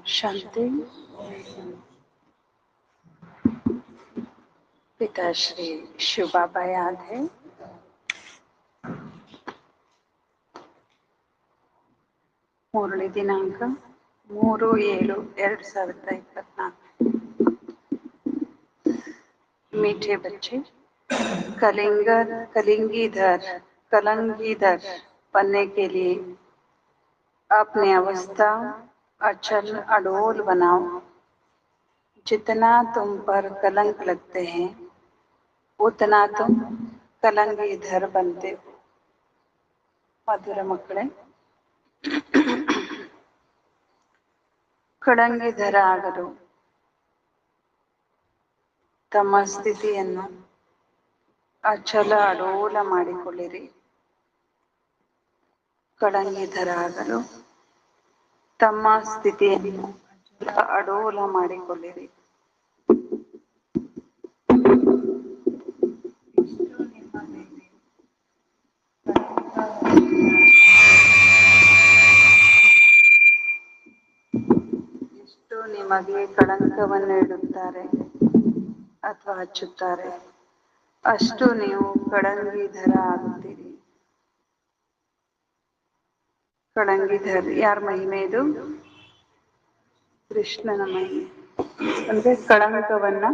शांति। पिताश्री शिव बाबा याद है। ಮೂರನೇ ದಿನಾಂಕ 3/7/2024। मीठे बच्चे, कलंगीधर बनने के लिए अपनी अवस्था अचल अडोल बनाओ। जितना तुम पर कलंक लगते हैं उतना तुम कलंगीधर बनते हो। मधुर मಕ್ಕಳೇ, ಕಳಂಗಿಧರ ಆಗಲು ತಮ್ಮ ಸ್ಥಿತಿಯನ್ನು ಅಚಲ ಅಡೋಲ ಮಾಡಿಕೊಳ್ಳಿರಿ. ಕಳಂಗಿಧರ ಆಗಲು ತಮ್ಮ ಸ್ಥಿತಿಯನ್ನು ಅಡೋಲ ಮಾಡಿಕೊಳ್ಳಿರಿ. ಎಷ್ಟು ನಿಮಗೆ ಕಳಂಕವನ್ನು ಇಡುತ್ತಾರೆ ಅಥವಾ ಹಚ್ಚುತ್ತಾರೆ ಅಷ್ಟು ನೀವು ಕಳಂಗಿಧರ ಆಗುತ್ತೀರಿ. ಕಳಂಗಿಧರ್ ಯಾರ ಮಹಿಮೆ ಇದು? ಕೃಷ್ಣನ ಮಹಿಮೆ. ಅಂದ್ರೆ ಕಳಂಕವನ್ನ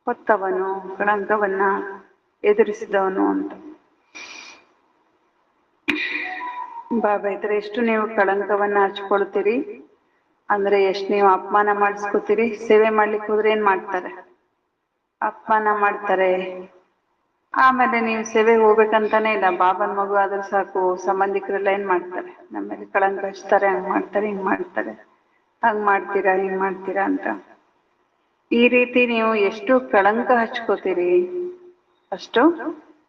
ಹೊತ್ತವನು, ಕಳಂಕವನ್ನ ಎದುರಿಸಿದವನು ಅಂತ. ಬಾಬಾ ಇದ್ರೆ ಎಷ್ಟು ನೀವು ಕಳಂಕವನ್ನ ಹಚ್ಕೊಳ್ತೀರಿ ಅಂದ್ರೆ ಎಷ್ಟು ನೀವು ಅಪಮಾನ ಮಾಡಿಸ್ಕೊತೀರಿ. ಸೇವೆ ಮಾಡ್ಲಿಕ್ಕೆ ಹೋದ್ರೆ ಏನ್ ಮಾಡ್ತಾರೆ? ಅಪಮಾನ ಮಾಡ್ತಾರೆ. ಆಮೇಲೆ ನೀವು ಸೇವೆಗೆ ಹೋಗ್ಬೇಕಂತಾನೆ ಇಲ್ಲ, ಬಾಬನ್ ಮಗು ಆದ್ರೆ ಸಾಕು, ಸಂಬಂಧಿಕರೆಲ್ಲ ಏನ್ ಮಾಡ್ತಾರೆ? ನಮ್ಮಲ್ಲಿ ಕಳಂಕ ಹಚ್ತಾರೆ, ಹಂಗ್ ಮಾಡ್ತಾರೆ, ಹಿಂಗ್ ಮಾಡ್ತಾರೆ, ಹಂಗ್ ಮಾಡ್ತೀರಾ, ಹಿಂಗ್ ಮಾಡ್ತೀರಾ ಅಂತ. ಈ ರೀತಿ ನೀವು ಎಷ್ಟು ಕಳಂಕ ಹಚ್ಕೋತೀರಿ ಅಷ್ಟು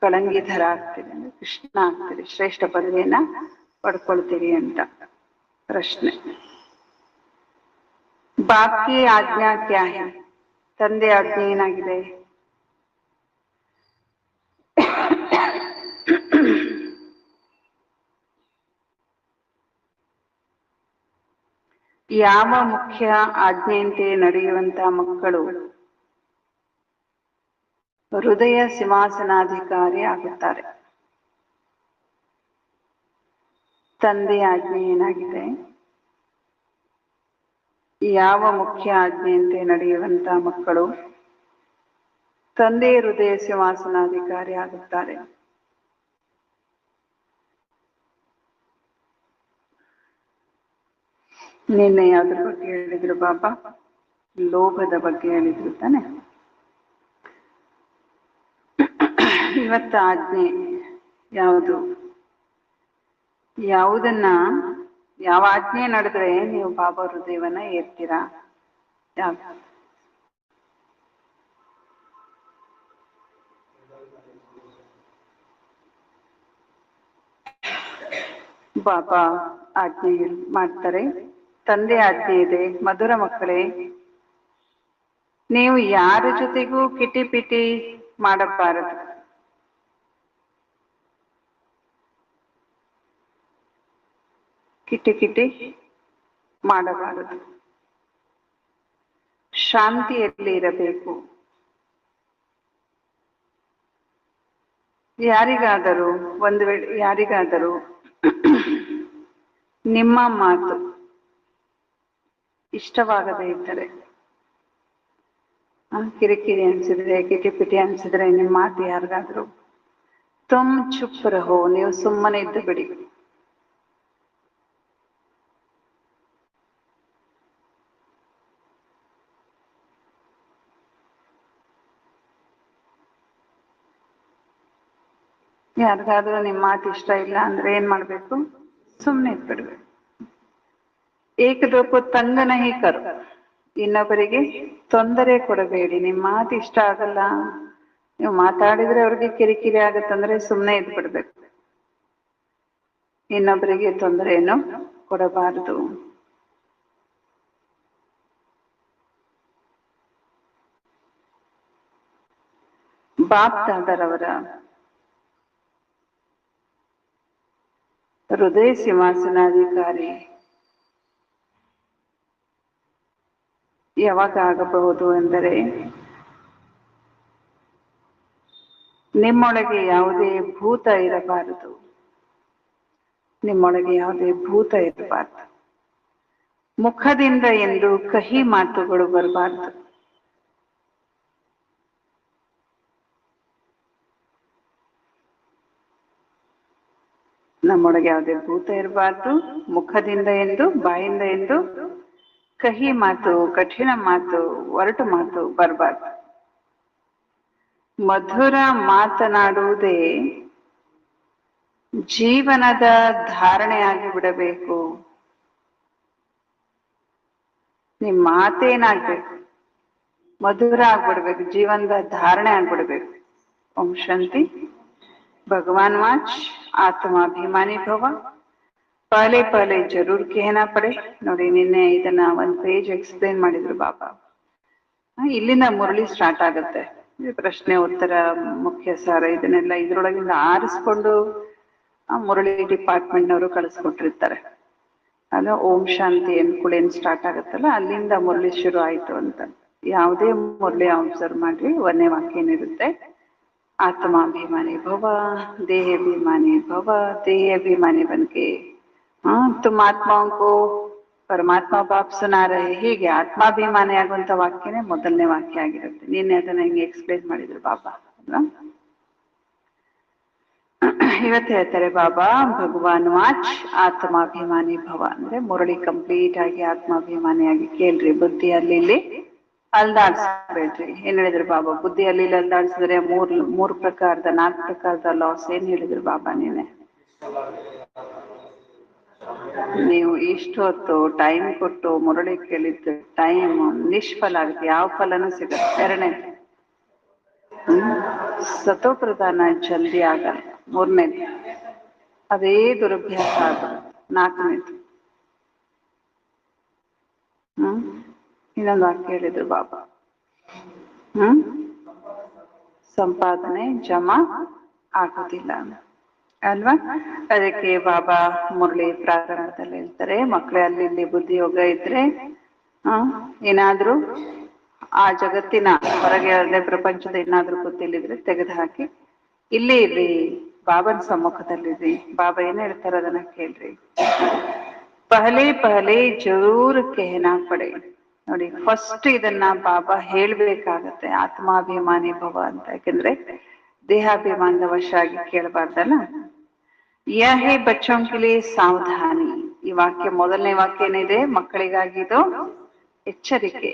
ಕಳಂಗಿಧರ ಆಗ್ತೀರಿ, ಅಂದ್ರೆ ಕೃಷ್ಣ ಆಗ್ತೀರಿ, ಶ್ರೇಷ್ಠ ಪದವಿಯನ್ನ ಪಡ್ಕೊಳ್ತೀರಿ ಅಂತ ಪ್ರಶ್ನೆ. ಬಾಕಿ ಆಜ್ಞಾ ಕ್ಯಾ ಹೈ? ತಂದೆ ಆಜ್ಞೆ ಏನಾಗಿದೆ? ಯಾವ ಮುಖ್ಯ ಆಜ್ಞೆಯಂತೆ ನಡೆಯುವಂತ ಮಕ್ಕಳು ಹೃದಯ ಸಿಂಹಾಸನಾಧಿಕಾರಿ ಆಗುತ್ತಾರೆ? ತಂದೆ ಆಜ್ಞೆ ಏನಾಗಿದೆ? ಯಾವ ಮುಖ್ಯ ಆಜ್ಞೆಯಂತೆ ನಡೆಯುವಂತ ಮಕ್ಕಳು ತಂದೆ ಹೃದಯ ಸಿಂಹಾಸನಾಧಿಕಾರಿ ಆಗುತ್ತಾರೆ? ನಿನ್ನೆ ಯಾವ್ದ್ರ ಬಗ್ಗೆ ಹೇಳಿದ್ರು ಬಾಬಾ? ಲೋಭದ ಬಗ್ಗೆ ಹೇಳಿದ್ರು ತಾನೆ. ಇವತ್ತು ಆಜ್ಞೆ ಯಾವುದು? ಯಾವುದನ್ನ, ಯಾವ ಆಜ್ಞೆ ನಡೆದ್ರೆ ನೀವು ಬಾಬಾ ಹೃದಯವನ್ನ ಏರ್ತೀರಾ? ಯಾವ್ದು? ಬಾಬಾ ಆಜ್ಞೆ ಮಾಡ್ತಾರೆ, ತಂದೆ ಆಜ್ಞೆ ಇದೆ. ಮಧುರ ಮಕ್ಕಳೇ, ನೀವು ಯಾರ ಜೊತೆಗೂ ಕಿಟಿಪಿಟಿ ಮಾಡಬಾರದು. ಕಿಟಿ ಮಾಡಬಾರದು. ಶಾಂತಿಯಲ್ಲಿ ಇರಬೇಕು. ಯಾರಿಗಾದರೂ ಒಂದು ವೇಳೆ ಯಾರಿಗಾದರೂ ನಿಮ್ಮ ಮಾತು ಇಷ್ಟವಾಗದೇ ಇದ್ದರೆ, ಕಿರಿಕಿರಿ ಅನ್ಸಿದ್ರೆ, ಕಿಟಿಪಿಟಿ ಅನ್ಸಿದ್ರೆ ನಿಮ್ಮ ಮಾತು ಯಾರಿಗಾದ್ರು, ತುಮ್ ಚುಪ್ ರಹೋ, ನೀವು ಸುಮ್ಮನೆ ಇದ್ದು ಬಿಡಿ. ಯಾರಿಗಾದ್ರೂ ನಿಮ್ಮ ಮಾತು ಇಷ್ಟ ಇಲ್ಲ ಅಂದ್ರೆ ಏನ್ ಮಾಡ್ಬೇಕು? ಸುಮ್ಮನೆ ಇದ್ಬಿಡ್ಬೇಕು. ಏಕದೋಕೋ ತಂಗ ನಹಿ ಕರು, ಇನ್ನೊಬ್ಬರಿಗೆ ತೊಂದರೆ ಕೊಡಬೇಡಿ. ನಿಮ್ಮ ಮಾತು ಇಷ್ಟ ಆಗಲ್ಲ, ನೀವು ಮಾತಾಡಿದ್ರೆ ಅವ್ರಿಗೆ ಕಿರಿಕಿರಿ ಆಗತ್ತಂದ್ರೆ ಸುಮ್ಮನೆ ಇದ್ಬಿಡ್ಬೇಕು. ಇನ್ನೊಬ್ಬರಿಗೆ ತೊಂದರೆಯನ್ನು ಕೊಡಬಾರದು. ಬಾಪ್ ದಾದರವರ ಹೃದಯ ಸಿಂಹಾಸನಾಧಿಕಾರಿ ಯಾವಾಗ ಆಗಬಹುದು ಎಂದರೆ ನಿಮ್ಮೊಳಗೆ ಯಾವುದೇ ಭೂತ ಇರಬಾರದು. ನಿಮ್ಮೊಳಗೆ ಯಾವುದೇ ಭೂತ ಇರಬಾರದು. ಮುಖದಿಂದ ಎಂದು ಕಹಿ ಮಾತುಗಳು ಬರಬಾರದು. ನಮ್ಮೊಳಗೆ ಯಾವುದೇ ಭೂತ ಇರಬಾರ್ದು. ಮುಖದಿಂದ ಎಂದು, ಬಾಯಿಂದ ಎಂದು ಕಹಿ ಮಾತು, ಕಠಿಣ ಮಾತು, ಒರಟು ಮಾತು ಬರಬಾರ್ದು. ಮಧುರ ಮಾತನಾಡುವುದೇ ಜೀವನದ ಧಾರಣೆಯಾಗಿ ಬಿಡಬೇಕು. ನಿಮ್ಮ ಮಾತೇನಾಗ್ಬೇಕು? ಮಧುರ ಆಗ್ಬಿಡ್ಬೇಕು, ಜೀವನದ ಧಾರಣೆ ಆಗ್ಬಿಡ್ಬೇಕು. ಓಂ ಶಾಂತಿ. भगवान वाच आत्माभिमानी भव. पहले पहले जरूर कहना पड़े. ನೋಡಿ ನಿನ್ನೆ ಇದನ್ನ ಒಂದು ಪೇಜ್ ಎಕ್ಸ್ಪ್ಲೇನ್ ಮಾಡಿದ್ರು ಬಾಬಾ. ಇಲ್ಲಿಂದ ಮುರಳಿ ಸ್ಟಾರ್ಟ್ ಆಗುತ್ತೆ. ಪ್ರಶ್ನೆ ಉತ್ತರ, ಮುಖ್ಯ ಸಾರ, ಇದನ್ನೆಲ್ಲ ಇದ್ರೊಳಗಿಂದ ಆರಿಸ್ಕೊಂಡು ಮುರಳಿ ಡಿಪಾರ್ಟ್ಮೆಂಟ್ನವರು ಕಳಿಸ್ಕೊಟ್ಟಿರ್ತಾರೆ. ಅದು ಓಂ ಶಾಂತಿ ಏನ್ ಸ್ಟಾರ್ಟ್ ಆಗುತ್ತಲ್ಲ, ಅಲ್ಲಿಂದ ಮುರಳಿ ಶುರು ಆಯ್ತು ಅಂತ. ಯಾವುದೇ ಮುರಳಿ ಅಬ್ಸರ್ವ್ ಮಾಡ್ರಿ, ಒಂದೇ ವಾಕ್ಯ ಏನಿರುತ್ತೆ, आत्माभिमानी भव, देहाभिमानी भव, देहाभिमानी बनके तुम आत्माओं को परमात्मा बाप सुना रहे. ಹೀಗೆ ಆತ್ಮಾಭಿಮಾನಿ ಆಗುವಂತ ವಾಕ್ಯನೇ ಮೊದಲನೇ ವಾಕ್ಯ ಆಗಿರುತ್ತೆ. ನಿನ್ನೆ ಅದನ್ನ ಹಿಂಗೆ ಎಕ್ಸ್ಪ್ಲೇನ್ ಮಾಡಿದ್ರು ಬಾಬಾ ಅಲ್ವಾ. ಇವತ್ತು ಹೇಳ್ತಾರೆ ಬಾಬಾ, ಭಗವಾನ್ ವಾಚ್ ಆತ್ಮಾಭಿಮಾನಿ ಭವ ಅಂದ್ರೆ ಮುರಳಿ ಕಂಪ್ಲೀಟ್ ಆಗಿ ಆತ್ಮಾಭಿಮಾನಿಯಾಗಿ ಕೇಳ್ರಿ. ಬುದ್ಧಿ ಅಲ್ಲಿ ಇಲ್ಲಿ ಅಲ್ದಾಡ್ಸ್ಬೇಡ್ರಿ. ಏನ್ ಹೇಳಿದ್ರು ಬಾಬಾ? ಬುದ್ಧಿಯಲ್ಲಿ ಇಲ್ಲಿ ಅಲ್ದಾಡ್ಸಿದ್ರೆ ಮೂರು ಪ್ರಕಾರದ 4 ಪ್ರಕಾರದ ಲಾಸ್ ಏನ್ ಹೇಳಿದ್ರು ಬಾಬಾ ನೀನೆ? ನೀವು ಇಷ್ಟೊತ್ತು ಟೈಮ್ ಕೊಟ್ಟು ಮುರಳಿ ಕೇಳಿದ್ದು ಟೈಮ್ ನಿಷ್ಫಲ ಆಗುತ್ತೆ, ಯಾವ ಫಲನೂ ಸಿಗುತ್ತೆ. ಎರಡನೇದು ಸತೋಪ್ರಧಾನ ಜಲ್ದಿ ಆಗಲ್ಲ. ಮೂರನೇದು ಅದೇ ದುರಭ್ಯಾಸ ಆಗುತ್ತೆ. 4ನೇದು ಇನ್ನೊಂದು ವಾಕ್ಯ ಹೇಳಿದ್ರು ಬಾಬಾ, ಸಂಪಾದನೆ ಜಮಾ ಆಗೋದಿಲ್ಲ ಅಲ್ವಾ. ಅದಕ್ಕೆ ಬಾಬಾ ಮುರಳಿ ಪ್ರಾರಂಭದಲ್ಲಿ ಹೇಳ್ತಾರೆ, ಮಕ್ಕಳೇ ಅಲ್ಲಿ ಇಲ್ಲಿ ಬುದ್ಧಿ ಯೋಗ ಇದ್ರೆ ಏನಾದ್ರೂ ಆ ಜಗತ್ತಿನ ಹೊರಗೆ ಅದೇ ಪ್ರಪಂಚದ ಏನಾದ್ರೂ ಗೊತ್ತಿಲ್ಲಿದ್ರೆ ತೆಗೆದು ಹಾಕಿ ಇಲ್ಲೇ ಇರ್ರಿ, ಬಾಬನ ಸಮ್ಮುಖದಲ್ಲಿರ್ರಿ. ಬಾಬಾ ಏನ್ ಹೇಳ್ತಾರೆ ಅದನ್ನ ಕೇಳ್ರಿ. ಪಹಲೆ ಪಹಲೆ ಜರೂರ್ ಕೆಹನಾ ಪಡೆ. ನೋಡಿ, ಫಸ್ಟ್ ಇದನ್ನ ಬಾಬಾ ಹೇಳ್ಬೇಕಾಗತ್ತೆ, ಆತ್ಮಾಭಿಮಾನಿ ಭವ ಅಂತ. ಯಾಕಂದ್ರೆ ದೇಹಾಭಿಮಾನದ ವಶ ಆಗಿ ಕೇಳಬಾರ್ದಲ್ಲ. ಯಹ ಹೇ ಬಚ್ಚೋಂ ಕೆ ಲಿಯೇ ಸಾವಧಾನಿ. ಈ ವಾಕ್ಯ ಮೊದಲನೇ ವಾಕ್ಯ ಏನಿದೆ, ಮಕ್ಕಳಿಗಾಗಿದ್ದು ಎಚ್ಚರಿಕೆ,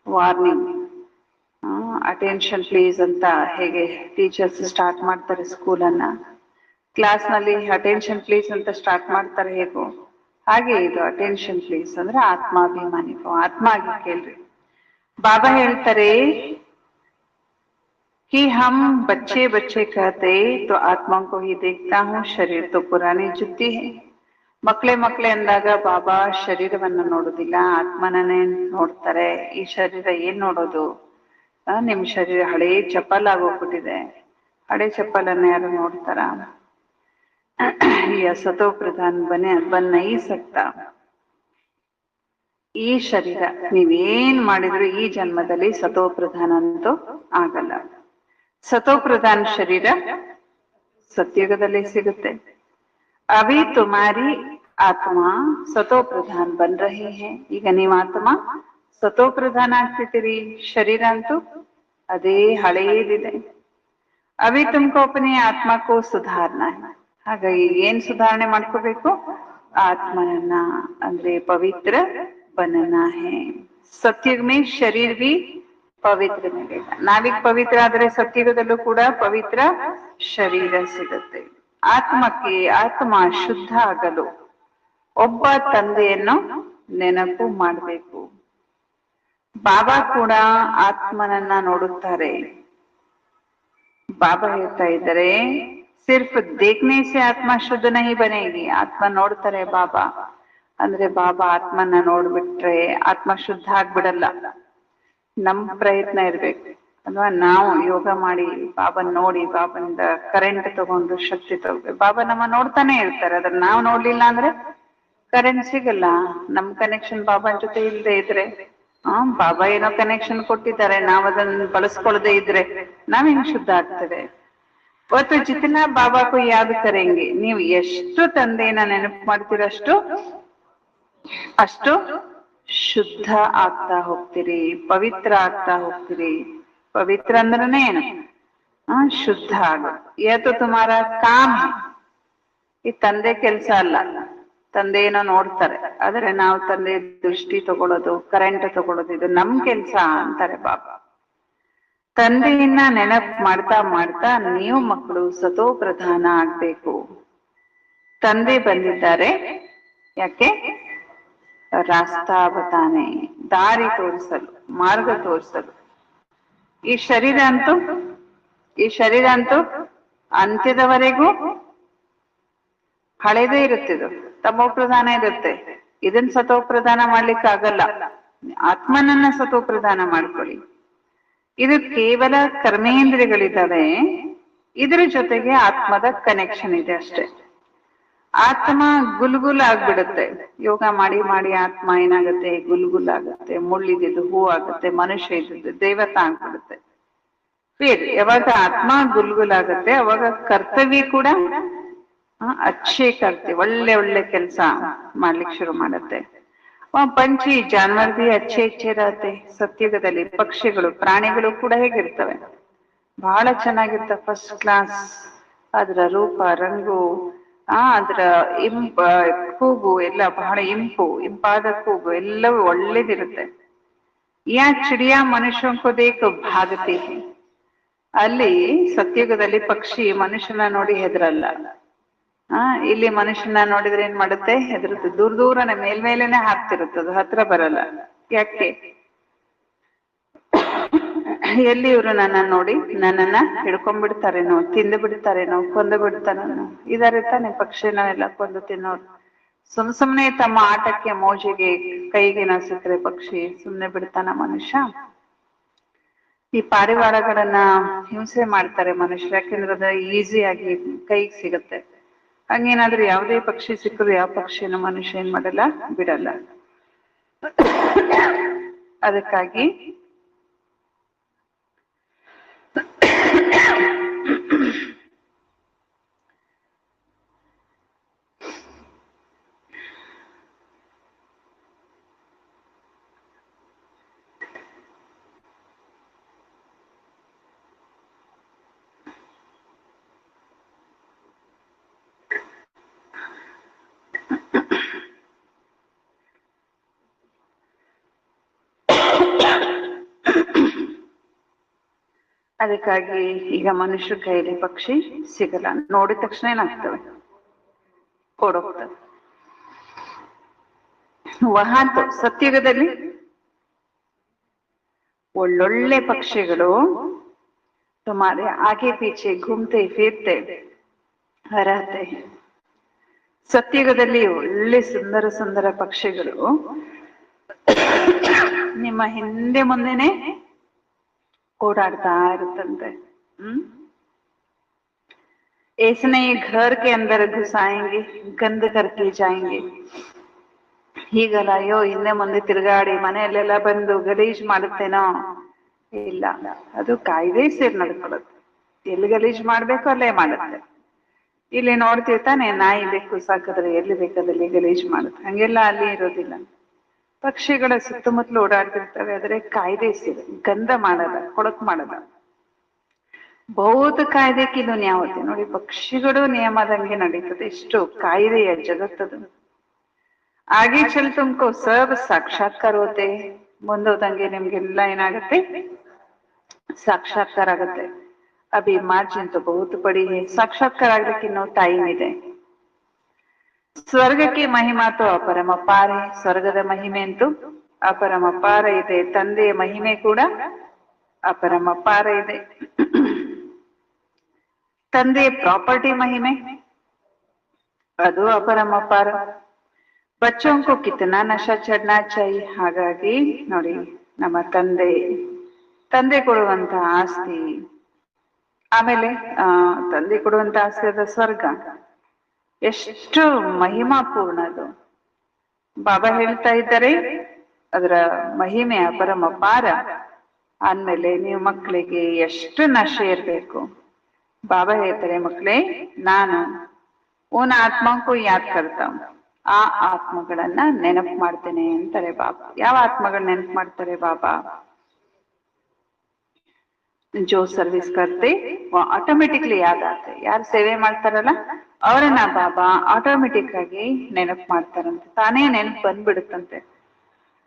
ವಾರ್ನಿಂಗ್. ಅಟೆನ್ಷನ್ ಪ್ಲೀಸ್ ಅಂತ ಹೇಗೆ ಟೀಚರ್ಸ್ ಸ್ಟಾರ್ಟ್ ಮಾಡ್ತಾರೆ ಸ್ಕೂಲನ್ನ, ಕ್ಲಾಸ್ ನಲ್ಲಿ ಅಟೆನ್ಷನ್ ಪ್ಲೀಸ್ ಅಂತ ಸ್ಟಾರ್ಟ್ ಮಾಡ್ತಾರೆ ಹೇಗೋ ಹಾಗೆ ಇದು ಅಟೆನ್ಷನ್ ಪ್ಲೀಸ್ ಅಂದ್ರೆ ಆತ್ಮಾಭಿಮಾನಿ ಭವ. ಆತ್ಮ ಆಗಿ ಕೇಳ್ರಿ. ಬಾಬಾ ಹೇಳ್ತಾರೆ कि हम बच्चे बच्चे कहते तो आत्मा को ही देखता हूँ, शरीर तो पुरानी जुत्ती है. ಮಕ್ಕಳೇ ಮಕ್ಕಳೇ ಅಂದಾಗ ಬಾಬಾ ಶರೀರವನ್ನ ನೋಡುದಿಲ್ಲ, ಆತ್ಮನೇ ನೋಡ್ತಾರೆ. ಈ ಶರೀರ ಏನ್ ನೋಡೋದು? ನಿಮ್ ಶರೀರ ಹಳೇ ಚಪ್ಪಲ್ ಆಗೋಗ್ಬಿಟ್ಟಿದೆ. ಹಳೆ ಚಪ್ಪಲನ್ನ ಯಾರು ನೋಡ್ತಾರ? ಈ ಸತೋ ಪ್ರಧಾನ್ ಬನ್ ನೈ ಸಕ್ತಾ. ಈ ಶರೀರ ನೀವೇನ್ ಮಾಡಿದ್ರು ಈ ಜನ್ಮದಲ್ಲಿ ಸತೋ ಪ್ರಧಾನ ಅಂತೂ ಆಗಲ್ಲ. ಸತೋ ಪ್ರಧಾನ ಶರೀರ ಸತ್ಯುಗದಲ್ಲಿ ಸಿಗುತ್ತೆ. ಅಭಿ ತುಮಾರಿ ಆತ್ಮ ಸತೋ ಪ್ರಧಾನ್ ಬನ್ ರಹಿ ಹೈ. ಈಗ ನೀವು ಆತ್ಮ ಸತೋ ಪ್ರಧಾನ ಆಗ್ತಿದ್ದೀರಿ, ಶರೀರ ಅಂತೂ ಅದೇ ಹಳೆಯದಿದೆ. ಅಭಿ ತುಮಕೋ ಅಪನೆ ಆತ್ಮ ಕೋ ಸುಧಾರಣ. ಹಾಗಾಗಿ ಏನ್ ಸುಧಾರಣೆ ಮಾಡ್ಕೋಬೇಕು? ಆತ್ಮನನ್ನ, ಅಂದ್ರೆ ಪವಿತ್ರ ಬನನಾ ಹೇ. ಸತ್ಯುಗ ಮೇ ಶರೀರ ಭಿ ಪವಿತ್ರ ಮಿಲೇಗ. ನಾವೀಗ ಪವಿತ್ರ ಆದ್ರೆ ಸತ್ಯುಗದಲ್ಲೂ ಕೂಡ ಪವಿತ್ರ ಶರೀರ ಸಿಗುತ್ತೆ. ಆತ್ಮಕ್ಕೆ ಆತ್ಮ ಶುದ್ಧ ಆಗಲು ಒಬ್ಬ ತಂದೆಯನ್ನು ನೆನಪು ಮಾಡಬೇಕು. ಬಾಬಾ ಕೂಡ ಆತ್ಮನನ್ನ ನೋಡುತ್ತಾರೆ. ಬಾಬಾ ಹೇಳ್ತಾ ಇದ್ದಾರೆ, ಸಿರ್ಫ್ ದೇಖ್ನೆ ಸೆ ಆತ್ಮ ಶುದ್ಧ ನಹಿ ಬನೇಗಿ. ಆತ್ಮ ನೋಡ್ತಾರೆ ಬಾಬಾ ಅಂದ್ರೆ ಬಾಬಾ ಆತ್ಮನ ನೋಡ್ಬಿಟ್ರೆ ಆತ್ಮ ಶುದ್ಧ ಆಗ್ಬಿಡಲ್ಲ. ನಮ್ ಪ್ರಯತ್ನ ಇರ್ಬೇಕು ಅಲ್ವಾ. ನಾವು ಯೋಗ ಮಾಡಿ ಬಾಬನ್ ನೋಡಿ, ಬಾಬನಿಂದ ಕರೆಂಟ್ ತಗೊಂಡು ಶಕ್ತಿ ತಗೋಬೇಕು. ಬಾಬಾ ನಮ್ಮ ನೋಡ್ತಾನೆ ಇರ್ತಾರೆ. ಅದನ್ನ ನಾವು ನೋಡ್ಲಿಲ್ಲ ಅಂದ್ರೆ ಕರೆಂಟ್ ಸಿಗಲ್ಲ. ನಮ್ ಕನೆಕ್ಷನ್ ಬಾಬನ್ ಜೊತೆ ಇಲ್ಲದೆ ಇದ್ರೆ ಬಾಬಾ ಏನೋ ಕನೆಕ್ಷನ್ ಕೊಟ್ಟಿದ್ದಾರೆ, ನಾವ್ ಅದನ್ನ ಬಳಸ್ಕೊಳ್ಳದೆ ಇದ್ರೆ ನಾವ್ ಹೆಂಗ್ ಶುದ್ಧ ಆಗ್ತದೆ. ಇವತ್ತು ಜಿತನಾ ಬಾಬಾಕು ಯಾವ್ದು ಕರೆಂಗೆ, ನೀವು ಎಷ್ಟು ತಂದೆನ ನೆನಪು ಮಾಡ್ತೀರಷ್ಟು ಅಷ್ಟು ಶುದ್ಧ ಆಗ್ತಾ ಹೋಗ್ತೀರಿ, ಪವಿತ್ರ ಆಗ್ತಾ ಹೋಗ್ತೀರಿ. ಪವಿತ್ರ ಅಂದ್ರನೇ ಏನು? ಶುದ್ಧ ಆಗ. ಇವತ್ತು ತುಮಾರ ಕಾಮ್, ಈ ತಂದೆ ಕೆಲ್ಸ ಅಲ್ಲ. ತಂದೆ ಏನೋ ನೋಡ್ತಾರೆ, ಆದ್ರೆ ನಾವು ತಂದೆ ದೃಷ್ಟಿ ತಗೊಳ್ಳೋದು, ಕರೆಂಟ್ ತಗೊಳ್ಳೋದು ಇದು ನಮ್ ಕೆಲ್ಸ ಅಂತಾರೆ ಬಾಬಾ. ತಂದೆಯನ್ನ ನೆನಪು ಮಾಡ್ತಾ ಮಾಡ್ತಾ ನೀವು ಮಕ್ಕಳು ಸತೋ ಪ್ರಧಾನ ಆಗ್ಬೇಕು. ತಂದೆ ಬಂದಿದ್ದಾರೆ ಯಾಕೆ? ರಾಸ್ತಾ ಬತಾನೆ, ದಾರಿ ತೋರಿಸಲು, ಮಾರ್ಗ ತೋರಿಸಲು. ಈ ಶರೀರ ಅಂತೂ ಅಂತ್ಯದವರೆಗೂ ಹಳೆದೇ ಇರುತ್ತಿದ್ದು, ತಮೋ ಪ್ರಧಾನ ಇರುತ್ತೆ. ಇದನ್ ಸತೋ ಪ್ರಧಾನ ಮಾಡ್ಲಿಕ್ಕೆ ಆಗಲ್ಲ. ಆತ್ಮನನ್ನ ಸತೋ ಪ್ರಧಾನ ಮಾಡ್ಕೊಳ್ಳಿ. ಇದು ಕೇವಲ ಕರ್ಮೇಂದ್ರಿಯಗಳಿದ್ದಾವೆ, ಇದರ ಜೊತೆಗೆ ಆತ್ಮದ ಕನೆಕ್ಷನ್ ಇದೆ ಅಷ್ಟೇ. ಆತ್ಮ ಗುಲ್ಗುಲ್ ಆಗ್ಬಿಡುತ್ತೆ. ಯೋಗ ಮಾಡಿ ಮಾಡಿ ಆತ್ಮ ಏನಾಗುತ್ತೆ? ಗುಲ್ಗುಲ್ ಆಗುತ್ತೆ. ಮುಳ್ಳಿದ್ದು ಹೂ ಆಗುತ್ತೆ, ಮನುಷ್ಯ ಇದ್ದು ದೇವತಾ ಆಗ್ಬಿಡುತ್ತೆ. ಯಾವಾಗ ಆತ್ಮ ಗುಲ್ಗುಲ್ ಆಗುತ್ತೆ ಅವಾಗ ಕರ್ತವ್ಯ ಕೂಡ ಅಚ್ಚೇ ಕರ್ತೆ, ಒಳ್ಳೆ ಒಳ್ಳೆ ಕೆಲಸ ಮಾಡ್ಲಿಕ್ಕೆ ಶುರು ಮಾಡುತ್ತೆ. ಪಂಚಿ ಜಾನ್ವರ್ ಭಿ ಅಚ್ಚೆ ಇರತ್ತೆ. ಸತ್ಯುಗದಲ್ಲಿ ಪಕ್ಷಿಗಳು ಪ್ರಾಣಿಗಳು ಕೂಡ ಹೇಗಿರ್ತವೆ? ಬಹಳ ಚೆನ್ನಾಗಿರ್ತವೆ, ಫಸ್ಟ್ ಕ್ಲಾಸ್. ಅದ್ರ ರೂಪ ರಂಗು, ಅದ್ರ ಕೂಗು ಎಲ್ಲ ಬಹಳ ಇಂಪಾದ ಕೂಗು, ಎಲ್ಲವೂ ಒಳ್ಳೇದಿರುತ್ತೆ. ಯಾ ಚಿಡಿಯಾ ಮನುಷ್ಯಂಕೋ ದೇಖ್ ಭಾಗತಿ. ಅಲ್ಲಿ ಸತ್ಯುಗದಲ್ಲಿ ಪಕ್ಷಿ ಮನುಷ್ಯನ ನೋಡಿ ಹೆದರಲ್ಲ. ಇಲ್ಲಿ ಮನುಷ್ಯನ ನೋಡಿದ್ರೆ ಏನ್ ಮಾಡುತ್ತೆ? ಹೆದರುತ್ತೆ. ದೂರ ದೂರನೆ ಮೇಲ್ಮೇಲೆನೆ ಹಾಕ್ತಿರುತ್ತದು, ಹತ್ರ ಬರಲ್ಲ. ಯಾಕೆ? ಎಲ್ಲಿ ಇವ್ರು ನನ್ನ ನೋಡಿ ನನ್ನನ್ನ ಹಿಡ್ಕೊಂಡ್ಬಿಡ್ತಾರೇನೋ, ತಿಂದು ಬಿಡ್ತಾರೇನೋ, ಕೊಂದು ಬಿಡ್ತಾರೇನೋ, ಇದಾರೆ ತಾನೆ ಪಕ್ಷಿನೆಲ್ಲ ಕೊಂದು ತಿನ್ನೋರು. ಸುಮ್ನೆ ತಮ್ಮ ಆಟಕ್ಕೆ ಮೋಜಿಗೆ ಕೈಗೆ ಸಿಕ್ಕರೆ ಪಕ್ಷಿ ಸುಮ್ನೆ ಬಿಡ್ತಾನ ಮನುಷ್ಯ? ಈ ಪಾರಿವಾಳಗಳನ್ನ ಹಿಂಸೆ ಮಾಡ್ತಾರೆ ಮನುಷ್ಯರು, ಯಾಕೆಂದ್ರೆ ಅದು ಈಸಿಯಾಗಿ ಕೈಗೆ ಸಿಗುತ್ತೆ. ಹಂಗೇನಾದ್ರೂ ಯಾವುದೇ ಪಕ್ಷಿ ಸಿಕ್ಕರು ಯಾವ ಪಕ್ಷಿನ ಮನುಷ್ಯ ಏನ್ ಮಾಡಲ್ಲ, ಬಿಡಲ್ಲ. ಅದಕ್ಕಾಗಿ ಅದಕ್ಕಾಗಿ ಈಗ ಮನುಷ್ಯ ಕೈಲಿ ಪಕ್ಷಿ ಸಿಗಲ್ಲ. ನೋಡಿದ ತಕ್ಷಣ ಏನಾಗ್ತವೆ? ಓಡೋಗ್ತವೆ. ವಹಾಂತು ಸತ್ಯುಗದಲ್ಲಿ ಒಳ್ಳೊಳ್ಳೆ ಪಕ್ಷಿಗಳು ತುಮಾರೆ ಆಗೆ ಪೀಚೆ ಘೂಮ್ತೆ ಫಿರ್ತೆ ಹರತೆ. ಸತ್ಯುಗದಲ್ಲಿ ಒಳ್ಳೆ ಸುಂದರ ಸುಂದರ ಪಕ್ಷಿಗಳು ನಿಮ್ಮ ಹಿಂದೆ ಮುಂದೆನೆ ಓಡಾಡ್ತಾ ಇರುತ್ತಂತೆ. ऐसे नहीं घर के अंदर घुसाएंगे, गंद करके जाएंगे. ಹೀಗಲ್ಲ, ಅಯ್ಯೋ ಹಿಂದೆ ಮುಂದೆ ತಿರುಗಾಡಿ ಮನೆಯಲ್ಲೆಲ್ಲ ಬಂದು ಗಲೀಜ್ ಮಾಡುತ್ತೇನೋ? ಇಲ್ಲ, ಅದು ಕಾಯ್ದೆ ಸೇರಿ ನಡ್ಕೊಳ್ಳುತ್ತೆ. ಎಲ್ಲಿ ಗಲೀಜ್ ಮಾಡ್ಬೇಕು ಅಲ್ಲೇ ಮಾಡುತ್ತೆ. ಇಲ್ಲಿ ನೋಡ್ತೀವಿ ತಾನೆ, ನಾಯಿ ಬೇಕು ಸಾಕಿದ್ರೆ ಎಲ್ಲಿ ಬೇಕಾದಲ್ಲಿ ಗಲೀಜ್ ಮಾಡುತ್ತೆ. ಹಂಗೆಲ್ಲ ಅಲ್ಲಿ ಇರೋದಿಲ್ಲ. ಪಕ್ಷಿಗಳ ಸುತ್ತಮುತ್ತಲು ಓಡಾಡ್ತಿರ್ತವೆ, ಆದ್ರೆ ಕಾಯ್ದೆ ಸೇರಿ ಗಂಧ ಮಾಡಲ್ಲ, ಕೊಳಕ್ ಮಾಡಲ್ಲ. ಬಹುತ ಕಾಯ್ದೆ ಕಿ ದುನಿಯಾ ಹೋಗುತ್ತೆ ನೋಡಿ. ಪಕ್ಷಿಗಳು ನಿಯಮದಂಗೆ ನಡೀತದೆ. ಎಷ್ಟು ಕಾಯ್ದೆಯ ಜಗತ್ತದು. ಆಗೆ ಚಲ್ ತುಮ್ಕೋ ಸಬ್ ಸಾಕ್ಷಾತ್ಕಾರ ಹೋತೆ. ಮುಂದೋದಂಗೆ ನಿಮ್ಗೆಲ್ಲ ಏನಾಗುತ್ತೆ? ಸಾಕ್ಷಾತ್ಕಾರ ಆಗುತ್ತೆ. ಅಭಿ ಮಾರ್ಜಿನ್ ತೋ ಬಹುತ್ ಬಡಿ ಹೈ. ಸಾಕ್ಷಾತ್ಕಾರ ಆಗ್ಲಿಕ್ಕೆ ಇನ್ನೂ ಟೈಮ್ ಇದೆ. ಸ್ವರ್ಗಕ್ಕೆ ಮಹಿಮಾ ತೋ ಅಪರಮಪಾರ. ಸ್ವರ್ಗದ ಮಹಿಮೆ ಅಂತೂ ಅಪರಮಪಾರ ಇದೆ. ತಂದೆಯ ಮಹಿಮೆ ಕೂಡ ಅಪರಮಪಾರ ಇದೆ. ತಂದೆಯ ಪ್ರಾಪರ್ಟಿ ಮಹಿಮೆ ಅದು ಅಪರಮಪಾರ. ಬಚ್ಚೋಂಕು ಕಿತನಾ ನಶಾ ಚಡ್ನಾ ಚಾಹಿ. ಹಾಗಾಗಿ ನೋಡಿ, ನಮ್ಮ ತಂದೆ ಕೊಡುವಂತ ಆಸ್ತಿ, ಆಮೇಲೆ ತಂದೆ ಕೊಡುವಂತ ಆಸ್ತಿ ಅದ ಸ್ವರ್ಗ, ಎಷ್ಟು ಮಹಿಮಾ ಪೂರ್ಣದು. ಬಾಬಾ ಹೇಳ್ತಾ ಇದ್ದಾರೆ, ಅದರ ಮಹಿಮೆ ಅಪರಮಪಾರ. ಆದ್ಮೇಲೆ ನೀವು ಮಕ್ಕಳಿಗೆ ಎಷ್ಟು ನಶೆ ಇರ್ಬೇಕು. ಬಾಬಾ ಹೇಳ್ತಾರೆ, ಮಕ್ಕಳೇ ನಾನು ಉನ್ ಆತ್ಮಕ್ಕೂ ಯಾದ್ ಕರ್ತಾವ್, ಆ ಆತ್ಮಗಳನ್ನ ನೆನಪು ಮಾಡ್ತೇನೆ ಅಂತಾರೆ ಬಾಬಾ. ಯಾವ ಆತ್ಮಗಳು ನೆನಪು ಮಾಡ್ತಾರೆ ಬಾಬಾ? ಜೋ ಸರ್ವಿಸ್ ಕರ್ತೆ ಆಟೋಮೆಟಿಕ್ಲಿ ಯಾದ್ ಆತೆ. ಯಾರು ಸೇವೆ ಮಾಡ್ತಾರಲ್ಲ ಅವರನ್ನ ಬಾಬಾ ಆಟೋಮೆಟಿಕ್ ಆಗಿ ನೆನಪು ಮಾಡ್ತಾರಂತೆ, ತಾನೇ ನೆನಪು ಬಂದ್ಬಿಡುತ್ತಂತೆ.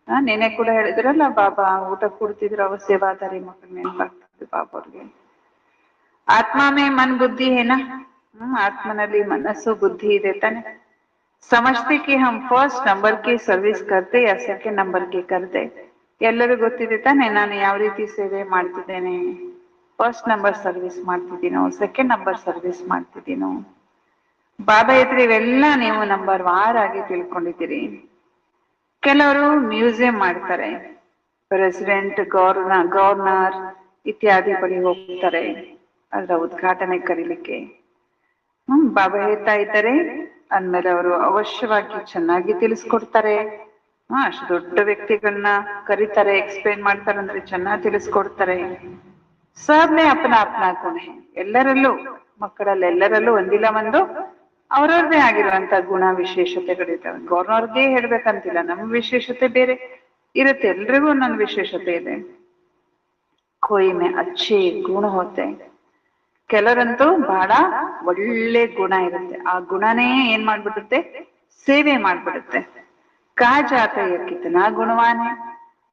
ನೆನೆ ಕೂಡ ಹೇಳಿದ್ರಲ್ಲ ಬಾಬಾ, ಊಟ ಕೊಡ್ತಿದ್ರು ಅವ ಸೇವಾದಾರಿ ಮಕ್ಕಳು ನೆನಪಾಗ್ತದೆ ಬಾಬಾ ಅವ್ರಿಗೆ. ಆತ್ಮ ಮೇ ಮನ್ ಬುದ್ಧಿ ಏನ, ಆತ್ಮನಲ್ಲಿ ಮನಸ್ಸು ಬುದ್ಧಿ ಇದೆ ತಾನೆ. ಸಮಜ್ತೆ ಕಿ ಹಮ್ ಫಸ್ಟ್ ನಂಬರ್ ಕಿ ಸರ್ವಿಸ್ ಕರ್ತೆ ಯಾ ಸೆಕೆಂಡ್ ನಂಬರ್ ಕಿ ಕರ್ತೆ. ಎಲ್ಲರೂ ಗೊತ್ತಿದೆ ತಾನೆ ನಾನು ಯಾವ ರೀತಿ ಸೇವೆ ಮಾಡ್ತಿದ್ದೇನೆ. ಫಸ್ಟ್ ನಂಬರ್ ಸರ್ವಿಸ್ ಮಾಡ್ತಿದ್ದೀನೋ, ಸೆಕೆಂಡ್ ನಂಬರ್ ಸರ್ವಿಸ್ ಮಾಡ್ತಿದ್ದೀನೋ. ಬಾಬಾ ಇದ್ರೆ ಇವೆಲ್ಲ ನೀವು ನಂಬರ್ ವಾರ್ ಆಗಿ ತಿಳ್ಕೊಂಡಿದ್ದೀರಿ. ಕೆಲವರು ಮ್ಯೂಸಿಯಂ ಮಾಡ್ತಾರೆ, ಪ್ರೆಸಿಡೆಂಟ್, ಗವರ್ನರ್ ಇತ್ಯಾದಿ ಬಳಿ ಹೋಗ್ತಾರೆ ಅದರ ಉದ್ಘಾಟನೆ ಕರೀಲಿಕ್ಕೆ. ಬಾಬಾ ಹೇಳ್ತಾ ಇದ್ದಾರೆ ಅಂದ್ಮೇಲೆ ಅವರು ಅವಶ್ಯವಾಗಿ ಚೆನ್ನಾಗಿ ತಿಳಿಸ್ಕೊಡ್ತಾರೆ. ಅಷ್ಟು ದೊಡ್ಡ ವ್ಯಕ್ತಿಗಳನ್ನ ಕರೀತಾರೆ, ಎಕ್ಸ್ಪ್ಲೇನ್ ಮಾಡ್ತಾರೆ ಅಂದ್ರೆ ಚೆನ್ನಾಗಿ ತಿಳಿಸ್ಕೊಡ್ತಾರೆ. ಸಬ್ನೇ ಅಪನಾ ಅಪನಾ ಗುಣ ಹೈ. ಎಲ್ಲರಲ್ಲೂ, ಮಕ್ಕಳಲ್ಲಿ ಎಲ್ಲರಲ್ಲೂ ಒಂದಿಲ್ಲ ಒಂದು ಅವ್ರವ್ರದೇ ಆಗಿರುವಂತ ಗುಣ ವಿಶೇಷತೆಗಳಿದ್ದಾವೆ. ಗೌರ್ನವ್ರಿಗೆ ಹೇಳ್ಬೇಕಂತಿಲ್ಲ, ನಮ್ಮ ವಿಶೇಷತೆ ಬೇರೆ ಇರುತ್ತೆ, ಎಲ್ರಿಗೂ ಒಂದೊಂದು ವಿಶೇಷತೆ ಇದೆ. ಕೊಯ್ ಮೇ ಅಚ್ಚೇ ಗುಣ ಹೋತೆ, ಕೆಲವರಂತೂ ಬಹಳ ಒಳ್ಳೆ ಗುಣ ಇರುತ್ತೆ, ಆ ಗುಣನೇ ಏನ್ ಮಾಡ್ಬಿಡುತ್ತೆ, ಸೇವೆ ಮಾಡ್ಬಿಡುತ್ತೆ. ಕಾ ಜಾತ ಕಿತನಾ ಗುಣವಾನ್ ಹೈ.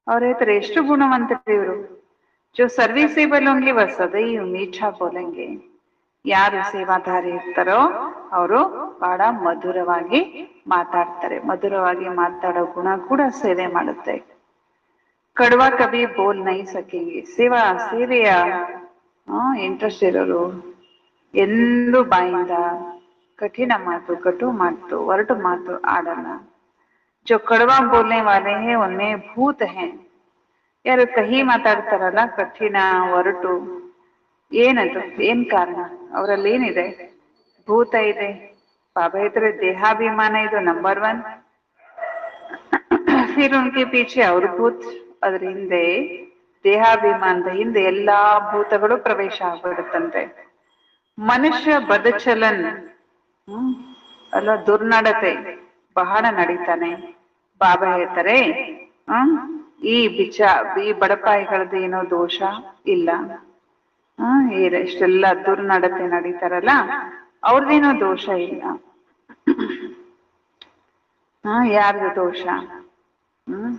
ಅವ್ರ ಹೇಳ್ತಾರೆ ಎಷ್ಟು ಗುಣವಂತರು ಇವರು. ಜೋ ಸರ್ವಿಸೇಬಲ್ ಹೋಂಗೆ ವಹ ಸದೈವ್ ಮೀಠಾ ಬೋಲೆಂಗೆ. ಯಾರು ಸೇವಾದಾರಿ ಇರ್ತಾರೋ ಅವರು ಬಹಳ ಮಧುರವಾಗಿ ಮಾತಾಡ್ತಾರೆ. ಮಧುರವಾಗಿ ಮಾತಾಡೋ ಗುಣ ಕೂಡ ಸೇವೆ ಮಾಡುತ್ತೆ. ಕಡ್ವಾ ಕಭಿ ಬೋಲ್ ನೈ ಸಕೆಂಗೆ. ಸೇವೆಯ ಇಂಟ್ರೆಸ್ಟ್ ಇರೋರು ಎಂದು ಬಾಯಿಂದ ಕಠಿಣ ಮಾತು, ಕಟು ಮಾತು, ಒರಟು ಮಾತು ಆಡಲ್ಲ. ಜೋ ಕಡ್ವಾ ಬೋಲ್ನೆ ವಾಲೆ ಹೈ ಉನ್ಮೇ ಭೂತ್ ಹೈ. ಯಾರು ಕಹಿ ಮಾತಾಡ್ತಾರಲ್ಲ, ಕಠಿಣ ಒರಟು, ಏನದು, ಏನ್ ಕಾರಣ? ಅವರಲ್ಲಿ ಏನಿದೆ? ಭೂತ ಇದೆ. ಬಾಬಾ ಇದ್ರೆ ದೇಹಾಭಿಮಾನ ಇದು ನಂಬರ್ 1. ಫಿರ್ ಉನ್ಕೆ ಪೀಛೆ ಅವ್ರ ಭೂತ್, ಅದ್ರ ಹಿಂದೆ ದೇಹಾಭಿಮಾನದ ಹಿಂದೆ ಎಲ್ಲಾ ಭೂತಗಳು ಪ್ರವೇಶ ಆಗ್ಬಿಡುತ್ತಂತೆ. ಮನುಷ್ಯ ಬದಚಲನ್ ಅಲ್ಲ, ದುರ್ನಡತೆ ಬಹಳ ನಡೀತಾನೆ. ಬಾಬಾ ಹೇಳ್ತಾರೆ ಈ ಬಡಪಾಯಿಗಳದ್ದು ಏನೋ ದೋಷ ಇಲ್ಲ. ಇಷ್ಟೆಲ್ಲ ದುರ್ನಡತೆ ನಡೀತಾರಲ್ಲ ಅವ್ರದ್ದೇನೋ ದೋಷ ಇಲ್ಲ. ಯಾರ್ದು ದೋಷ?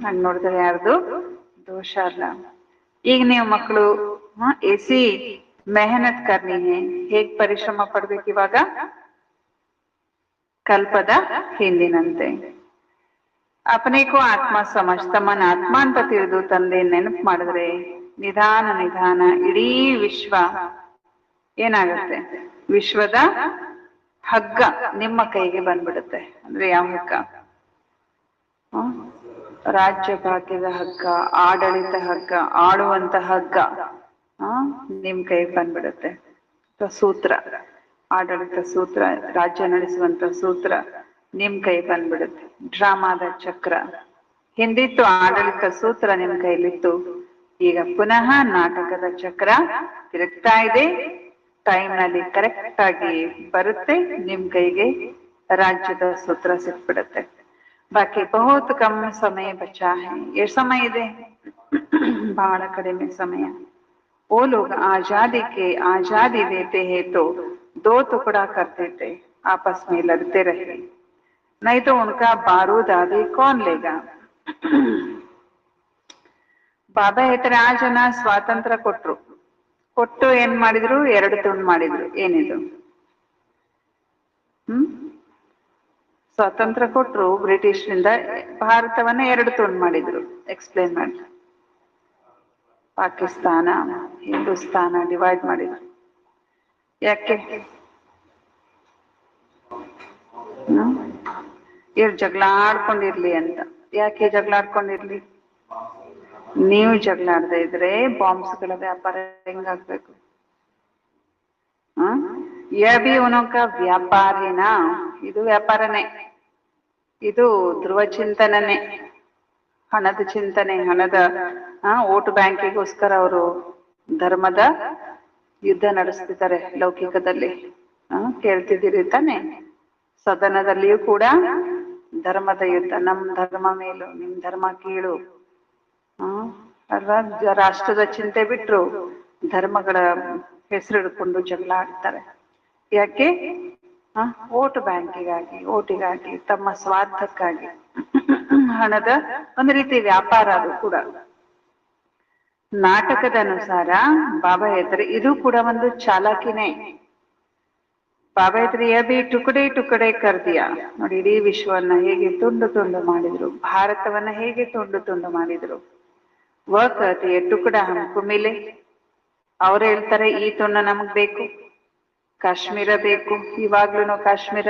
ಹಂಗ್ ನೋಡಿದ್ರೆ ಯಾರ್ದು ದೋಷ ಅಲ್ಲ. ಈಗ ನೀವು ಮಕ್ಕಳು ಎಸಿ ಮೆಹನತ್ ಕರ್ನಿ ಹೈ, ಹೇಗ್ ಪರಿಶ್ರಮ ಪಡ್ಬೇಕು ಇವಾಗ? ಕಲ್ಪದ ಹಿಂದಿನಂತೆ. ಅಪನೇಕೋ ಆತ್ಮ ಸಮಜ್, ತಮ್ಮನ್ನ ಆತ್ಮ ಅಂತ ತಿಳಿದು ತಂದೆ ನೆನಪು ಮಾಡಿದ್ರೆ ನಿಧಾನ ನಿಧಾನ ಇಡೀ ವಿಶ್ವ ಏನಾಗುತ್ತೆ, ವಿಶ್ವದ ಹಗ್ಗ ನಿಮ್ಮ ಕೈಗೆ ಬಂದ್ಬಿಡುತ್ತೆ. ಅಂದ್ರೆ ಯಾವ ಹಗ್ಗ? ರಾಜ್ಯ ಭಾಗ್ಯದ ಹಗ್ಗ, ಆಡಳಿತ ಹಗ್ಗ, ಆಳುವಂತ ಹಗ್ಗ ನಿಮ್ ಕೈಗೆ ಬಂದ್ಬಿಡುತ್ತೆ. ಸೂತ್ರ, ಆಡಳಿತ ಸೂತ್ರ, ರಾಜ್ಯ ನಡೆಸುವಂತ ಸೂತ್ರ ನಿಮ್ ಕೈ ಬಂದ್ಬಿಡುತ್ತೆ. ಡ್ರಾಮಾದ ಚಕ್ರ ಹಿಂದಿತ್ತು, ಆಡಳಿತ ಸೂತ್ರ ನಿಮ್ ಕೈಲಿತ್ತು, ಈಗ ಪುನಃ ನಾಟಕದ ಚಕ್ರ ತಿರುಗ್ತಾ ಇದೆ. ಟೈಮ್ ನಲ್ಲಿ ಕರೆಕ್ಟ್ ಆಗಿ ಬರುತ್ತೆ, ನಿಮ್ ಕೈಗೆ ರಾಜ್ಯದ ಸೂತ್ರ ಸಿಕ್ಬಿಡುತ್ತೆ. ಬಾಕಿ ಬಹುತ್ ಕಮ್ ಸಮಯ ಬಚಾ ಹೈ. ಎಷ್ಟು ಸಮಯ ಇದೆ? ಬಹಳ ಕಡಿಮೆ ಸಮಯ. वो लोग आजादी देते हैं तो 2 टुकड़ा करते थे, आपस में लड़ते रहे, नहीं तो उनका बारूद आदि कौन लेगा. ಬಾಬಾ ಹೇಳ್ತಾರೆ, ಆ ಜನ ಸ್ವಾತಂತ್ರ್ಯ ಕೊಟ್ಟು ಏನ್ ಮಾಡಿದ್ರು? 2 ತುಂಡು ಮಾಡಿದ್ರು. ಏನಿದು? ಸ್ವಾತಂತ್ರ್ಯ ಕೊಟ್ರು ಬ್ರಿಟಿಷ್ನಿಂದ, ಭಾರತವನ್ನ 2 ತುಂಡು ಮಾಡಿದ್ರು. ಎಕ್ಸ್ಪ್ಲೇನ್ ಮಾಡಿ. ಪಾಕಿಸ್ತಾನ, ಹಿಂದೂಸ್ತಾನ ಡಿವೈಡ್ ಮಾಡಿದ್ರು. ಯಾಕೆ? ಇವ್ರು ಜಗಳ ಆಡ್ಕೊಂಡಿರ್ಲಿ ಅಂತ. ಯಾಕೆ ಜಗಳ ಆಡ್ಕೊಂಡಿರ್ಲಿ? ನೀವು ಜಗಳ ಆಡದೆ ಇದ್ರೆ ಬಾಂಬ್ಸ್ಗಳ ವ್ಯಾಪಾರ ಹೆಂಗಾಗ್ಬೇಕು? ಯಹ ಭಿ ಉನಕ ವ್ಯಾಪಾರಿನಾ, ಇದು ವ್ಯಾಪಾರನೇ, ಇದು ಧ್ರುವ ಚಿಂತನನೇ. ಹಣದ ಚಿಂತನೆ, ಹಣದ ಓಟ್ ಬ್ಯಾಂಕಿಗೋಸ್ಕರ ಅವರು ಧರ್ಮದ ಯುದ್ಧ ನಡೆಸ್ತಿದ್ದಾರೆ ಲೌಕಿಕದಲ್ಲಿ. ಕೇಳ್ತಿದ್ದೀರಿ ತಾನೆ? ಸದನದಲ್ಲಿಯೂ ಕೂಡ ಧರ್ಮದ ಯುದ್ಧ. ನಮ್ ಧರ್ಮ ಮೇಲು, ನಿಮ್ ಧರ್ಮ ಕೀಳು. ಅಲ್ವಾ? ರಾಷ್ಟ್ರದ ಚಿಂತೆ ಬಿಟ್ರು ಧರ್ಮಗಳ ಹೆಸರು ಹಿಡ್ಕೊಂಡು ಜಗಳ ಆಡ್ತಾರೆ. ಯಾಕೆ? ಓಟ್ ಬ್ಯಾಂಕಿಗಾಗಿ, ಓಟಿಗಾಗಿ, ತಮ್ಮ ಸ್ವಾರ್ಥಕ್ಕಾಗಿ. ಹಣದ ಒಂದು ರೀತಿ ವ್ಯಾಪಾರ ಅದು ಕೂಡ. ನಾಟಕದ ಅನುಸಾರ ಬಾಬಾ ಹೇಳ್ತಾರೆ ಇದು ಕೂಡ ಒಂದು ಚಾಲಾಕಿನೇ. ಬಾಬಾ ಹೇಳ್ತಾರೆ ಅಭಿ ಟುಕಡೆ ಟುಕಡೆ ಕರ್ದಿಯಾ. ನೋಡಿ, ಇಡೀ ವಿಶ್ವವನ್ನ ಹೇಗೆ ತುಂಡು ತುಂಡು ಮಾಡಿದ್ರು, ಭಾರತವನ್ನ ಹೇಗೆ ತುಂಡು ತುಂಡು ಮಾಡಿದ್ರು. ವಕತಿಯ ಟುಕಡ ಹಮ್ಕು ಮಿಲೆ. ಅವ್ರು ಹೇಳ್ತಾರೆ ಈ ತುಂಡು ನಮಗ್ ಬೇಕು, ಕಾಶ್ಮೀರ ಬೇಕು. ಇವಾಗ್ಲೂ ಕಾಶ್ಮೀರ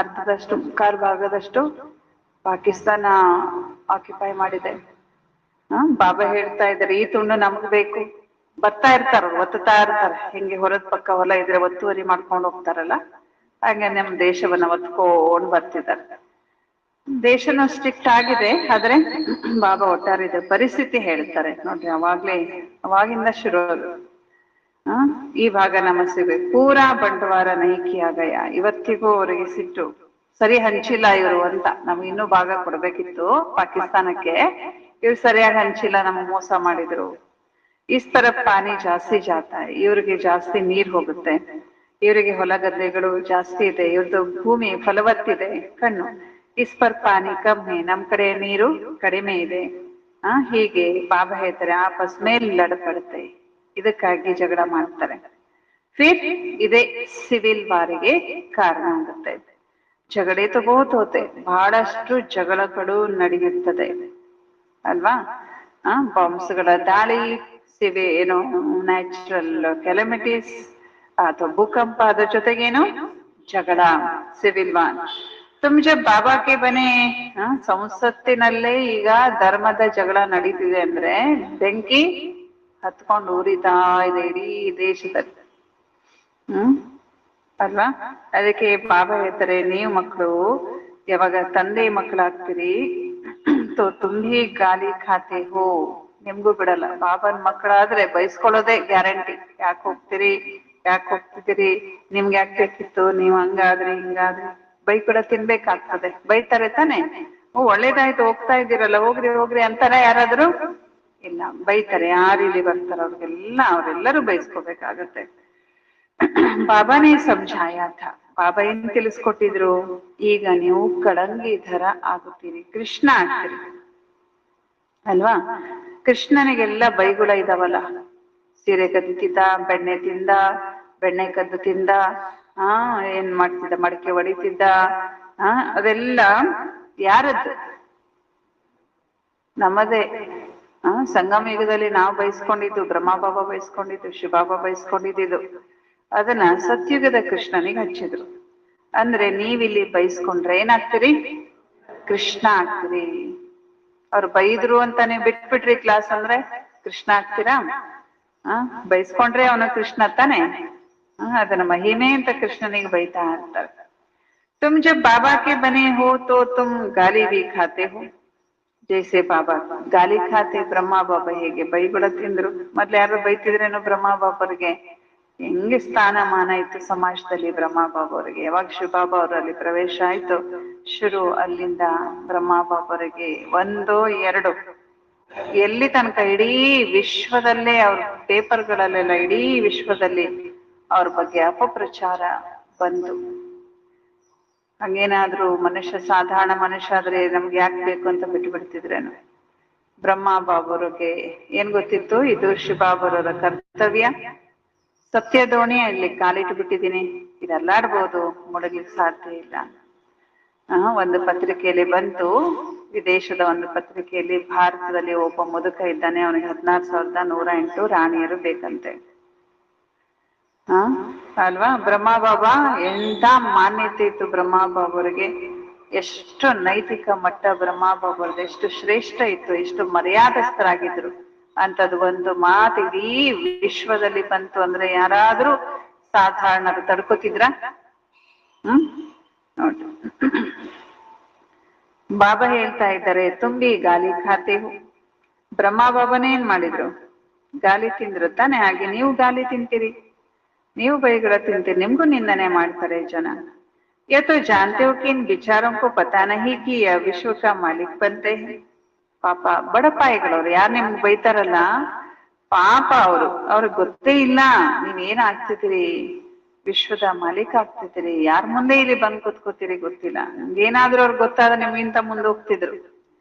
ಅರ್ಧದಷ್ಟು, ಮುಕ್ಕಾಲು ಭಾಗದಷ್ಟು ಪಾಕಿಸ್ತಾನ ಆಕ್ಯುಪೈ ಮಾಡಿದೆ. ಬಾಬಾ ಹೇಳ್ತಾ ಇದ್ದಾರೆ ಈ ತುಂಡು ನಮಗ್ ಬೇಕು. ಬರ್ತಾ ಇರ್ತಾರ, ಒತ್ತುತ್ತಾ ಇರ್ತಾರೆ. ಹಿಂಗೆ ಹೊರದ ಪಕ್ಕ ಹೊಲ ಇದ್ರೆ ಒತ್ತುವರಿ ಮಾಡ್ಕೊಂಡು ಹೋಗ್ತಾರಲ್ಲ, ಹಾಗೆ ನಮ್ಮ ದೇಶವನ್ನ ಒತ್ಕೊಂಡು ಬರ್ತಿದ್ದಾರೆ. ದೇಶನೂ ಸ್ಟ್ರಿಕ್ಟ್ ಆಗಿದೆ, ಆದ್ರೆ ಬಾಬಾ ಒಟ್ಟಾರಿದೆ ಪರಿಸ್ಥಿತಿ ಹೇಳ್ತಾರೆ ನೋಡ್ರಿ. ಅವಾಗಿಂದ ಶುರು ಅದು. ಈ ಭಾಗ ನಮ್ಮ ಸೇವೆ ಪೂರಾ ಬಂಡವಾರ ನೈಕಿ ಆಗಯ. ಇವತ್ತಿಗೂ ಅವರಿಗೆ ಸಿಟ್ಟು, ಸರಿ ಹಂಚಿಲ್ಲ ಇವರು ಅಂತ. ನಮ್ಗೆ ಇನ್ನೂ ಭಾಗ ಕೊಡ್ಬೇಕಿತ್ತು ಪಾಕಿಸ್ತಾನಕ್ಕೆ, ಇವ್ರು ಸರಿಯಾಗಿ ಹಂಚಿಲ್ಲ, ನಮ್ಗೆ ಮೋಸ ಮಾಡಿದ್ರು. ಇಸ್ ತರಫ್ ಪಾನಿ ಜಾಸ್ತಿ ಜಾತ, ಇವ್ರಿಗೆ ಜಾಸ್ತಿ ನೀರ್ ಹೋಗುತ್ತೆ, ಇವರಿಗೆ ಹೊಲ ಗದ್ದೆಗಳು ಜಾಸ್ತಿ ಇದೆ, ಇವ್ರದ್ದು ಭೂಮಿ ಫಲವತ್ತಿದೆ. ಕಣ್ಣು ಇಸ್ ಪರ್ ಪಾನಿ ಕಮ್ಮಿ, ನಮ್ ಕಡೆ ನೀರು ಕಡಿಮೆ ಇದೆ. ಹೀಗೆ ಬಾಬಾ ಹೇಳ್ತಾರೆ ಆಪಸ್ ಮೇಲೆ ಲಡಪಡುತ್ತೆ. ಇದಕ್ಕಾಗಿ ಜಗಳ ಮಾಡ್ತಾರೆ. ಫಿರ್ ಇದೇ ಸಿವಿಲ್ ವಾರಿಗೆ ಕಾರಣ ಆಗುತ್ತೆ. ಜಗಡೆ ತೋ ಬಹುತ್ ಹೋತೆ, ಬಹಳಷ್ಟು ಜಗಳಗಳು ನಡೆಯುತ್ತದೆ ಅಲ್ವಾ? ಬಾಂಬ್ಸ್ಗಳ ದಾಳಿ, ಏನು ನ್ಯಾಚುರಲ್ ಕೆಲಮಿಟೀಸ್ ಅಥವಾ ಭೂಕಂಪ, ಅದ್ರ ಜೊತೆಗೇನು ಜಗಳ, ಸಿವಿಲ್ ವಾರ್. ತುಮ್ ಜಬ್ ಬಾಬಾಕ್ಕೆ ಬನೆ, ಸಂಸತ್ತಿನಲ್ಲೇ ಈಗ ಧರ್ಮದ ಜಗಳ ನಡೀತಿದೆ ಅಂದ್ರೆ ಬೆಂಕಿ ಹತ್ಕೊಂಡು ಉರಿತಾ ಇದೆ ಇಡೀ ದೇಶದಲ್ಲಿ. ಅಲ್ವಾ? ಅದಕ್ಕೆ ಬಾಬಾ ಹೇಳ್ತಾರೆ ನೀವು ಮಕ್ಕಳು ಯಾವಾಗ ತಂದೆ ಮಕ್ಕಳಾಗ್ತೀರಿ ತೋ ತುಂಬಿ ಗಾಲಿ ಖಾತೆ ಹೋ. ನಿಮ್ಗೂ ಬಿಡಲ್ಲ. ಬಾಬನ್ ಮಕ್ಕಳಾದ್ರೆ ಬೈಸ್ಕೊಳ್ಳೋದೇ ಗ್ಯಾರಂಟಿ. ಯಾಕೆ ಹೋಗ್ತೀರಿ, ಯಾಕೆ ಹೋಗ್ತಿದ್ದೀರಿ, ನಿಮ್ಗೆ ಯಾಕೆ ಬೇಕಿತ್ತು, ನೀವ್ ಹಂಗಾದ್ರಿ ಹಿಂಗಾದ್ರಿ ಬೈ ಕೂಡ ತಿನ್ಬೇಕಾಗ್ತದೆ. ಬೈತಾರೆ ತಾನೆ. ಒಳ್ಳೇದಾಯ್ತು ಹೋಗ್ತಾ ಇದ್ದೀರಲ್ಲ, ಹೋಗ್ರಿ ಹೋಗ್ರಿ ಅಂತಾರ ಯಾರಾದ್ರೂ? ಇಲ್ಲ, ಬೈತಾರೆ. ಯಾರು ಇಲ್ಲಿ ಬರ್ತಾರ ಅವರೆಲ್ಲರೂ ಬೈಸ್ಕೋಬೇಕಾಗತ್ತೆ. ಬಾಬಾನೇ ಸಮझाया था. ಬಾಬಾ ಏನ್ ತಿಳಿಸ್ಕೊಟ್ಟಿದ್ರು? ಈಗ ನೀವು ಕಳಂಗಿ ಧರ ಆಗುತ್ತೀರಿ, ಕೃಷ್ಣ ಆಗ್ತೀರಿ ಅಲ್ವಾ? ಕೃಷ್ಣನಿಗೆಲ್ಲ ಬೈಗುಳ ಇದಾವಲ್ಲ, ಸೀರೆ ಕದ್ದು ತಿಂದ, ಬೆಣ್ಣೆ ತಿಂದ, ಬೆಣ್ಣೆ ಕದ್ದು ತಿಂದ, ಏನ್ ಮಾಡ್ತಿದ್ದ, ಮಡಕೆ ಹೊಡಿತಿದ್ದ. ಅದೆಲ್ಲ ಯಾರದ್ದು? ನಮ್ಮದೇ. ಸಂಗಮ ಯುಗದಲ್ಲಿ ನಾವು ಬಯಸ್ಕೊಂಡಿದ್ದು, ಬ್ರಹ್ಮ ಬಾಬಾ ಬಯಸ್ಕೊಂಡಿದ್ದು, ಶಿವಬಾಬಾ ಬಯಸ್ಕೊಂಡಿದ್ದು, ಅದನ್ನ ಸತ್ಯುಗದ ಕೃಷ್ಣನಿಗೆ ಹಚ್ಚಿದ್ರು. ಅಂದ್ರೆ ನೀವಿಲ್ಲಿ ಬಯಸ್ಕೊಂಡ್ರೆ ಏನಾಗ್ತೀರಿ? ಕೃಷ್ಣ ಆಗ್ತೀರಿ. ಅವ್ರು ಬೈದ್ರು ಅಂತಾನೆ ಬಿಟ್ಬಿಟ್ರಿ ಕ್ಲಾಸ್ ಅಂದ್ರೆ ಕೃಷ್ಣ ಆಗ್ತೀರಾ? ಬೈಸ್ಕೊಂಡ್ರೆ ಅವನು ಕೃಷ್ಣ ತಾನೆ. ಅದನ್ನ ಮಹಿಮೆ ಅಂತ ಕೃಷ್ಣನಿಗೆ ಬೈತಾ ಇರ್ತಾರೆ. ತುಮ್ ಜಬ್ ಬಾಬಾ ಕೆ ಬನೆ ಹೋ ತೋ ತುಮ್ ಗಾಲಿ ಭಿ ಖಾತೆ ಹೋ. ಜೈಸೆ ಬಾಬಾ ಗಾಲಿ ಖಾತೆ. ಬ್ರಹ್ಮ ಬಾಬಾ ಹೇಗೆ ಬೈಗುಳ ತಿಂದ್ರು, ಮೊದ್ಲು ಯಾರು ಬೈತಿದ್ರೇನು ಬ್ರಹ್ಮ ಬಾಬರಿಗೆ? ಹೆಂಗೆ ಸ್ಥಾನಮಾನ ಇತ್ತು ಸಮಾಜದಲ್ಲಿ ಬ್ರಹ್ಮ ಬಾಬಾ ಅವರಿಗೆ. ಯಾವಾಗ ಶಿವಬಾಬಾ ಅವರಲ್ಲಿ ಪ್ರವೇಶ ಆಯ್ತು, ಶುರು ಅಲ್ಲಿಂದ ಬ್ರಹ್ಮ ಬಾಬರಿಗೆ ಒಂದೋ ಎರಡು, ಎಲ್ಲಿ ತನಕ ಇಡೀ ವಿಶ್ವದಲ್ಲೇ ಅವ್ರ ಪೇಪರ್ಗಳಲ್ಲೆಲ್ಲ ಇಡೀ ವಿಶ್ವದಲ್ಲಿ ಅವ್ರ ಬಗ್ಗೆ ಅಪಪ್ರಚಾರ ಬಂತು. ಹಂಗೇನಾದ್ರೂ ಮನುಷ್ಯ, ಸಾಧಾರಣ ಮನುಷ್ಯ ಆದ್ರೆ ನಮ್ಗೆ ಯಾಕೆ ಬೇಕು ಅಂತ ಬಿಟ್ಟು ಬಿಡ್ತಿದ್ರೇನು? ಬ್ರಹ್ಮ ಬಾಬರಿಗೆ ಏನ್ ಗೊತ್ತಿತ್ತು? ಇದು ಶಿವಬಾಬರವರ ಕರ್ತವ್ಯ. ಸತ್ಯ ದೋಣಿ ಅಲ್ಲಿ ಕಾಲಿಟ್ಟು ಬಿಟ್ಟಿದ್ದೀನಿ, ಇದೆಲ್ಲಾಡ್ಬೋದು, ಮುಳುಗ್ಲಿಕ್ಕೆ ಸಾಧ್ಯ ಇಲ್ಲ. ಒಂದು ಪತ್ರಿಕೆಯಲ್ಲಿ ಬಂತು, ವಿದೇಶದ ಒಂದು ಪತ್ರಿಕೆಯಲ್ಲಿ, ಭಾರತದಲ್ಲಿ ಒಬ್ಬ ಮುದುಕ ಇದ್ದಾನೆ, ಅವನಿಗೆ 16,108 ರಾಣಿಯರು ಬೇಕಂತೆ. ಅಲ್ವಾ? ಬ್ರಹ್ಮ ಬಾಬಾ ಎಂತ ಮಾನ್ಯತೆ ಇತ್ತು ಬ್ರಹ್ಮ ಬಾಬರಿಗೆ, ಎಷ್ಟು ನೈತಿಕ ಮಟ್ಟ ಬ್ರಹ್ಮ ಬಾಬರ್ದು ಎಷ್ಟು ಶ್ರೇಷ್ಠ ಇತ್ತು, ಎಷ್ಟು ಮರ್ಯಾದಸ್ಥರಾಗಿದ್ರು ಅಂತದ್ದು ಒಂದು ಮಾತು ಇಡೀ ವಿಶ್ವದಲ್ಲಿ ಬಂತು ಅಂದ್ರೆ ಯಾರಾದ್ರೂ ಸಾಧಾರಣರು ತಡ್ಕೋತಿದ್ರ? ನೋಡ್ರಿ, ಬಾಬಾ ಹೇಳ್ತಾ ಇದ್ದಾರೆ ತುಂಬಿ ಗಾಲಿ ಖಾತೆ ಹೋ. ಬ್ರಹ್ಮ ಬಾಬಾನೇ ಏನ್ ಮಾಡಿದ್ರು? ಗಾಲಿ ತಿಂದ್ರು ತಾನೆ. ಹಾಗೆ ನೀವು ಗಾಲಿ ತಿಂತೀರಿ, ನೀವು ಬೈಗಳ ತಿಂತೀರಿ, ನಿಮ್ಗೂ ನಿಂದನೆ ಮಾಡ್ತಾರೆ ಜನ. या तो जानते हो कि इन विचारों को पता नहीं कि यह विश्व का मालिक बनते हैं. ಪಾಪ ಬಡಪಾಯಿಗಳವ್ರು ಯಾರು ನಿಮ್ಗೆ ಬೈತಾರಲ್ಲ, ಪಾಪ ಅವ್ರಿಗೆ ಗೊತ್ತೇ ಇಲ್ಲ ನೀವೇನ್ ಆಗ್ತಿದ್ದೀರಿ, ವಿಶ್ವದ ಮಾಲೀಕ ಆಗ್ತಿದ್ದೀರಿ. ಯಾರ ಮುಂದೆ ಇಲ್ಲಿ ಬಂದ್ ಕೂತ್ಕೋತೀರಿ ಗೊತ್ತಿಲ್ಲ. ಏನಾದ್ರೂ ಅವ್ರಿಗೆ ಗೊತ್ತಾದ ನಿಮ್ಗಿಂತ ಮುಂದೆ ಹೋಗ್ತಿದ್ರು.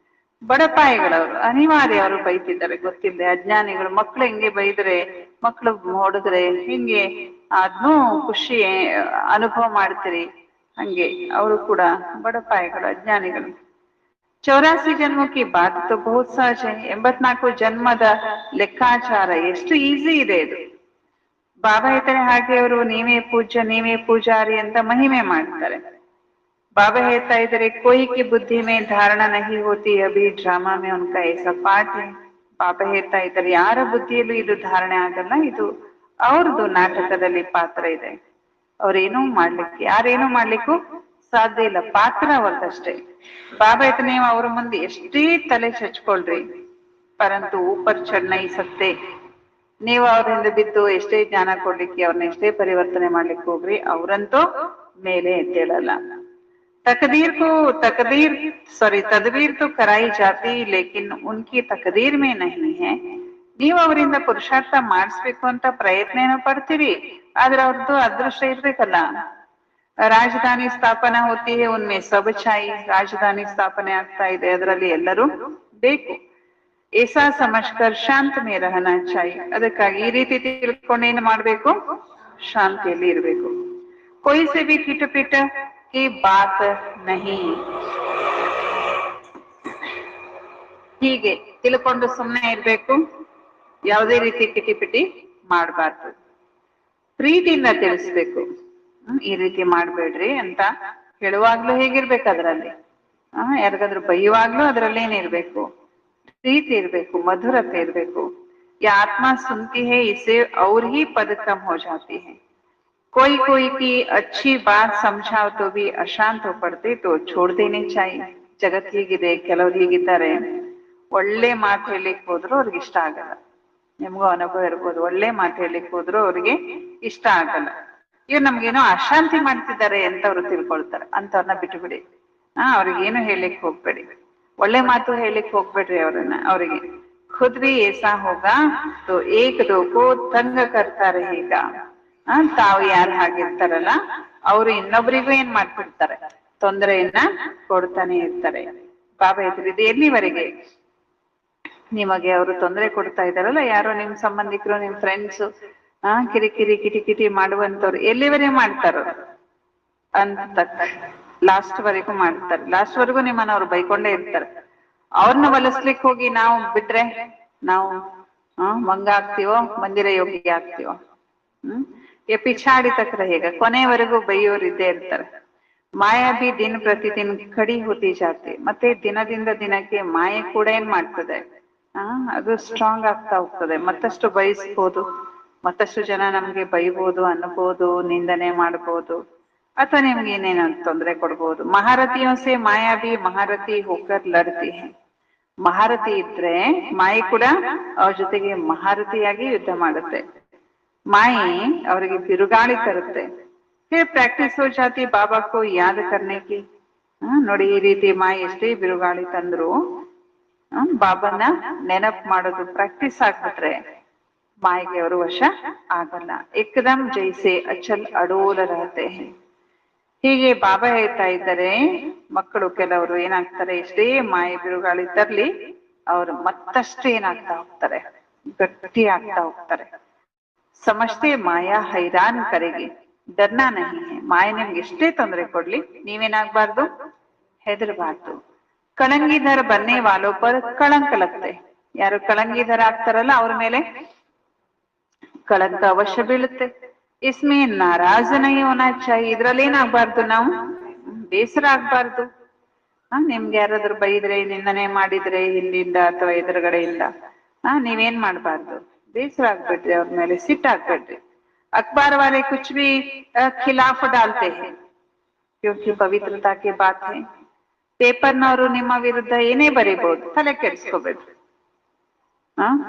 ಬಡಪಾಯಿಗಳವ್ರು ಅನಿವಾರ್ಯ ಅವರು ಬೈತಿದ್ದಾರೆ ಗೊತ್ತಿಲ್ಲದೆ. ಅಜ್ಞಾನಿಗಳು ಮಕ್ಳು ಹೆಂಗೆ ಬೈದ್ರೆ, ಮಕ್ಳು ಹೊಡೆದ್ರೆ ಹಿಂಗೆ ಅದ್ನೂ ಖುಷಿ ಅನುಭವ ಮಾಡ್ತೀರಿ, ಹಂಗೆ ಅವರು ಕೂಡ ಬಡಪಾಯಿಗಳು, ಅಜ್ಞಾನಿಗಳು. 84 ಜನ್ಮಕ್ಕೆ ಬಾತ್ ತೋ ಬಹುತ್ ಸಹಜ. 84 ಜನ್ಮದ ಲೆಕ್ಕಾಚಾರ ಎಷ್ಟು ಈಸಿ ಇದೆ ಇದು. ಬಾಬಾ ಹೇಳ್ತಾರೆ ಹಾಗೆ ಅವರು ನೀವೇ ಪೂಜ್ಯ, ನೀವೇ ಪೂಜಾರಿ ಅಂತ ಮಹಿಮೆ ಮಾಡ್ತಾರೆ. ಬಾಬಾ ಹೇಳ್ತಾ ಇದ್ದಾರೆ कोई की बुद्धि में धारणा नहीं होती अभी ड्रामा में उनका ऐसा पाठ है. ಬಾಬಾ ಹೇಳ್ತಾ ಇದ್ದಾರೆ ಯಾರ ಬುದ್ಧಿಯಲ್ಲೂ ಇದು ಧಾರಣೆ ಆಗಲ್ಲ, ಇದು ಅವ್ರದ್ದು ನಾಟಕದಲ್ಲಿ ಪಾತ್ರ ಇದೆ. ಅವ್ರೇನೂ ಮಾಡ್ಲಿಕ್ಕೆ, ಯಾರೇನೂ ಮಾಡ್ಲಿಕ್ಕೂ ಸಾಧ್ಯ ಇಲ್ಲ, ಪಾತ್ರ ಅವರದಷ್ಟೇ. ಬಾಬಾ ಹೇಳ್ತಾ ನೀವು ಅವ್ರ ಮುಂದೆ ಎಷ್ಟೇ ತಲೆ ಚಚ್ಕೊಳ್ರಿ, ಪರಂತು ಊಪರ್ ಚढ़ नहीं सकते. ನೀವು ಅವರಿಂದ ಬಿದ್ದು ಎಷ್ಟೇ ಜ್ಞಾನ ಕೊಡ್ಲಿಕ್ಕೆ, ಅವ್ರನ್ನ ಎಷ್ಟೇ ಪರಿವರ್ತನೆ ಮಾಡ್ಲಿಕ್ಕೆ ಹೋಗ್ರಿ, ಅವ್ರಂತೂ ಮೇಲೆ ಎದ್ದೇಳಲ್ಲ. तदबीर तो कराई जाती लेकिन उनकी तकदीर में नहीं है. ನೀವು ಅವರಿಂದ ಪುರುಷಾರ್ಥ ಮಾಡಿಸ್ಬೇಕು ಅಂತ ಪ್ರಯತ್ನ ಏನೋ ಪಡ್ತೀರಿ, ಆದ್ರೆ ಅವ್ರದ್ದು ಅದೃಷ್ಟ ಇರ್ಬೇಕಲ್ಲ. ರಾಜಧಾನಿ ಸ್ಥಾಪನಾ ಹೋತಿ ಹೇ ಉನ್ಮೆ ಸಬ್ ಛಾಯಿ. ರಾಜಧಾನಿ ಸ್ಥಾಪನೆ ಆಗ್ತಾ ಇದೆ, ಅದರಲ್ಲಿ ಎಲ್ಲರೂ ಬೇಕು. ऐसा समझकर शांत में रहना चाहिए. ಅದಕ್ಕಾಗಿ ಈ ರೀತಿ ತಿಳ್ಕೊಂಡು ಏನು ಮಾಡ್ಬೇಕು, ಶಾಂತಿಯಲ್ಲಿ ಇರ್ಬೇಕು. कोई से भी खिट पिट की बात नहीं. ಹೀಗೆ ತಿಳ್ಕೊಂಡು ಸುಮ್ಮನೆ ಇರ್ಬೇಕು, ಯಾವುದೇ ರೀತಿ ಕಿಟಿಪಿಟಿ ಮಾಡಬಾರ್ದು. ಪ್ರೀತಿಯಿಂದ ತಿಳಿಸ್ಬೇಕು, ಈ ರೀತಿ ಮಾಡ್ಬೇಡ್ರಿ ಅಂತ ಹೇಳುವಾಗ್ಲೂ ಹೇಗಿರ್ಬೇಕು ಅದರಲ್ಲಿ. ಯಾರಿಗಾದ್ರೂ ಬೈಯುವಾಗ್ಲೂ ಅದ್ರಲ್ಲೇನಿರ್ಬೇಕು, ಪ್ರೀತಿ ಇರ್ಬೇಕು, ಮಧುರತೆ ಇರ್ಬೇಕು. ಯಾ ಆತ್ಮ ಸುನ್ತಿ ಹೈ ಇसे और ही पद कम हो जाती है. कोई की अच्छी बात समझाओ तो भी अशांत हो पड़ते तो छोड़ देने चाहिए. ಜಗತ್ ಹೀಗಿದೆ, ಕೆಲವ್ರು ಹೀಗಿದ್ದಾರೆ, ಒಳ್ಳೆ ಮಾತು ಹೇಳಿಕ್ ಹೋದ್ರು ಅವ್ರಿಗೆ ಇಷ್ಟ ಆಗಲ್ಲ. ನಿಮ್ಗೂ ಅನುಭವ ಇರ್ಬೋದು, ಒಳ್ಳೆ ಮಾತು ಹೇಳಿಕ್ ಹೋದ್ರು ಅವ್ರಿಗೆ ಇಷ್ಟ ಆಗಲ್ಲ. ಇವ್ರು ನಮ್ಗೇನೋ ಅಶಾಂತಿ ಮಾಡ್ತಿದ್ದಾರೆ ಅಂತ ಅವ್ರು ತಿಳ್ಕೊಳ್ತಾರೆ, ಅಂತವ್ರನ್ನ ಬಿಟ್ಟು ಬಿಡಿ. ಅವ್ರಿಗೇನು ಹೇಳಿಕ್ ಹೋಗ್ಬೇಡಿ, ಒಳ್ಳೆ ಮಾತು ಹೇಳಿಕ್ ಹೋಗ್ಬೇಡ್ರಿ ಅವರಿಗೆ. ಖುದ್ ಭಿ ಏಸಾ ಹೋಗಾ ತೋ ಏಕ್ ದೋ ಕೋ ತಂಗ ಕರ್ತಾ रहेगा. ತಾವು ಯಾರು ಹಾಗಿರ್ತಾರಲ್ಲ ಅವರು ಇನ್ನೊಬ್ರಿಗೂ ಏನ್ ಮಾಡ್ತಿರ್ತಾರೆ, ತೊಂದರೆಯನ್ನ ಕೊಡ್ತಾನೆ ಇರ್ತಾರೆ. ಬಾಬಾ ಇದು ಎಲ್ಲಿವರೆಗೆ ನಿಮಗೆ ಅವರು ತೊಂದರೆ ಕೊಡ್ತಾ ಇದಾರಲ್ಲ, ಯಾರೋ ನಿಮ್ ಸಂಬಂಧಿಕರು, ನಿಮ್ ಫ್ರೆಂಡ್ಸ್ ಕಿರಿಕಿರಿ ಕಿಟಿಕಿಟಿ ಮಾಡುವಂತವ್ರು ಎಲ್ಲಿವರೆಗೆ ಮಾಡ್ತಾರೋ ಅಂತ ಲಾಸ್ಟ್ ವರೆಗೂ ಮಾಡ್ತಾರೆ. ಲಾಸ್ಟ್ ವರೆಗೂ ನಿಮ್ಮನ್ನ ಅವ್ರು ಬೈಕೊಂಡೇ ಇರ್ತಾರೆ. ಅವ್ರನ್ನ ಒಲಿಸ್ಲಿಕ್ಕೆ ಹೋಗಿ ನಾವು ಬಿಟ್ರೆ ನಾವು ಮಂಗ ಆಗ್ತೀವೋ, ಮಂದಿರ ಯೋಗಿ ಆಗ್ತೀವೋ. ಪಿछाड़ी तक रहेगा. ಕೊನೆವರೆಗೂ ಬೈಯೋರು ಇದ್ದೇ ಇರ್ತಾರೆ. ಮಾಯಾ ಬಿ ದಿನ ಪ್ರತಿದಿನ ಕಡಿ ಹೋತಿ ಜಾತಿ. ಮತ್ತೆ ದಿನದಿಂದ ದಿನಕ್ಕೆ ಮಾಯೆ ಕೂಡ ಏನ್ ಮಾಡ್ತದೆ, ಅದು ಸ್ಟ್ರಾಂಗ್ ಆಗ್ತಾ ಹೋಗ್ತದೆ. ಮತ್ತಷ್ಟು ಬಯಸ್ಬೋದು, ಮತ್ತಷ್ಟು ಜನ ನಮ್ಗೆ ಬೈಬೋದು, ಅನ್ಬೋದು, ನಿಂದನೆ ಮಾಡ್ಬೋದು, ಅಥವಾ ನಿಮ್ಗೆ ಏನೇನ ತೊಂದರೆ ಕೊಡ್ಬೋದು. ಮಹಾರಥಿಯೋ ಸೆ ಮಾಯಾ ಬಿ ಮಹಾರಥಿ ಹೋಕರ್ ಲಡ್ತಿ ಹೈ. ಮಹಾರಥಿ ಇದ್ರೆ ಮಾಯೆ ಕೂಡ ಅವ್ರ ಜೊತೆಗೆ ಮಹಾರಥಿಯಾಗಿ ಯುದ್ಧ ಮಾಡುತ್ತೆ. ಮಾಯೆ ಅವರಿಗೆ ಬಿರುಗಾಳಿ ತರುತ್ತೆ. ಪ್ರಾಕ್ಟೀಸ್ ಹೋ ಜಾತಿ ಬಾಬಾ ಕೋ ಯಾದ್ ಕರ್ನೆ ಕಿ. ನೋಡಿ ಈ ರೀತಿ ಮಾಯೆ ಎಷ್ಟೇ ಬಿರುಗಾಳಿ ತಂದ್ರು ಬಾಬಾನ ನೆನಪು ಮಾಡೋದು ಪ್ರಾಕ್ಟೀಸ್ ಆಗ್ಬಿಟ್ರೆ ಮಾಯೆಗೆ ಅವರು ವಶ ಆಗಲ್ಲ. ಏಕದಮ್ ಜೈಸೆ ಅಚಲ್ ಅಡೋಲ ರಹತೆ ಹೈ. ಹೀಗೆ ಬಾಬಾ ಹೇಳ್ತಾ ಇದ್ದಾರೆ, ಮಕ್ಕಳು ಕೆಲವರು ಏನಾಗ್ತಾರೆ, ಎಷ್ಟೇ ಮಾಯೆ ಬಿರುಗಾಳಿ ತರ್ಲಿ ಅವರು ಮತ್ತಷ್ಟು ಏನಾಗ್ತಾ ಹೋಗ್ತಾರೆ, ಗಟ್ಟಿ ಆಗ್ತಾ ಹೋಗ್ತಾರೆ. ಸಮಷ್ಟೇ ಮಾಯಾ ಹೈರಾನ್ ಕರೆಗೆ ಡರ್ನಾ ನಹಿ ಹೈ. ಮಾಯೆ ನಿಮ್ಗೆ ಎಷ್ಟೇ ತೊಂದರೆ ಕೊಡ್ಲಿ ನೀವೇನಾಗ್ಬಾರ್ದು, ಹೆದರ್ಬಾರ್ದು. ಕಳಂಗಿಧರ ಬನ್ನೇ ವಾಲೋ ಪರ್ ಕಳಂಕ ಲಗ್ತೆ. ಯಾರು ಕಳಂಗಿಧರ ಆಗ್ತಾರಲ್ಲ ಅವ್ರ ಮೇಲೆ ಕಳಂಕ ಅವಶ್ಯ ಬೀಳುತ್ತೆ. ಇಸ್ಮೇ ನಾರಾಜ ನಹಿ ಹೋನಾ ಚಾಹಿಯೆ. ಇದ್ರಲ್ಲಿ ಏನಾಗ್ಬಾರ್ದು, ನಾವು ಬೇಸರ ಆಗ್ಬಾರ್ದು. ನಿಮ್ಗೆ ಯಾರಾದ್ರೂ ಬೈದ್ರೆ, ನಿಂದನೆ ಮಾಡಿದ್ರೆ ಹಿಂದಿಂದ ಅಥವಾ ಎದುರುಗಡೆಯಿಂದ ನೀವೇನ್ ಮಾಡ್ಬಾರ್ದು, ಬೇಸರ ಆಗ್ಬೇಡ್ರಿ, ಅವ್ರ ಮೇಲೆ ಸಿಟ್ಟಾಗ್ಬೇಡ್ರಿ. अखबार वाले कुछ भी खिलाफ डालते हैं क्योंकि पवित्रता की बात है. ಪೇಪರ್ನವರು ನಿಮ್ಮ ವಿರುದ್ಧ ಏನೇ ಬರೀಬಹುದು, ತಲೆ ಕೆಡಿಸ್ಕೋಬೇಡಿ.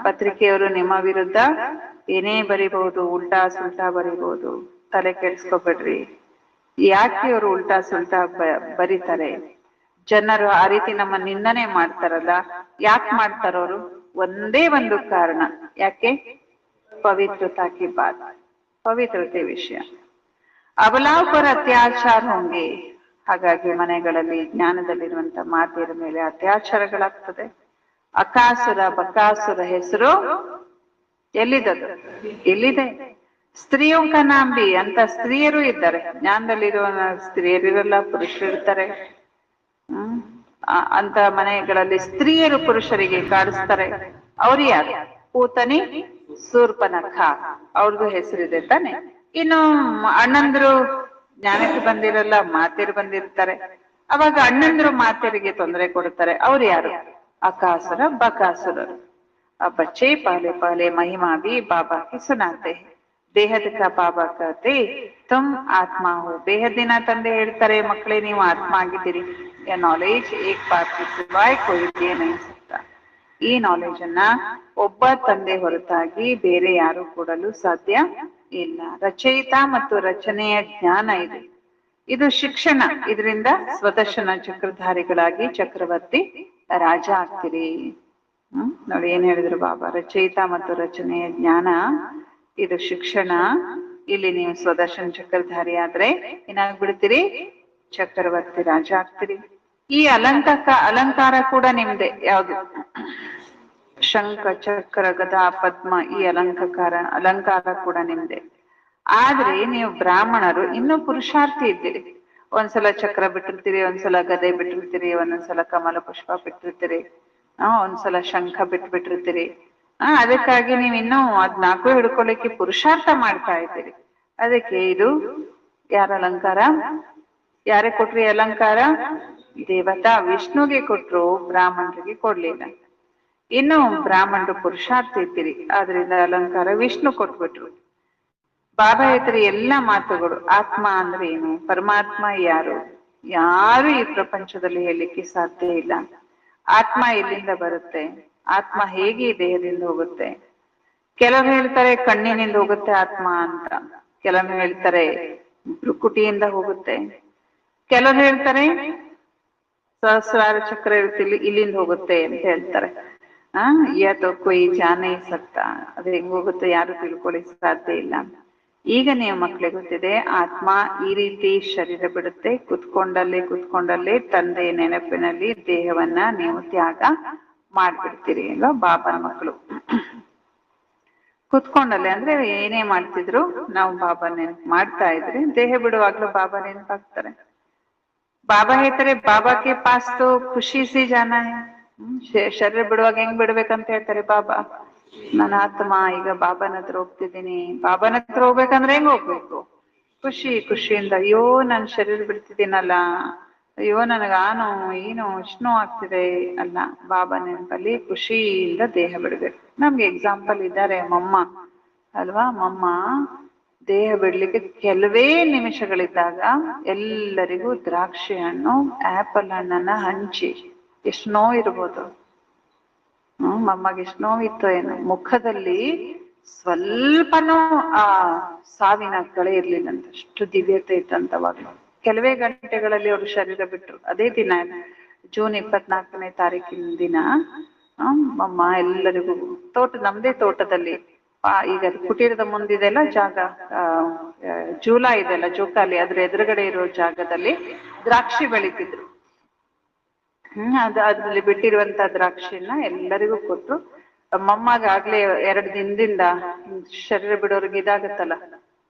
ಪತ್ರಿಕೆಯವರು ನಿಮ್ಮ ವಿರುದ್ಧ ಏನೇ ಬರಿಬಹುದು, ಉಲ್ಟಾ ಸುಲ್ಟಾ ಬರಿಬಹುದು, ತಲೆ ಕೆಡಿಸ್ಕೋಬೇಡ್ರಿ. ಯಾಕೆ ಅವರು ಉಲ್ಟಾ ಸುಲ್ಟಾ ಬರೀತಾರೆ? ಜನರು ಆ ರೀತಿ ನಮ್ಮ ನಿಂದನೆ ಮಾಡ್ತಾರಲ್ಲ, ಯಾಕೆ ಮಾಡ್ತಾರವರು? ಒಂದೇ ಒಂದು ಕಾರಣ. ಯಾಕೆ? ಪವಿತ್ರತಾ ಕಿ ಬಾತ್, ಪವಿತ್ರತೆ ವಿಷಯ. ಅವಲಾವ್ ಪರ್ ಅತ್ಯಾಚಾರ ಹೋಂಗೆ. ಹಾಗಾಗಿ ಮನೆಗಳಲ್ಲಿ ಜ್ಞಾನದಲ್ಲಿರುವಂತ ಮಾತೆಯರ ಮೇಲೆ ಅತ್ಯಾಚಾರಗಳಾಗ್ತದೆ. ಅಕಾಸುರ ಬಕಾಸುರ ಹೆಸರು ಎಲ್ಲಿದ್ದದು? ಇಲ್ಲಿದೆ. ಸ್ತ್ರೀಯೋ ಕನಾಂಬಿ ಅಂತ ಸ್ತ್ರೀಯರು ಇದ್ದಾರೆ. ಜ್ಞಾನದಲ್ಲಿರುವ ಸ್ತ್ರೀಯರಿರಲ್ಲ, ಪುರುಷರು ಇರ್ತಾರೆ. ಅಂತ ಮನೆಗಳಲ್ಲಿ ಸ್ತ್ರೀಯರು ಪುರುಷರಿಗೆ ಕಾಡಿಸ್ತಾರೆ. ಅವ್ರು ಯಾರು? ಪೂತನಿ ಸೂರ್ಪನಖ, ಅವ್ರದ್ದು ಹೆಸರಿದೆ ತಾನೆ. ಇನ್ನು ಅಣ್ಣಂದ್ರು ಜ್ಞಾನಕ್ಕೆ ಬಂದಿರಲ್ಲ, ಮಾತೆಯರು ಬಂದಿರ್ತಾರೆ. ಅವಾಗ ಅಣ್ಣಂದ್ರು ಮಾತೆಯರಿಗೆ ತೊಂದರೆ ಕೊಡ್ತಾರೆ. ಅವ್ರು ಯಾರು? ಅಕಾಸುರ ಬಕಾಸುರರು. ಬಚ್ಚೆ ಪಾಲೆ ಪಾಲೆ ಮಹಿಮಾ ಬಿ ಬಾಬಾ ಕಿ ಸುನಾತೆ. ಬೇಹದ್ ಕಾ ಬಾಬಾ ಕತೆ ತುಮ್ ಆತ್ಮ ಹೋ. ಬೇಹದ್ದಿನ ತಂದೆ ಹೇಳ್ತಾರೆ, ಮಕ್ಕಳೇ ನೀವು ಆತ್ಮ ಆಗಿದ್ದೀರಿ. ನಾಲೆಜ್ ಏಕ್ ಬಾತ್ ಕಿ ಸಿವಾಯ್ ಕೋಯಿ ದೇ ನಹೀ ಸಕ್ತಾ. ಈ ನಾಲೆಜ್ ಅನ್ನ ಒಬ್ಬ ತಂದೆ ಹೊರತಾಗಿ ಬೇರೆ ಯಾರು ಕೊಡಲು ಸಾಧ್ಯ ಇಲ್ಲ. ರಚಯಿತ ಮತ್ತು ರಚನೆಯ ಜ್ಞಾನ ಇದೆ. ಇದು ಶಿಕ್ಷಣ. ಇದರಿಂದ ಸ್ವದರ್ಶನ ಚಕ್ರಧಾರಿಗಳಾಗಿ ಚಕ್ರವರ್ತಿ ರಾಜ ಆಗ್ತೀರಿ. ನೋಡಿ ಏನ್ ಹೇಳಿದ್ರು ಬಾಬಾ, ರಚಯಿತ ಮತ್ತು ರಚನೆಯ ಜ್ಞಾನ ಇದು ಶಿಕ್ಷಣ. ಇಲ್ಲಿ ನೀವು ಸ್ವದರ್ಶನ ಚಕ್ರಧಾರಿ ಆದ್ರೆ ಏನಾಗ್ಬಿಡ್ತೀರಿ? ಚಕ್ರವರ್ತಿ ರಾಜ ಆಗ್ತೀರಿ. ಈ ಅಲಂಕಾರ ಕೂಡ ನಿಮ್ದೆ. ಯಾವುದು? ಶಂಖ ಚಕ್ರ ಗದಾ ಪದ್ಮ, ಈ ಅಲಂಕಾರ ಕೂಡ ನಿಮ್ದೆ. ಆದ್ರೆ ನೀವು ಬ್ರಾಹ್ಮಣರು ಇನ್ನೂ ಪುರುಷಾರ್ಥಿ ಇದ್ದೀರಿ. ಒಂದ್ಸಲ ಚಕ್ರ ಬಿಟ್ಟಿರ್ತೀರಿ, ಒಂದ್ಸಲ ಗದೆ ಬಿಟ್ಟಿರ್ತೀರಿ, ಒಂದೊಂದ್ಸಲ ಕಮಲ ಪುಷ್ಪ ಬಿಟ್ಟಿರ್ತೀರಿ, ಒಂದ್ಸಲ ಶಂಖ ಬಿಟ್ಟಿರ್ತೀರಿ. ಅದಕ್ಕಾಗಿ ನೀವ್ ಇನ್ನೂ ನಾಲ್ಕು ಹಿಡ್ಕೊಳ್ಳಿಕ್ಕೆ ಪುರುಷಾರ್ಥ ಮಾಡ್ತಾ ಇದ್ದೀರಿ. ಅದಕ್ಕೆ ಇದು ಯಾರ ಅಲಂಕಾರ? ಯಾರೇ ಕೊಟ್ರಿ ಅಲಂಕಾರ? ದೇವತಾ ವಿಷ್ಣುಗೆ ಕೊಟ್ರು, ಬ್ರಾಹ್ಮಣರಿಗೆ ಕೊಡ್ಲಿಲ್ಲ. ಇನ್ನು ಬ್ರಾಹ್ಮಣರು ಪುರುಷಾರ್ಥಿ ಇದ್ದೀರಿ, ಆದ್ರಿಂದ ಅಲಂಕಾರ ವಿಷ್ಣು ಕೊಟ್ಬಿಟ್ರು. ಬಾಬಾ ಹೇಳ್ತಾರೆ ಎಲ್ಲ ಮಾತುಗಳು. ಆತ್ಮ ಅಂದ್ರೆ ಏನು? ಪರಮಾತ್ಮ ಯಾರು? ಯಾರು ಈ ಪ್ರಪಂಚದಲ್ಲಿ ಹೇಳಲಿಕ್ಕೆ ಸಾಧ್ಯ ಇಲ್ಲ. ಆತ್ಮ ಎಲ್ಲಿಂದ ಬರುತ್ತೆ? ಆತ್ಮ ಹೇಗೆ ದೇಹದಿಂದ ಹೋಗುತ್ತೆ? ಕೆಲವರು ಹೇಳ್ತಾರೆ ಕಣ್ಣಿನಿಂದ ಹೋಗುತ್ತೆ ಆತ್ಮ ಅಂತ, ಕೆಲವರು ಹೇಳ್ತಾರೆ ಭ್ರುಕುಟಿಯಿಂದ ಹೋಗುತ್ತೆ, ಕೆಲವರು ಹೇಳ್ತಾರೆ ಸಹಸ್ರಾರ ಚಕ್ರ ಇರುತ್ತಿಲ್ಲ ಇಲ್ಲಿಂದ ಹೋಗುತ್ತೆ ಅಂತ ಹೇಳ್ತಾರೆ. ಯಾತೋ ಕೊಯ್ ಜಾನೇ ಸಕ್ತಾ. ಅದು ಹೆಂಗ್ ಹೋಗುತ್ತೆ ಯಾರು ತಿಳ್ಕೊಳ್ಳಿಕ್ ಸಾಧ್ಯ ಇಲ್ಲ. ಈಗ ನೀವು ಮಕ್ಳಿಗೆ ಗೊತ್ತಿದೆ, ಆತ್ಮ ಈ ರೀತಿ ಶರೀರ ಬಿಡುತ್ತೆ, ಕುತ್ಕೊಂಡಲ್ಲೇ ತಂದೆ ನೆನಪಿನಲ್ಲಿ ದೇಹವನ್ನ ನೀವು ತ್ಯಾಗ ಮಾಡ್ಬಿಡ್ತೀರಿ ಅಲ್ವಾ? ಬಾಬನ ಮಕ್ಕಳು ಕುತ್ಕೊಂಡಲ್ಲೇ ಅಂದ್ರೆ ಏನೇ ಮಾಡ್ತಿದ್ರು, ನಾವು ಬಾಬಾ ನೆನಪು ಮಾಡ್ತಾ ಇದ್ರಿ, ದೇಹ ಬಿಡುವಾಗ್ಲೂ ಬಾಬಾ ನೆನಪಾಗ್ತಾರೆ. ಬಾಬಾ ಹೇಳ್ತಾರೆ ಬಾಬಾಕ್ಕೆ ಪಾಸ್ ತೋ ಖುಷಿ ಸಿ ಜಾನ ಹೈ. ಶರೀರ ಬಿಡುವಾಗ ಹೆಂಗ್ ಬಿಡ್ಬೇಕಂತ ಹೇಳ್ತಾರೆ ಬಾಬಾ. ನನ್ನ ಆತ್ಮ ಈಗ ಬಾಬಾನ ಹತ್ರ ಹೋಗ್ತಿದ್ದೀನಿ. ಬಾಬಾನ ಹತ್ರ ಹೋಗ್ಬೇಕಂದ್ರೆ ಹೆಂಗ್ ಹೋಗ್ಬೇಕು? ಖುಷಿಯಿಂದ. ಅಯ್ಯೋ ನನ್ ಶರೀರ ಬಿಡ್ತಿದ್ದೀನಲ್ಲ, ಅಯ್ಯೋ ನನಗಾನು ಏನು ಇಷ್ಟು ಆಗ್ತಿದೆ ಅಲ್ಲ. ಬಾಬಾ ನೆನಪಲ್ಲಿ ಖುಷಿಯಿಂದ ದೇಹ ಬಿಡ್ಬೇಕು. ನಮ್ಗೆ ಎಕ್ಸಾಂಪಲ್ ಇದ್ದಾರೆ ಮಮ್ಮ ಅಲ್ವಾ? ಮಮ್ಮ ದೇಹ ಬಿಡ್ಲಿಕ್ಕೆ ಕೆಲವೇ ನಿಮಿಷಗಳಿದ್ದಾಗ ಎಲ್ಲರಿಗೂ ದ್ರಾಕ್ಷಿ ಹಣ್ಣು, ಆಪಲ್ ಹಣ್ಣನ್ನ ಹಂಚಿ, ಎಷ್ಟು ನೋವು ಇರ್ಬೋದು. ಮಮ್ಮಗೆ ಎಷ್ಟು ನೋವಿತ್ತು ಏನು, ಮುಖದಲ್ಲಿ ಸ್ವಲ್ಪನೂ ಆ ಸಾವಿನ ಕಳೆ ಇರ್ಲಿಲ್ಲಂತ, ಅಷ್ಟು ದಿವ್ಯತೆ ಇತ್ತಂತವಾಗ್ಲು. ಕೆಲವೇ ಗಂಟೆಗಳಲ್ಲಿ ಅವರು ಶರೀರ ಬಿಟ್ರು. ಅದೇ ದಿನ ಜೂನ್ 24ನೇ ತಾರೀಕಿನ ದಿನ ಮಮ್ಮ ಎಲ್ಲರಿಗೂ ನಮ್ದೇ ತೋಟದಲ್ಲಿ, ಈಗ ಕುಟೀರದ ಮುಂದಿದೆಲ್ಲ ಜಾಗ, ಜೂಲ ಇದೆಲ್ಲ ಜೋಕಾಲಿ, ಅದ್ರ ಎದುರುಗಡೆ ಇರೋ ಜಾಗದಲ್ಲಿ ದ್ರಾಕ್ಷಿ ಬೆಳಿತಿದ್ರು. ಅದ್ರಲ್ಲಿ ಬಿಟ್ಟಿರುವಂತ ದ್ರಾಕ್ಷಿನ ಎಲ್ಲರಿಗೂ ಕೊಟ್ರು. ಮಮ್ಮಗೆ 2 ದಿನದಿಂದ ಶರೀರ ಬಿಡೋರ್ಗೆ ಇದಾಗತ್ತಲ್ಲ,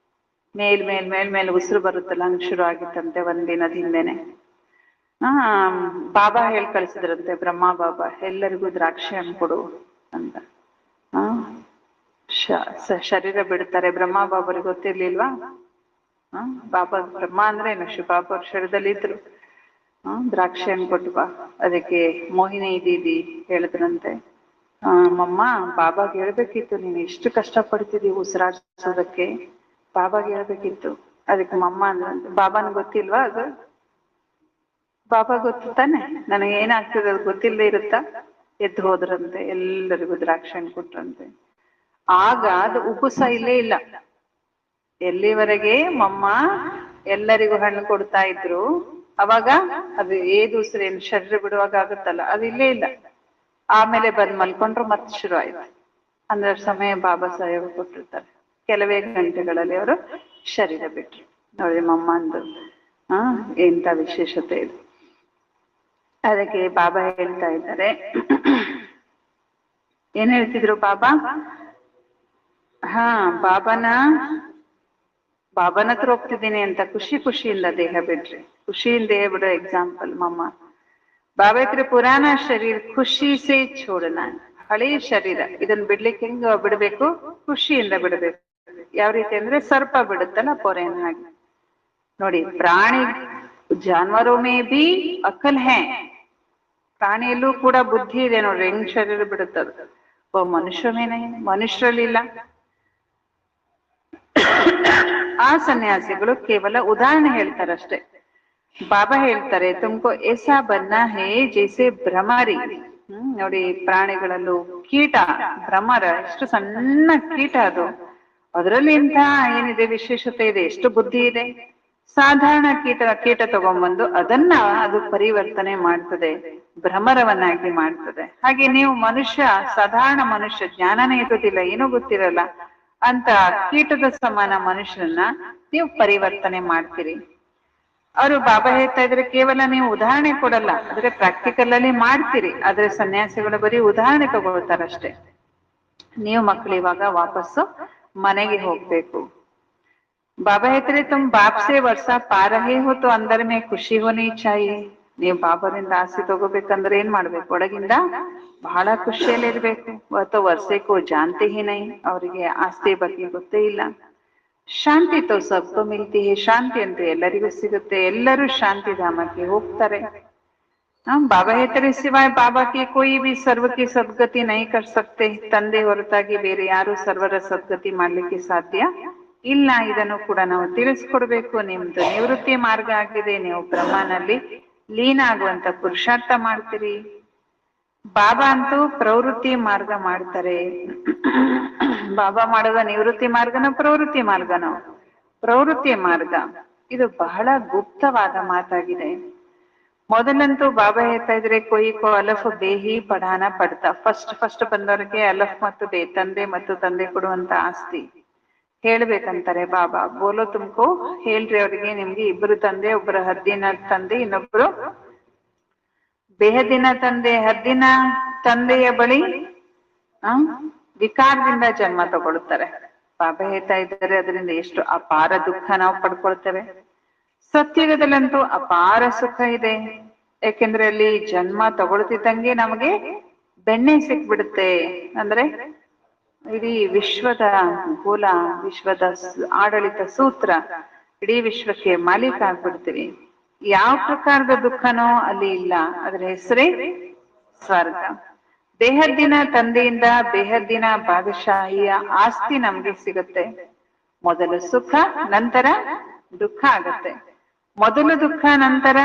ಮೇಲ್ ಉಸಿರು ಬರುತ್ತಲ್ಲ, ಹಂಗ್ ಶುರು ಆಗಿತ್ತಂತೆ ಒಂದಿನದ ಹಿಂದೆನೆ. ಬಾಬಾ ಹೇಳಿ ಕಳ್ಸಿದ್ರಂತೆ, ಬ್ರಹ್ಮ ಬಾಬಾ ಎಲ್ಲರಿಗೂ ದ್ರಾಕ್ಷಿ ಹಣ್ಣು ಕೊಡು ಅಂತ. ಶರೀರ ಬಿಡ್ತಾರೆ. ಬ್ರಹ್ಮ ಬಾಬರಿಗೆ ಗೊತ್ತಿರ್ಲಿಲ್ವಾ? ಬಾಬಾ ಬ್ರಹ್ಮ ಅಂದ್ರೆ ಏನು? ಶಿವಬಾಬಾ ಅವ್ರ ಶರೀರದಲ್ಲಿ ಇದ್ರು. ದ್ರಾಕ್ಷಿ ಹಣ್ಣು ಕೊಟ್ಟು ಬಾ. ಅದಕ್ಕೆ ಮೋಹಿನಿ ದೀದಿ ಹೇಳಿದ್ರಂತೆ, ಮಮ್ಮ ಬಾಬಾಗೆ ಹೇಳ್ಬೇಕಿತ್ತು, ನೀನು ಎಷ್ಟು ಕಷ್ಟ ಪಡ್ತಿದ್ದೀವಿ ಉಸಿರಾಡ್ಸೋದಕ್ಕೆ, ಬಾಬಾಗೆ ಹೇಳ್ಬೇಕಿತ್ತು. ಅದಕ್ಕೆ ಮಮ್ಮ ಅಂದ್ರಂತೆ, ಬಾಬಾನ ಗೊತ್ತಿಲ್ವಾ ಅದು? ಬಾಬಾ ಗೊತ್ತು ತಾನೆ, ನನಗೆ ಏನಾಗ್ತದೆ ಅದು ಗೊತ್ತಿಲ್ಲದೆ ಇರುತ್ತಾ? ಎದ್ದು ಹೋದ್ರಂತೆ, ಎಲ್ಲರಿಗೂ ದ್ರಾಕ್ಷಿ ಹಣ್ಣು ಕೊಟ್ರಂತೆ. ಆಗ ಅದು ಉಪುಸ ಇಲ್ಲೇ ಇಲ್ಲ. ಎಲ್ಲಿವರೆಗೆ ಮಮ್ಮ ಎಲ್ಲರಿಗೂ ಹಣ್ಣು ಕೊಡ್ತಾ ಇದ್ರು, ಅವಾಗ ಅದು ಏದುಸಿರೇನು ಶರೀರ ಬಿಡುವಾಗ ಆಗುತ್ತಲ್ಲ, ಅದು ಇಲ್ಲೇ ಇಲ್ಲ. ಆಮೇಲೆ ಬಂದ್ ಮಲ್ಕೊಂಡ್ರು ಮತ್ತೆ ಶುರು ಆಯ್ತು. ಅಂದ್ರೆ ಸಮಯ ಬಾಬಾ ಸಾಹೇಬ್ ಕೊಟ್ಟಿರ್ತಾರೆ, ಕೆಲವೇ ಗಂಟೆಗಳಲ್ಲಿ ಅವರು ಶರೀರ ಬಿಟ್ರು. ನೋಡಿ ಮಮ್ಮ ಅಂದು ಎಂತ ವಿಶೇಷತೆ ಇದೆ. ಅದಕ್ಕೆ ಬಾಬಾ ಹೇಳ್ತಾ ಇದ್ದಾರೆ, ಏನ್ ಹೇಳ್ತಿದ್ರು ಬಾಬಾ? ಬಾಬನ ಹತ್ರ ಹೋಗ್ತಿದ್ದೀನಿ ಅಂತ ಖುಷಿಯಿಂದ ದೇಹ ಬಿಡ್ರಿ. ಖುಷಿಯಿಂದ ದೇಹ ಬಿಡೋ ಎಕ್ಸಾಂಪಲ್ ಮಮ್ಮ. ಬಾಬಾ ಹತ್ರ ಪುರಾಣ ಶರೀರ ಖುಷಿ ಸೇ ಛೋಡನ, ಹಳೆಯ ಶರೀರ ಇದನ್ನ ಬಿಡ್ಲಿಕ್ಕೆ ಹೆಂಗ ಬಿಡ್ಬೇಕು? ಖುಷಿಯಿಂದ ಬಿಡ್ಬೇಕು. ಯಾವ ರೀತಿ ಅಂದ್ರೆ ಸರ್ಪ ಬಿಡುತ್ತಲ್ಲ ಪೊರೆನ ಹಾಗೆ. ನೋಡಿ, ಪ್ರಾಣಿ ಜಾನುವಾರು ಮೇ ಬಿ ಅಕಲ್ ಹೇ, ಪ್ರಾಣಿಯಲ್ಲೂ ಕೂಡ ಬುದ್ಧಿ ಇದೆ ನೋಡ್ರಿ, ಹೆಂಗ್ ಶರೀರ ಬಿಡುತ್ತದ. ಮನುಷ್ಯರಲ್ಲಿಲ್ಲ. ಆ ಸನ್ಯಾಸಿಗಳು ಕೇವಲ ಉದಾಹರಣೆ ಹೇಳ್ತಾರಷ್ಟೇ. ಬಾಬಾ ಹೇಳ್ತಾರೆ, ತುಮಕೋ ಏಸಾ ಬನ್ನ ಹೇ ಜೈಸೆ ಭ್ರಮರಿ. ನೋಡಿ, ಪ್ರಾಣಿಗಳಲ್ಲೂ ಕೀಟ, ಭ್ರಮರ, ಎಷ್ಟು ಸಣ್ಣ ಕೀಟ ಅದು, ಅದರಲ್ಲಿ ಇಂಥ ಏನಿದೆ ವಿಶೇಷತೆ ಇದೆ, ಎಷ್ಟು ಬುದ್ಧಿ ಇದೆ. ಸಾಧಾರಣ ಕೀಟ ತಗೊಂಡ್ಬಂದು ಅದನ್ನ ಅದು ಪರಿವರ್ತನೆ ಮಾಡ್ತದೆ, ಭ್ರಮರವನ್ನಾಗಿ ಮಾಡ್ತದೆ. ಹಾಗೆ ನೀವು ಮನುಷ್ಯ, ಸಾಧಾರಣ ಮನುಷ್ಯ, ಜ್ಞಾನನೇ ಇರೋದಿಲ್ಲ, ಏನೂ ಗೊತ್ತಿರಲ್ಲ ಅಂತ ಕೀಟದ ಸಮಾನ ಮನುಷ್ಯರನ್ನ ನೀವು ಪರಿವರ್ತನೆ ಮಾಡ್ತೀರಿ. ಅವರು ಬಾಬಾ ಹೇಳ್ತಾ ಇದ್ರೆ, ಕೇವಲ ನೀವು ಉದಾಹರಣೆ ಕೊಡಲ್ಲ, ಆದ್ರೆ ಪ್ರಾಕ್ಟಿಕಲ್ ಅಲ್ಲಿ ಮಾಡ್ತೀರಿ. ಆದ್ರೆ ಸನ್ಯಾಸಿಗಳು ಬರೀ ಉದಾಹರಣೆ ತಗೊಳ್ತಾರಷ್ಟೇ. ನೀವು ಮಕ್ಕಳು ಇವಾಗ ವಾಪಸ್ಸು ಮನೆಗೆ ಹೋಗ್ಬೇಕು. ಬಾಬಾ ಹೇಳ್ತಾರೆ, ತುಮ್ ಬಾಪ್ ಸೆ ವರ್ಷ ಪಾ ರಹೆ ಹೋ ತೋ ಅಂದರ್ ಮೇ ಖುಷಿ ಹೋನಿ ಚಾಹಿಯೆ. ನೀವು ಬಾಬಾದಿಂದ ಆಸೆ ತಗೋಬೇಕಂದ್ರೆ ಏನ್ ಮಾಡ್ಬೇಕು? ಒಳಗಿಂದ ಬಹಳ ಖುಷಿಯಲ್ಲಿ ಇರ್ಬೇಕು. ಅಥವಾ ವರ್ಷಕ್ಕೂ ಜಾನ್ತೆ ಹಿ ನೈ, ಅವರಿಗೆ ಆಸ್ತಿ ಬಗ್ಗೆ ಗೊತ್ತೇ ಇಲ್ಲ. ಶಾಂತಿ ತೋ ಸಬ್ಕೋ ಮಿಲ್ತಿ ಹೈ, ಶಾಂತಿ ಅಂತೂ ಎಲ್ಲರಿಗೂ ಸಿಗುತ್ತೆ, ಎಲ್ಲರೂ ಶಾಂತಿ ಧಾಮಕ್ಕೆ ಹೋಗ್ತಾರೆ. ಬಾಬಾ ಹೇಳ್ತಾರೆ, ಸಿವಾಯ್ ಬಾಬಾ ಕಿ ಕೋಯಿ ಭಿ ಸರ್ವ ಕಿ ಸದ್ಗತಿ ನೈ ಕರ್ ಸಕ್ತೆ. ತಂದೆ ಹೊರತಾಗಿ ಬೇರೆ ಯಾರು ಸರ್ವರ ಸದ್ಗತಿ ಮಾಡ್ಲಿಕ್ಕೆ ಸಾಧ್ಯ ಇಲ್ಲ. ಇದನ್ನು ಕೂಡ ನಾವು ತಿಳಿಸ್ಕೊಡ್ಬೇಕು. ನಿಮ್ದು ನಿವೃತ್ತಿ ಮಾರ್ಗ ಆಗಿದೆ, ನೀವು ಬ್ರಹ್ಮನಲ್ಲಿ ಲೀನ ಆಗುವಂತ ಪುರುಷಾರ್ಥ ಮಾಡ್ತೀರಿ. ಬಾಬಾ ಅಂತೂ ಪ್ರವೃತ್ತಿ ಮಾರ್ಗ ಮಾಡ್ತಾರೆ. ಬಾಬಾ ಮಾಡುವ ನಿವೃತ್ತಿ ಮಾರ್ಗನ ಪ್ರವೃತ್ತಿ ಮಾರ್ಗನ? ಪ್ರವೃತ್ತಿ ಮಾರ್ಗ. ಇದು ಬಹಳ ಗುಪ್ತವಾದ ಮಾತಾಗಿದೆ. ಮೊದಲಂತೂ ಬಾಬಾ ಹೇಳ್ತಾ ಇದ್ರೆ, ಕೊಯ್ಕೋ ಅಲಫ್ ಬೇಹಿ ಪಢಾನ ಪಡ್ತಾ. ಫಸ್ಟ್ ಬಂದವರಿಗೆ ಅಲಫ್ ಮತ್ತು ಬೇ, ತಂದೆ ಮತ್ತು ತಂದೆ ಕೊಡುವಂತ ಆಸ್ತಿ ಹೇಳ್ಬೇಕಂತಾರೆ ಬಾಬಾ. ಬೋಲೋ ತುಮ್ಕೋ, ಹೇಳ್ರಿ ಅವ್ರಿಗೆ, ನಿಮ್ಗೆ ಇಬ್ಬರು ತಂದೆ, ಒಬ್ಬರು ಹದ್ದಿನ ತಂದೆ, ಇನ್ನೊಬ್ರು ಬೇಹದಿನ ತಂದೆ. ಹದ್ದಿನ ತಂದೆಯ ಬಳಿ ವಿಕಾರದಿಂದ ಜನ್ಮ ತಗೊಳ್ತಾರೆ. ಬಾಬಾ ಹೇಳ್ತಾ ಇದ್ದಾರೆ, ಅದರಿಂದ ಎಷ್ಟು ಅಪಾರ ದುಃಖ ನಾವು ಪಡ್ಕೊಳ್ತೇವೆ. ಸತ್ಯುಗದಲ್ಲಂತೂ ಅಪಾರ ಸುಖ ಇದೆ. ಯಾಕೆಂದ್ರೆ ಅಲ್ಲಿ ಜನ್ಮ ತಗೊಳ್ತಿದ್ದಂಗೆ ನಮಗೆ ಬೆಣ್ಣೆ ಸಿಕ್ಬಿಡುತ್ತೆ. ಅಂದ್ರೆ ಇಡೀ ವಿಶ್ವದ ಮೂಲ, ವಿಶ್ವದ ಆಡಳಿತ ಸೂತ್ರ, ಇಡೀ ವಿಶ್ವಕ್ಕೆ ಮಾಲೀಕ ಆಗ್ಬಿಡ್ತೀವಿ. ಯಾವ ಪ್ರಕಾರದ ದುಃಖನೋ ಅಲ್ಲಿ ಇಲ್ಲ. ಅದ್ರ ಹೆಸರೇ ಸ್ವರ್ಗ. ಬೇಹದ್ದಿನ ತಂದೆಯಿಂದ ಬೇಹದ್ದಿನ ಬಾದಶಾಹಿಯ ಆಸ್ತಿ ನಮ್ಗೆ ಸಿಗುತ್ತೆ. ಮೊದಲು ಸುಖ, ನಂತರ ದುಃಖ ಆಗುತ್ತೆ. ಮೊದಲು ದುಃಖ, ನಂತರ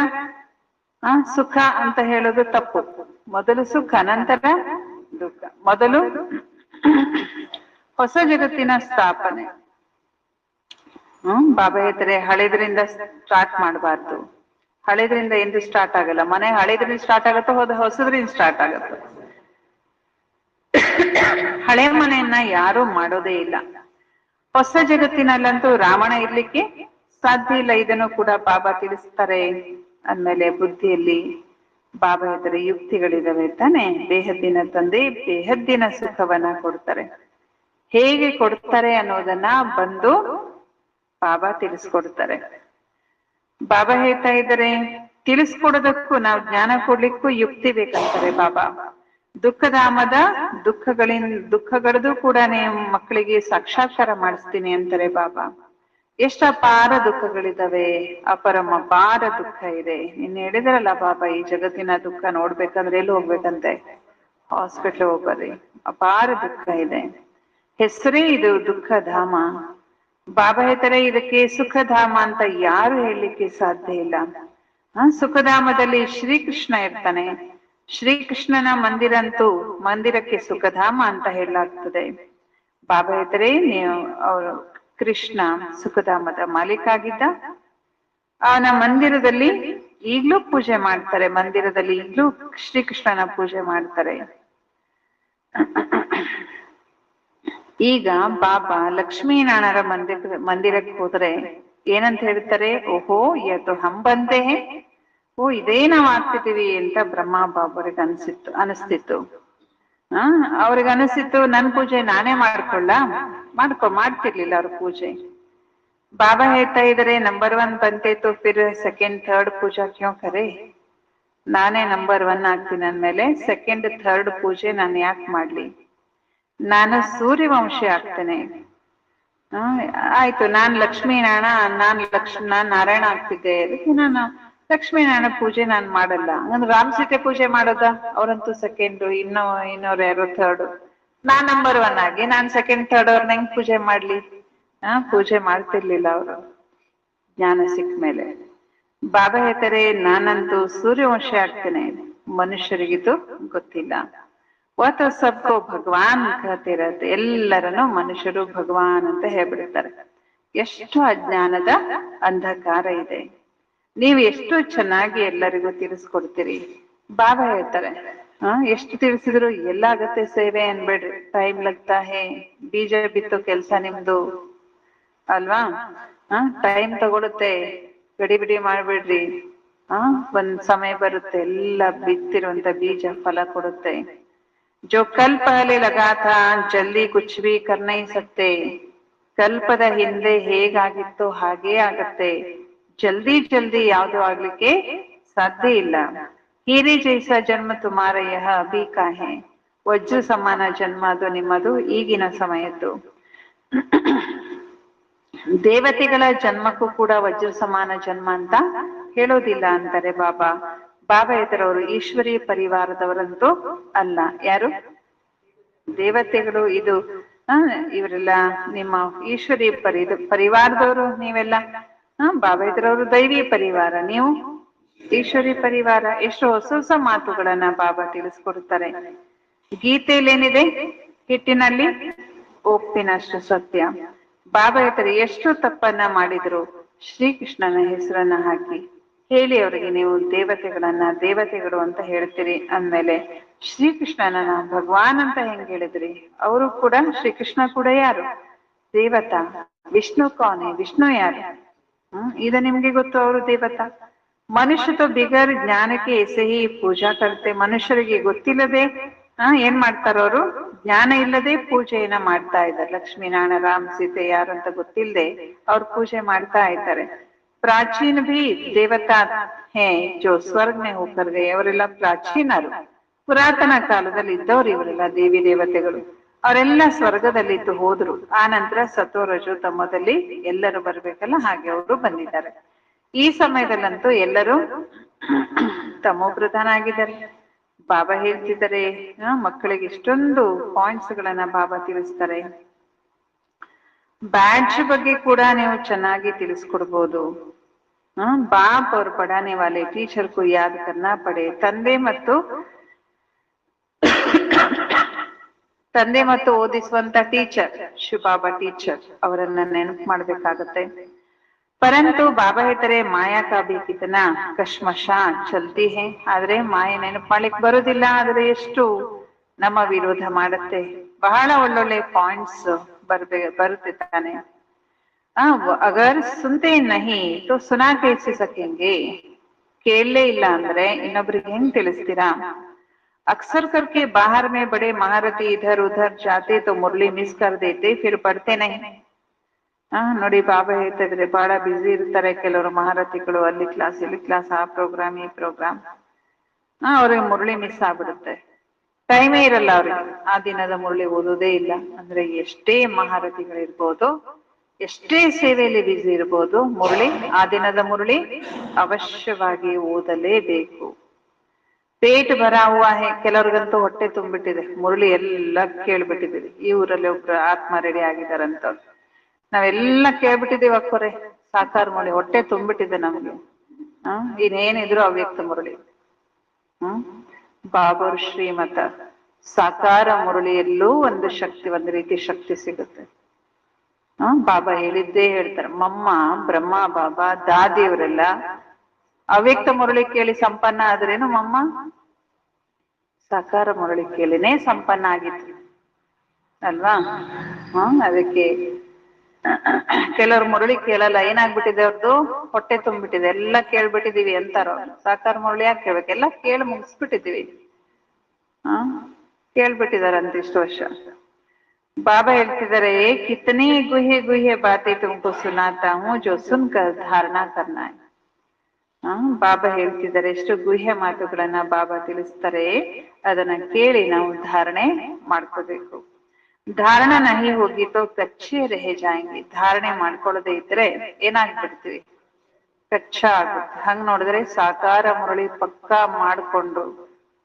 ಸುಖ ಅಂತ ಹೇಳೋದು ತಪ್ಪು. ಮೊದಲು ಸುಖ, ನಂತರ ದುಃಖ. ಮೊದಲು ಹೊಸ ಜಗತ್ತಿನ ಸ್ಥಾಪನೆ. ಬಾಬಾ ಹೇಳ್ತಾರೆ, ಹಳೆದ್ರಿಂದ ಸ್ಟಾರ್ಟ್ ಮಾಡಬಾರ್ದು. ಹಳೆದ್ರಿಂದ ಎಂದು ಸ್ಟಾರ್ಟ್ ಆಗಲ್ಲ. ಮನೆ ಹಳೆದ್ರಿಂದ ಸ್ಟಾರ್ಟ್ ಆಗತ್ತೋ, ಹೊಸದ್ರಿಂದ ಸ್ಟಾರ್ಟ್ ಆಗತ್ತೋ. ಹಳೆ ಮನೆಯನ್ನ ಯಾರು ಮಾಡೋದೇ ಇಲ್ಲ. ಹೊಸ ಜಗತ್ತಿನಲ್ಲಂತೂ ರಾವಣ ಇರ್ಲಿಕ್ಕೆ ಸಾಧ್ಯ ಇಲ್ಲ. ಇದನ್ನು ಕೂಡ ಬಾಬಾ ತಿಳಿಸ್ತಾರೆ. ಅಂದ್ಮೇಲೆ ಬುದ್ಧಿಯಲ್ಲಿ ಬಾಬಾ ಹೇಳ್ತಾರೆ, ಯುಕ್ತಿಗಳಿದಾವೆ ತಾನೆ. ಬೇಹದ್ದಿನ ತಂದೆ ಬೇಹದ್ದಿನ ಸುಖವನ್ನ ಕೊಡ್ತಾರೆ. ಹೇಗೆ ಕೊಡ್ತಾರೆ ಅನ್ನೋದನ್ನ ಬಂದು ಬಾಬಾ ತಿಳಿಸ್ಕೊಡ್ತಾರೆ. ಬಾಬಾ ಹೇಳ್ತಾ ಇದ್ದಾರೆ, ತಿಳಿಸ್ಕೊಡೋದಕ್ಕೂ, ನಾವು ಜ್ಞಾನ ಕೊಡ್ಲಿಕ್ಕೂ ಯುಕ್ತಿ ಬೇಕಂತಾರೆ ಬಾಬಾ. ದುಃಖಧಾಮದ ದುಃಖಗಳದ್ದು ಕೂಡ ನೀವು ಮಕ್ಕಳಿಗೆ ಸಾಕ್ಷಾತ್ಕಾರ ಮಾಡಿಸ್ತೀನಿ ಅಂತಾರೆ ಬಾಬಾ. ಎಷ್ಟು ಅಪಾರ ದುಃಖಗಳಿದಾವೆ, ಅಪರಮ ಅಪಾರ ದುಃಖ ಇದೆ. ನಿನ್ನೆ ಹೇಳಿದ್ರಲ್ಲ ಬಾಬಾ, ಈ ಜಗತ್ತಿನ ದುಃಖ ನೋಡ್ಬೇಕಂದ್ರೆ ಎಲ್ಲಿ ಹೋಗ್ಬೇಕಂತೆ? ಹಾಸ್ಪಿಟ್ಲ್ ಹೋಗ್ಬರ್ರಿ. ಅಪಾರ ದುಃಖ ಇದೆ. ಹೆಸರೇ ಇದು ದುಃಖಧಾಮ. ಬಾಬಾ ಹೇಳ್ತಾರೆ, ಇದಕ್ಕೆ ಸುಖಧಾಮ ಅಂತ ಯಾರು ಹೇಳಲಿಕ್ಕೆ ಸಾಧ್ಯ ಇಲ್ಲ. ಸುಖಧಾಮದಲ್ಲಿ ಶ್ರೀಕೃಷ್ಣ ಇರ್ತಾನೆ. ಶ್ರೀಕೃಷ್ಣನ ಮಂದಿರಕ್ಕೆ ಸುಖಧಾಮ ಅಂತ ಹೇಳಲಾಗ್ತದೆ. ಬಾಬಾ ಹೇಳ್ತಾರೆ ನೀವು ಅವರು ಕೃಷ್ಣ ಸುಖಧಾಮದ ಮಾಲೀಕ ಆಗಿದ್ದ. ಅವನ ಮಂದಿರದಲ್ಲಿ ಈಗ್ಲೂ ಪೂಜೆ ಮಾಡ್ತಾರೆ, ಮಂದಿರದಲ್ಲಿ ಈಗ್ಲೂ ಶ್ರೀಕೃಷ್ಣನ ಪೂಜೆ ಮಾಡ್ತಾರೆ. ಈಗ ಬಾಬಾ ಲಕ್ಷ್ಮೀನಾರಾಯಣರ ಮಂದಿರಕ್ಕೆ ಹೋದ್ರೆ ಏನಂತ ಹೇಳ್ತಾರೆ, ಓಹೋ ಯತು ಹಂಬಂದೆ, ಓ ಇದೇ ನಾವ್ ಆಗ್ತಿದೀವಿ ಅಂತ ಬ್ರಹ್ಮ ಬಾಬರಿಗೆ ಅನಿಸ್ತಿತ್ತು. ಅವ್ರಿಗೆ ಅನಿಸ್ತಿತ್ತು ನನ್ ಪೂಜೆ ನಾನೇ ಮಾಡ್ತಿರ್ಲಿಲ್ಲ ಅವ್ರ ಪೂಜೆ. ಬಾಬಾ ಹೇಳ್ತಾ ಇದಾರೆ ನಂಬರ್ 1 ಬಂತೆ ತೋ ಫಿರ್ ಸೆಕೆಂಡ್ ಥರ್ಡ್ ಪೂಜಾ ಕ್ಯೋ ಕರೆ, ನಾನೇ ನಂಬರ್ 1 ಆಗ್ತೀನಿ ಅಂದ್ಮೇಲೆ ಸೆಕೆಂಡ್ ಥರ್ಡ್ ಪೂಜೆ ನಾನು ಯಾಕೆ ಮಾಡ್ಲಿ, ನಾನು ಸೂರ್ಯವಂಶಿ ಆಗ್ತೇನೆ. ಆಯ್ತು, ನಾನ್ ಲಕ್ಷ್ಮೀನಾರಾಯಣ ನಾನ್ ನಾರಾಯಣ ಆಗ್ತಿದ್ದೆ, ಅದಕ್ಕೆ ನಾನು ಲಕ್ಷ್ಮೀನಾರಾಯಣ ಪೂಜೆ ನಾನ್ ಮಾಡಲ್ಲ. ನಾನು ರಾಮ ಸೀತೆ ಪೂಜೆ ಮಾಡೋದ, ಅವ್ರಂತೂ ಸೆಕೆಂಡ್, ಇನ್ನೋರು ಯಾರೋ ಥರ್ಡ್, ನಾನ್ ನಂಬರ್ 1 ಆಗಿ ನಾನ್ ಸೆಕೆಂಡ್ ಥರ್ಡ್ ಅವ್ರನ್ನ ಹೆಂಗ್ ಪೂಜೆ ಮಾಡ್ಲಿ? ಪೂಜೆ ಮಾಡ್ತಿರ್ಲಿಲ್ಲ ಅವರು. ಜ್ಞಾನ ಸಿಕ್ಕ ಮೇಲೆ ಬಾಬಾ ಹೇಳ್ತಾರೆ ನಾನಂತೂ ಸೂರ್ಯವಂಶಿ ಆಗ್ತೇನೆ, ಮನುಷ್ಯರಿಗಿದು ಗೊತ್ತಿಲ್ಲ. ವತ ಸಬ್ಕೋ ಭಗವಾನ್ ಕಹತಿರತ್ತೆ, ಎಲ್ಲರನ್ನು ಮನುಷ್ಯರು ಭಗವಾನ್ ಅಂತ ಹೇಳ್ಬಿಡ್ತಾರೆ. ಎಷ್ಟು ಅಜ್ಞಾನದ ಅಂಧಕಾರ ಇದೆ. ನೀವು ಎಷ್ಟು ಚೆನ್ನಾಗಿ ಎಲ್ಲರಿಗೂ ತಿಳಿಸ್ಕೊಡ್ತೀರಿ. ಬಾಬಾ ಹೇಳ್ತಾರೆ ಎಷ್ಟು ತಿಳಿಸಿದ್ರು ಎಲ್ಲಾಗತ್ತೆ ಸೇವೆ ಅನ್ಬೇಡ್ರಿ, ಟೈಮ್ ಲಗ್ತಾ ಹೇ, ಬೀಜ ಬಿತ್ತು ಕೆಲ್ಸ ನಿಮ್ದು ಅಲ್ವಾ. ಟೈಮ್ ತಗೊಳುತ್ತೆ, ಗಡಿಬಿಡಿ ಮಾಡ್ಬೇಡ್ರಿ. ಒಂದ್ ಸಮಯ ಬರುತ್ತೆ, ಎಲ್ಲ ಬಿತ್ತಿರುವಂತ ಬೀಜ ಫಲ ಕೊಡುತ್ತೆ. जो कल पहले लगा था जल्दी कुछ भी कर नहीं सकते, ಕಲ್ಪದ ಹಿಂದೆ ಹೇಗಾಗಿತ್ತೋ ಹಾಗೇ ಆಗತ್ತೆ, ಜಲ್ದಿ ಯಾವುದು ಆಗ್ಲಿಕ್ಕೆ ಸಾಧ್ಯ ಇಲ್ಲ. ಹೀರಿ ಜೈಸ ಜನ್ಮ ತುಮಾರ ಯಹ ಅಭಿ ಕಾ ಹೈ, ವಜ್ರ ಸಮಾನ ಜನ್ಮ ಅದು ನಿಮ್ಮದು ಈಗಿನ ಸಮಯದ್ದು. ದೇವತೆಗಳ ಜನ್ಮಕ್ಕೂ ಕೂಡ ವಜ್ರ ಸಮಾನ ಜನ್ಮ ಅಂತ ಹೇಳೋದಿಲ್ಲ ಅಂತಾರೆ ಬಾಬಾ. ಬಾಬಾ ಇದ್ರವರು ಈಶ್ವರೀಯ ಪರಿವಾರದವರಂತೂ ಅಲ್ಲ. ಯಾರು? ದೇವತೆಗಳು. ಇದು ಇವರೆಲ್ಲ ನಿಮ್ಮ ಈಶ್ವರೀಯ ಪರಿವಾರದವರು ನೀವೆಲ್ಲ. ಬಾಬಾ ಇದ್ರವರು ದೈವಿ ಪರಿವಾರ, ನೀವು ಈಶ್ವರಿ ಪರಿವಾರ. ಎಷ್ಟು ಹೊಸ ಮಾತುಗಳನ್ನ ಬಾಬಾ ತಿಳಿಸ್ಕೊಡ್ತಾರೆ. ಗೀತೆಯಲ್ಲೇನಿದೆ, ಹಿಟ್ಟಿನಲ್ಲಿ ಉಪ್ಪಿನಷ್ಟು ಸತ್ಯ. ಬಾಬಾ ಹೇಳ್ತಾರೆ ಎಷ್ಟು ತಪ್ಪನ್ನ ಮಾಡಿದ್ರು ಶ್ರೀಕೃಷ್ಣನ ಹೆಸರನ್ನ ಹಾಕಿ ಹೇಳಿ ಅವರಿಗೆ ನೀವು ದೇವತೆಗಳು ಅಂತ ಹೇಳ್ತೀರಿ ಅಂದ್ಮೇಲೆ ಶ್ರೀಕೃಷ್ಣನ ಭಗವಾನ್ ಅಂತ ಹೆಂಗ್ ಹೇಳಿದ್ರಿ? ಅವರು ಕೂಡ ಶ್ರೀಕೃಷ್ಣ ಕೂಡ ಯಾರು? ದೇವತಾ. ವಿಷ್ಣು ಕೌನೆ? ವಿಷ್ಣು ಯಾರು? ಇದು ನಿಮ್ಗೆ ಗೊತ್ತು, ಅವರು ದೇವತಾ. ಮನುಷ್ಯ ತೋ ಬಿಗರ್ ಜ್ಞಾನಕ್ಕೆ ಎಸೆಹಿ ಪೂಜಾ ಕರ್ತೆ. ಮನುಷ್ಯರಿಗೆ ಗೊತ್ತಿಲ್ಲದೆ ಏನ್ ಮಾಡ್ತಾರ ಅವರು? ಜ್ಞಾನ ಇಲ್ಲದೆ ಪೂಜೆಯನ್ನ ಮಾಡ್ತಾ ಇದ್ದಾರೆ. ಲಕ್ಷ್ಮೀನಾರಾಯಣ ರಾಮ್ ಸೀತೆ ಯಾರು ಅಂತ ಗೊತ್ತಿಲ್ಲದೆ ಅವ್ರ ಪೂಜೆ ಮಾಡ್ತಾ ಇದ್ದಾರೆ. ಪ್ರಾಚೀನ ಭೀ ದೇವತಾ ಹೇ ಜೋ ಸ್ವರ್ಗ ಮೇ ಹೋಕರ್ ಗಯೆ. ಅವರೆಲ್ಲ ಪ್ರಾಚೀನರು, ಪುರಾತನ ಕಾಲದಲ್ಲಿ ಇದ್ದವ್ರು ಇವರೆಲ್ಲ ದೇವಿ ದೇವತೆಗಳು. ಅವರೆಲ್ಲ ಸ್ವರ್ಗದಲ್ಲಿದ್ದು ಹೋದ್ರು. ಆ ನಂತರ ಸತೋ ರಜೋ ತಮೋದಲ್ಲಿ ಎಲ್ಲರೂ ಬರ್ಬೇಕಲ್ಲ, ಹಾಗೆ ಅವರು ಬಂದಿದ್ದಾರೆ. ಈ ಸಮಯದಲ್ಲಂತೂ ಎಲ್ಲರೂ ತಮೋ ಪ್ರಧಾನ ಆಗಿದ್ದಾರೆ. ಬಾಬಾ ಹೇಳ್ತಿದ್ದಾರೆ ಮಕ್ಕಳಿಗೆ ಇಷ್ಟೊಂದು ಪಾಯಿಂಟ್ಸ್ ಗಳನ್ನ ಬಾಬಾ ತಿಳಿಸ್ತಾರೆ. ಬ್ಯಾಡ್ಜ್ ಬಗ್ಗೆ ಕೂಡ ನೀವು ಚೆನ್ನಾಗಿ ತಿಳಿಸ್ಕೊಡ್ಬೋದು. ಬಾಪ್ ಅವ್ರ ಪಡಾನೆ ವಾಲೆ ಟೀಚರ್ ಕು ಯಾದ್ ಕರ್ನಾ ಪಡೆ. ತಂದೆ ಮತ್ತು ಓದಿಸುವಂತ ಟೀಚರ್ ಶಿವಬಾಬಾ ಟೀಚರ್, ಅವರನ್ನ ನೆನಪು ಮಾಡ್ಬೇಕಾಗತ್ತೆ. ಪರಂತು ಬಾಬಾ ಹೇಳ್ತಾರೆ ಮಾಯಾ ಕಾ ಭಿ ಕಿತನಾ ಕಶ್ಮಶಾ ಚಲ್ತಿ ಹೇ. ಆದ್ರೆ ಮಾಯೆ ನೆನಪು ಮಾಡ್ಲಿಕ್ಕೆ ಬರುದಿಲ್ಲ, ಆದ್ರೆ ಎಷ್ಟು ನಮ್ಮ ವಿರೋಧ ಮಾಡುತ್ತೆ. ಬಹಳ ಒಳ್ಳೊಳ್ಳೆ ಪಾಯಿಂಟ್ಸ್ ಬರುತ್ತೆ ತಾನೆ. ಅಗರ್ ಸುನ್ತೆ ನಹಿ ತೋ ಸುನಾ ಕೈಸೆ ಸಕೆಂಗೆ. ಕೇಳಲೇ ಇಲ್ಲ ಅಂದ್ರೆ ಇನ್ನೊಬ್ರಿಗೆ ಹೆಂಗ್ ತಿಳಿಸ್ತೀರಾ? ಅಕ್ಸರ್ ಕರ್ಕೆ ಬಾಹರ್ ಮೇ ಬಡೆ ಮಹಾರಥಿ ಇಧರ್ ಉಧರ್ ಜಾತೆ ತೋ ಮುರಳಿ ಮಿಸ್ ಕರ್ ದೇತೆ ಫಿರ್ ಪಡ್ತೆ ನಹಿ. ನೋಡಿ ಬಾಬಾ ಹೇಳ್ತಾ ಇದ್ರೆ ಬಹಳ ಬ್ಯುಸಿ ಇರ್ತಾರೆ ಕೆಲವರು ಮಹಾರಥಿಗಳು, ಅಲ್ಲಿ ಕ್ಲಾಸ್ ಇಲ್ಲಿ ಕ್ಲಾಸ್, ಆ ಪ್ರೋಗ್ರಾಮ್ ಈ ಪ್ರೋಗ್ರಾಮ್. ಅವ್ರಿಗೆ ಮುರಳಿ ಮಿಸ್ ಆಗ್ಬಿಡುತ್ತೆ, ಟೈಮೇ ಇರಲ್ಲ ಅವ್ರಿಗೆ. ಆ ದಿನದ ಮುರಳಿ ಓದೋದೇ ಇಲ್ಲ. ಅಂದ್ರೆ ಎಷ್ಟೇ ಮಹಾರಥಿಗಳಿರ್ಬೋದು, ಎಷ್ಟೇ ಸೇವೆಯಲ್ಲಿ ಬ್ಯುಸಿ ಇರ್ಬೋದು, ಮುರಳಿ ಆ ದಿನದ ಮುರಳಿ ಅವಶ್ಯವಾಗಿ ಓದಲೇಬೇಕು. ಪೇಟ್ ಭರಾ ಹುವಾ ಹೇ. ಕೆಲವ್ರಿಗಂತೂ ಹೊಟ್ಟೆ ತುಂಬಿಟ್ಟಿದೆ, ಮುರಳಿ ಎಲ್ಲ ಕೇಳ್ಬಿಟ್ಟಿದ್ದೀವಿ. ಈ ಊರಲ್ಲಿ ಒಬ್ರು ಆತ್ಮ ರೆಡಿ ಆಗಿದಾರಂತ, ನಾವೆಲ್ಲ ಕೇಳ್ಬಿಟ್ಟಿದೀವಿ ಅಕ್ಕೋರೆ. ಸಾಕಾರ ಮಾಡಿ ಹೊಟ್ಟೆ ತುಂಬಿಟ್ಟಿದೆ ನಮ್ಗೆ. ಇನ್ನೇನಿದ್ರು ಅವ್ಯಕ್ತ ಮುರಳಿ. ಬಾಬರ್ ಶ್ರೀಮತ ಸಾಕಾರ ಮುರಳಿಯಲ್ಲೂ ಒಂದು ಶಕ್ತಿ, ಒಂದು ರೀತಿ ಶಕ್ತಿ ಸಿಗುತ್ತೆ. ಬಾಬಾ ಹೇಳಿದ್ದೇ ಹೇಳ್ತಾರೆ. ಮಮ್ಮ, ಬ್ರಹ್ಮ ಬಾಬಾ, ದಾದಿಯವರೆಲ್ಲ ಅವ್ಯಕ್ತ ಮುರಳಿ ಕೇಳಿ ಸಂಪನ್ನ ಆದ್ರೇನು, ಮಮ್ಮ ಸಾಕಾರ ಮುರಳಿ ಕೇಳಿನೇ ಸಂಪನ್ನ ಆಗಿತ್ತು ಅಲ್ವಾ. ಅದಕ್ಕೆ ಕೆಲವ್ರು ಮುರಳಿ ಕೇಳಲ್ಲ, ಏನಾಗ್ಬಿಟ್ಟಿದೆ ಅವ್ರದ್ದು, ಹೊಟ್ಟೆ ತುಂಬಿಟ್ಟಿದೆ, ಎಲ್ಲ ಕೇಳ್ಬಿಟ್ಟಿದೀವಿ ಅಂತಾರ. ಸಾಕಾರ ಮುರಳಿ ಯಾಕೆ ಕೇಳ್ಬೇಕು, ಎಲ್ಲ ಕೇಳಿ ಮುಗಿಸ್ಬಿಟ್ಟಿದೀವಿ. ಕೇಳ್ಬಿಟ್ಟಿದಾರಂತ ಇಷ್ಟು ವರ್ಷ. ಬಾಬಾ ಹೇಳ್ತಿದ್ದಾರೆ, ಕಿತನಿ ಗುಹೆ ಗುಹೆ ಬಾತೆ ತುಮಕು ಸುನಾತಾ ಹೂಂ ಜೋ ಸುನ್ಕರ್ ಧಾರಣಾ ಕರ್ನಾ ಹೈ. ಬಾಬಾ ಹೇಳ್ತಿದ್ದಾರೆ, ಎಷ್ಟು ಗುಹ್ಯ ಮಾತುಗಳನ್ನ ಬಾಬಾ ತಿಳಿಸ್ತಾರೆ, ಅದನ್ನ ಕೇಳಿ ನಾವು ಧಾರಣೆ ಮಾಡ್ಕೋಬೇಕು. ಧಾರಣ ನಹಿ ಹೋಗಿ ತೋ ಕಚ್ಚೆ ರಹ ಜಾಯಂಗೆ. ಧಾರಣೆ ಮಾಡ್ಕೊಳ್ಳದೆ ಇದ್ರೆ ಏನಾಗ್ಬಿಡ್ತೀವಿ, ಕಚ್ಚ ಆಗುತ್ತೆ. ಹಂಗ್ ನೋಡಿದ್ರೆ ಸಾಕಾರ ಮುರಳಿ ಪಕ್ಕಾ ಮಾಡ್ಕೊಂಡು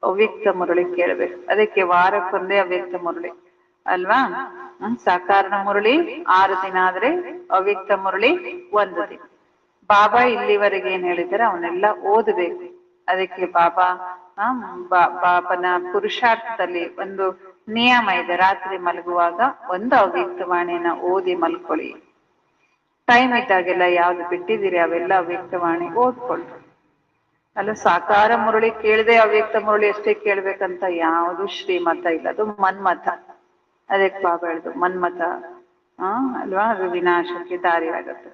ಅವ್ಯಕ್ತ ಮುರಳಿ ಕೇಳ್ಬೇಕು. ಅದಕ್ಕೆ ವಾರಕ್ಕೊಂದೇ ಅವ್ಯಕ್ತ ಮುರಳಿ ಅಲ್ವಾ. ಸಾಕಾರನ ಮುರಳಿ 6 ದಿನ ಆದ್ರೆ ಅವ್ಯಕ್ತ ಮುರಳಿ 1 ದಿನ. ಬಾಬಾ ಇಲ್ಲಿವರೆಗೆ ಏನ್ ಹೇಳಿದಾರೆ ಅವನ್ನೆಲ್ಲ ಓದಬೇಕು. ಅದಕ್ಕೆ ಬಾಬಾ ಬಾಬನ ಪುರುಷಾರ್ಥದಲ್ಲಿ ಒಂದು ನಿಯಮ ಇದೆ, ರಾತ್ರಿ ಮಲಗುವಾಗ ಒಂದು ಅವ್ಯಕ್ತವಾಣಿನ ಓದಿ ಮಲ್ಕೊಳ್ಳಿ. ಟೈಮ್ ಇದ್ದಾಗೆಲ್ಲ ಯಾವ್ದು ಬಿಟ್ಟಿದ್ದೀರಿ ಅವೆಲ್ಲ ಅವ್ಯಕ್ತವಾಣಿ ಓದ್ಕೊಳ್ರಿ. ಅಲ್ಲ ಸಾಕಾರ ಮುರಳಿ ಕೇಳದೆ ಅವ್ಯಕ್ತ ಮುರಳಿ ಅಷ್ಟೇ ಕೇಳ್ಬೇಕಂತ ಯಾವುದು ಶ್ರೀಮತ ಇಲ್ಲ, ಅದು ಮನ್ಮತ. ಅದಕ್ಕೆ ಬಾಬಾ ಹೇಳಿದ್ರು ಮನ್ಮತ ಅಲ್ವಾ, ಅದು ವಿನಾಶಕ್ಕೆ ದಾರಿ ಆಗತ್ತೆ.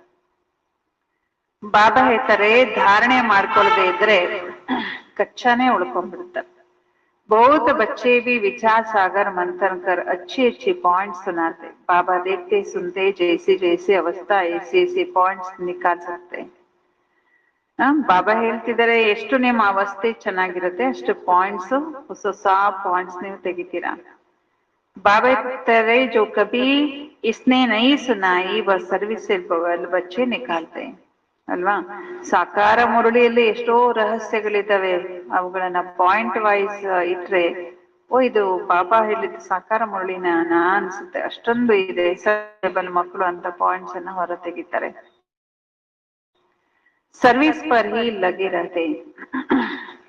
ಬಾಬಾ ಹೇಳ್ತಾರೆ, ಧಾರಣೆ ಮಾಡ್ಕೊಳ್ಳದೆ ಇದ್ರೆ ಕಚ್ಚಾನೇ ಉಳ್ಕೊಂಡ್ಬಿಡ್ತಾರೆ. बहुत बच्चे भी विचार सागर मंथन कर अच्छे अच्छे पॉइंट्स सुनाते. बाबा देखते सुनते जैसे जैसे अवस्था ऐसे ऐसे पॉइंट्स निकाल सकते. ಬಾಬಾ ಹೇಳ್ತಿದ್ದಾರೆ, ಎಷ್ಟು ನಿಮ್ಮ ಅವಸ್ಥೆ ಚೆನ್ನಾಗಿರುತ್ತೆ ಅಷ್ಟು ಪಾಯಿಂಟ್ಸ್, ಹೊಸ ಹೊಸ ಪಾಯಿಂಟ್ಸ್ ನೀವು ತೆಗಿತೀರಾ. ಬಾಬಾ ಹೇಳ್ತಾರೆ, ಜೋ ಕಭಿ ಇಸ್ನೆ ನಹೀ ಸುನಾಯಿ ವಹ ಸರ್ವಿಸ್ ಸೆ ಬಚ್ಚೆ ನಿಕಾಲ್ತೆ ಅಲ್ವಾ. ಸಾಕಾರ ಮುರಳಿಯಲ್ಲಿ ಎಷ್ಟೋ ರಹಸ್ಯಗಳಿದ್ದಾವೆ, ಅವುಗಳನ್ನ ಪಾಯಿಂಟ್ ವೈಸ್ ಇಟ್ರೆ ಇದು ಬಾಬಾ ಹೇಳಿದ ಸಾಕಾರ ಮುರಳಿನ ಅನ್ಸುತ್ತೆ, ಅಷ್ಟೊಂದು ಇದೆ ಸಬಲ್ ಮಕ್ಕಳು ಅಂತ ಪಾಯಿಂಟ್ಸ್ ಅನ್ನ ಹೊರ ತೆಗಿತಾರೆ. ಸರ್ವಿಸ್ ಪರ್ ಹಿ ಲಗೆ ರಹತೆ.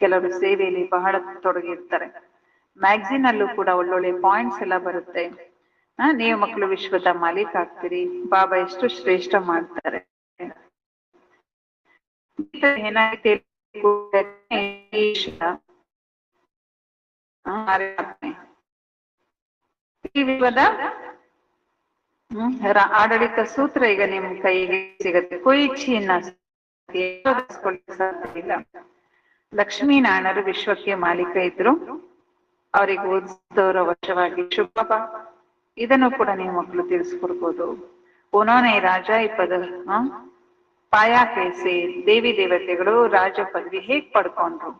ಕೆಲವರು ಸೇವೆಯಲ್ಲಿ ಬಹಳ ತೊಡಗಿರ್ತಾರೆ. ಮ್ಯಾಗ್ಝಿನ್ ಅಲ್ಲೂ ಕೂಡ ಒಳ್ಳೊಳ್ಳೆ ಪಾಯಿಂಟ್ಸ್ ಎಲ್ಲ ಬರುತ್ತೆ. ನೀವು ಮಕ್ಕಳು ವಿಶ್ವದ ಮಾಲೀಕ ಆಗ್ತೀರಿ, ಬಾಬಾ ಎಷ್ಟು ಶ್ರೇಷ್ಠ ಮಾಡ್ತಾರೆ. ಆಡಳಿತ ಸೂತ್ರ ಈಗ ನಿಮ್ ಕೈಗೆ ಸಿಗತ್ತೆ. ಕೊಯ್ ಛೀನ ಇಲ್ಲ. ಲಕ್ಷ್ಮೀನಾರಾಯಣರು ವಿಶ್ವಕ್ಕೆ ಮಾಲೀಕ ಇದ್ರು, ಅವರಿಗೆ ಓದಿಸಿದವರ ವಶವಾಗಿ ಶುಭ. ಇದನ್ನು ಕೂಡ ನೀವು ಮಕ್ಕಳು ತಿಳಿಸ್ಕೊಡ್ಬೋದು. ಉನ್ಹೋನೆ ರಾಜ ಈ ಪದ ಪಾಯಾ ಕೈಸೆ. ದೇವಿ ದೇವತೆಗಳು ರಾಜ ಪದವಿ ಹೇಗ್ ಪಡ್ಕೊಂಡ್ರು.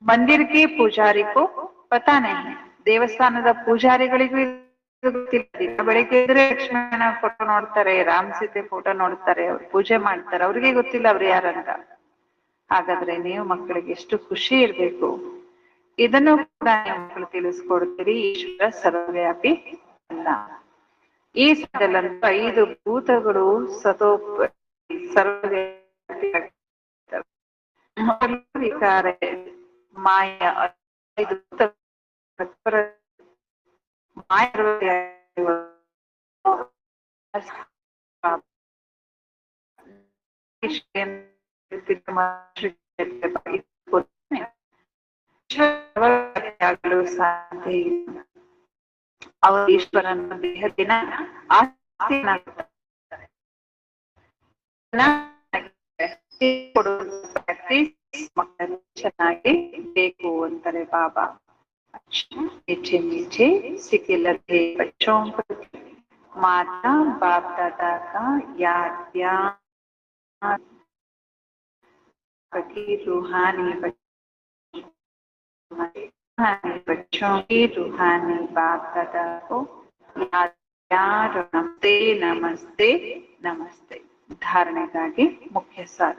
ಮಂದಿರಕ್ಕೆ ಪೂಜಾರಿಗೂ ಪತಾ ನಹಿ. ದೇವಸ್ಥಾನದ ಪೂಜಾರಿಗಳಿಗೂ ಗೊತ್ತಿಲ್ಲ. ಬೆಳಿಗ್ಗೆ ಇದ್ರೆ ಲಕ್ಷ್ಮಣ ಫೋಟೋ ನೋಡ್ತಾರೆ, ರಾಮ್ ಸೀತೆ ಫೋಟೋ ನೋಡ್ತಾರೆ, ಅವ್ರು ಪೂಜೆ ಮಾಡ್ತಾರೆ, ಅವ್ರಿಗೆ ಗೊತ್ತಿಲ್ಲ ಅವ್ರು ಯಾರಂತ. ಹಾಗಾದ್ರೆ ನೀವು ಮಕ್ಕಳಿಗೆ ಎಷ್ಟು ಖುಷಿ ಇರ್ಬೇಕು. ಇದನ್ನು ಕೂಡ ಮಕ್ಕಳು ತಿಳಿಸ್ಕೊಡ್ತೀರಿ. ಈಶ್ವರ ಸರ್ವವ್ಯಾಪಿ ಅಲ್ಲ. ಈ ಸಮಯದಲ್ಲಂತೂ 5 ಭೂತಗಳು ಸರ್ವವ್ಯಾಪಿ ವಿಕಾರ ಮಾಯ 5 ಸಾಧ್ಯ ಇಲ್ಲ. ಅವರು ಈಶ್ವರನ ದೇಹದಿನ ಚೆನ್ನಾಗಿ ಬೇಕು ಅಂತಾರೆ ಬಾಬಾ. मीठे मीठे सिके लगे बच्चों पर माता बाप दादा का याद प्यार रूहानी बच्चों की रूहानी बाप दादा को याद प्यार नमस्ते नमस्ते नमस्ते. धारणೆಗಾಗಿ ಮುಖ್ಯ ಸಾರ.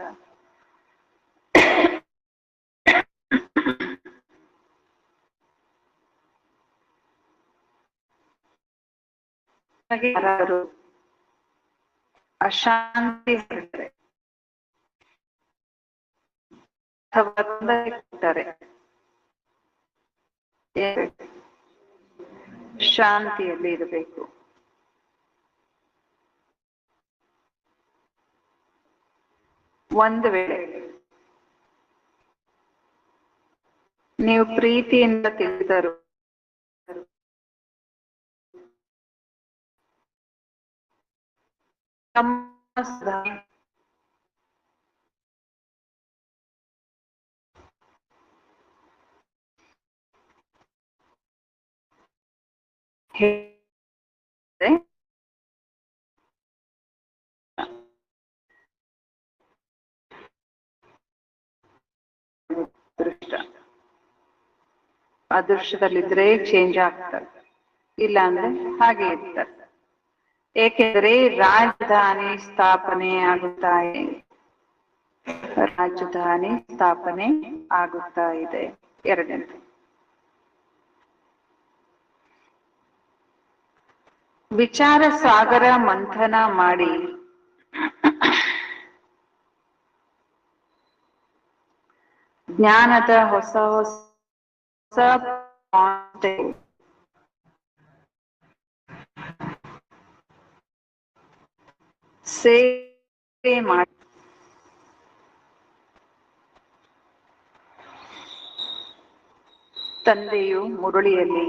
ಯಾರಾದರೂ ಅಶಾಂತಿ ಅಥವಾ ತೊಂದರೆ ಕೊಟ್ಟರೆ ಶಾಂತಿಯಲ್ಲಿ ಇರಬೇಕು. ಒಂದು ವೇಳೆ ನೀವು ಪ್ರೀತಿಯಿಂದ ತಿಳಿದರು ಅದೃಷ್ಟದಲ್ಲಿದ್ರೆ ಚೇಂಜ್ ಆಗ್ತಾರೆ, ಇಲ್ಲ ಅಂದ್ರೆ ಹಾಗೆ ಇರ್ತಾರೆ. ಏಕೆಂದ್ರೆ ರಾಜಧಾನಿ ಸ್ಥಾಪನೆ ಆಗುತ್ತಾ ಇದೆ, ರಾಜಧಾನಿ ಸ್ಥಾಪನೆ ಆಗುತ್ತಾ ಇದೆ. ಎರಡನೇ ವಿಚಾರ ಸಾಗರ ಮಂಥನ ಮಾಡಿ ಜ್ಞಾನದ ಹೊಸ ಹೊಸ ಸೇವೆ ಮಾಡಿ ತಂದೆಯು ಮುರಳಿಯಲ್ಲಿ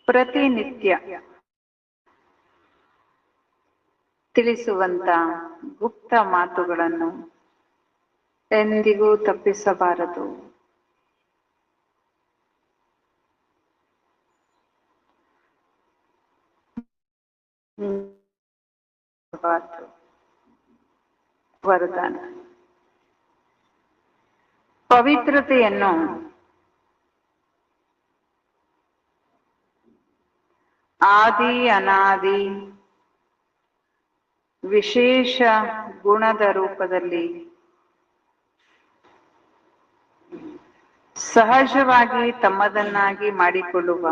ಪ್ರತಿನಿತ್ಯ ತಿಳಿಸುವಂತ ಗುಪ್ತ ಮಾತುಗಳನ್ನು ಎಂದಿಗೂ ತಪ್ಪಿಸಬಾರದು. ವರದಾನ. ಪವಿತ್ರತೆಯನ್ನು ಆದಿ ಅನಾದಿ ವಿಶೇಷ ಗುಣದ ರೂಪದಲ್ಲಿ ಸಹಜವಾಗಿ ತಮ್ಮದನ್ನಾಗಿ ಮಾಡಿಕೊಳ್ಳುವ,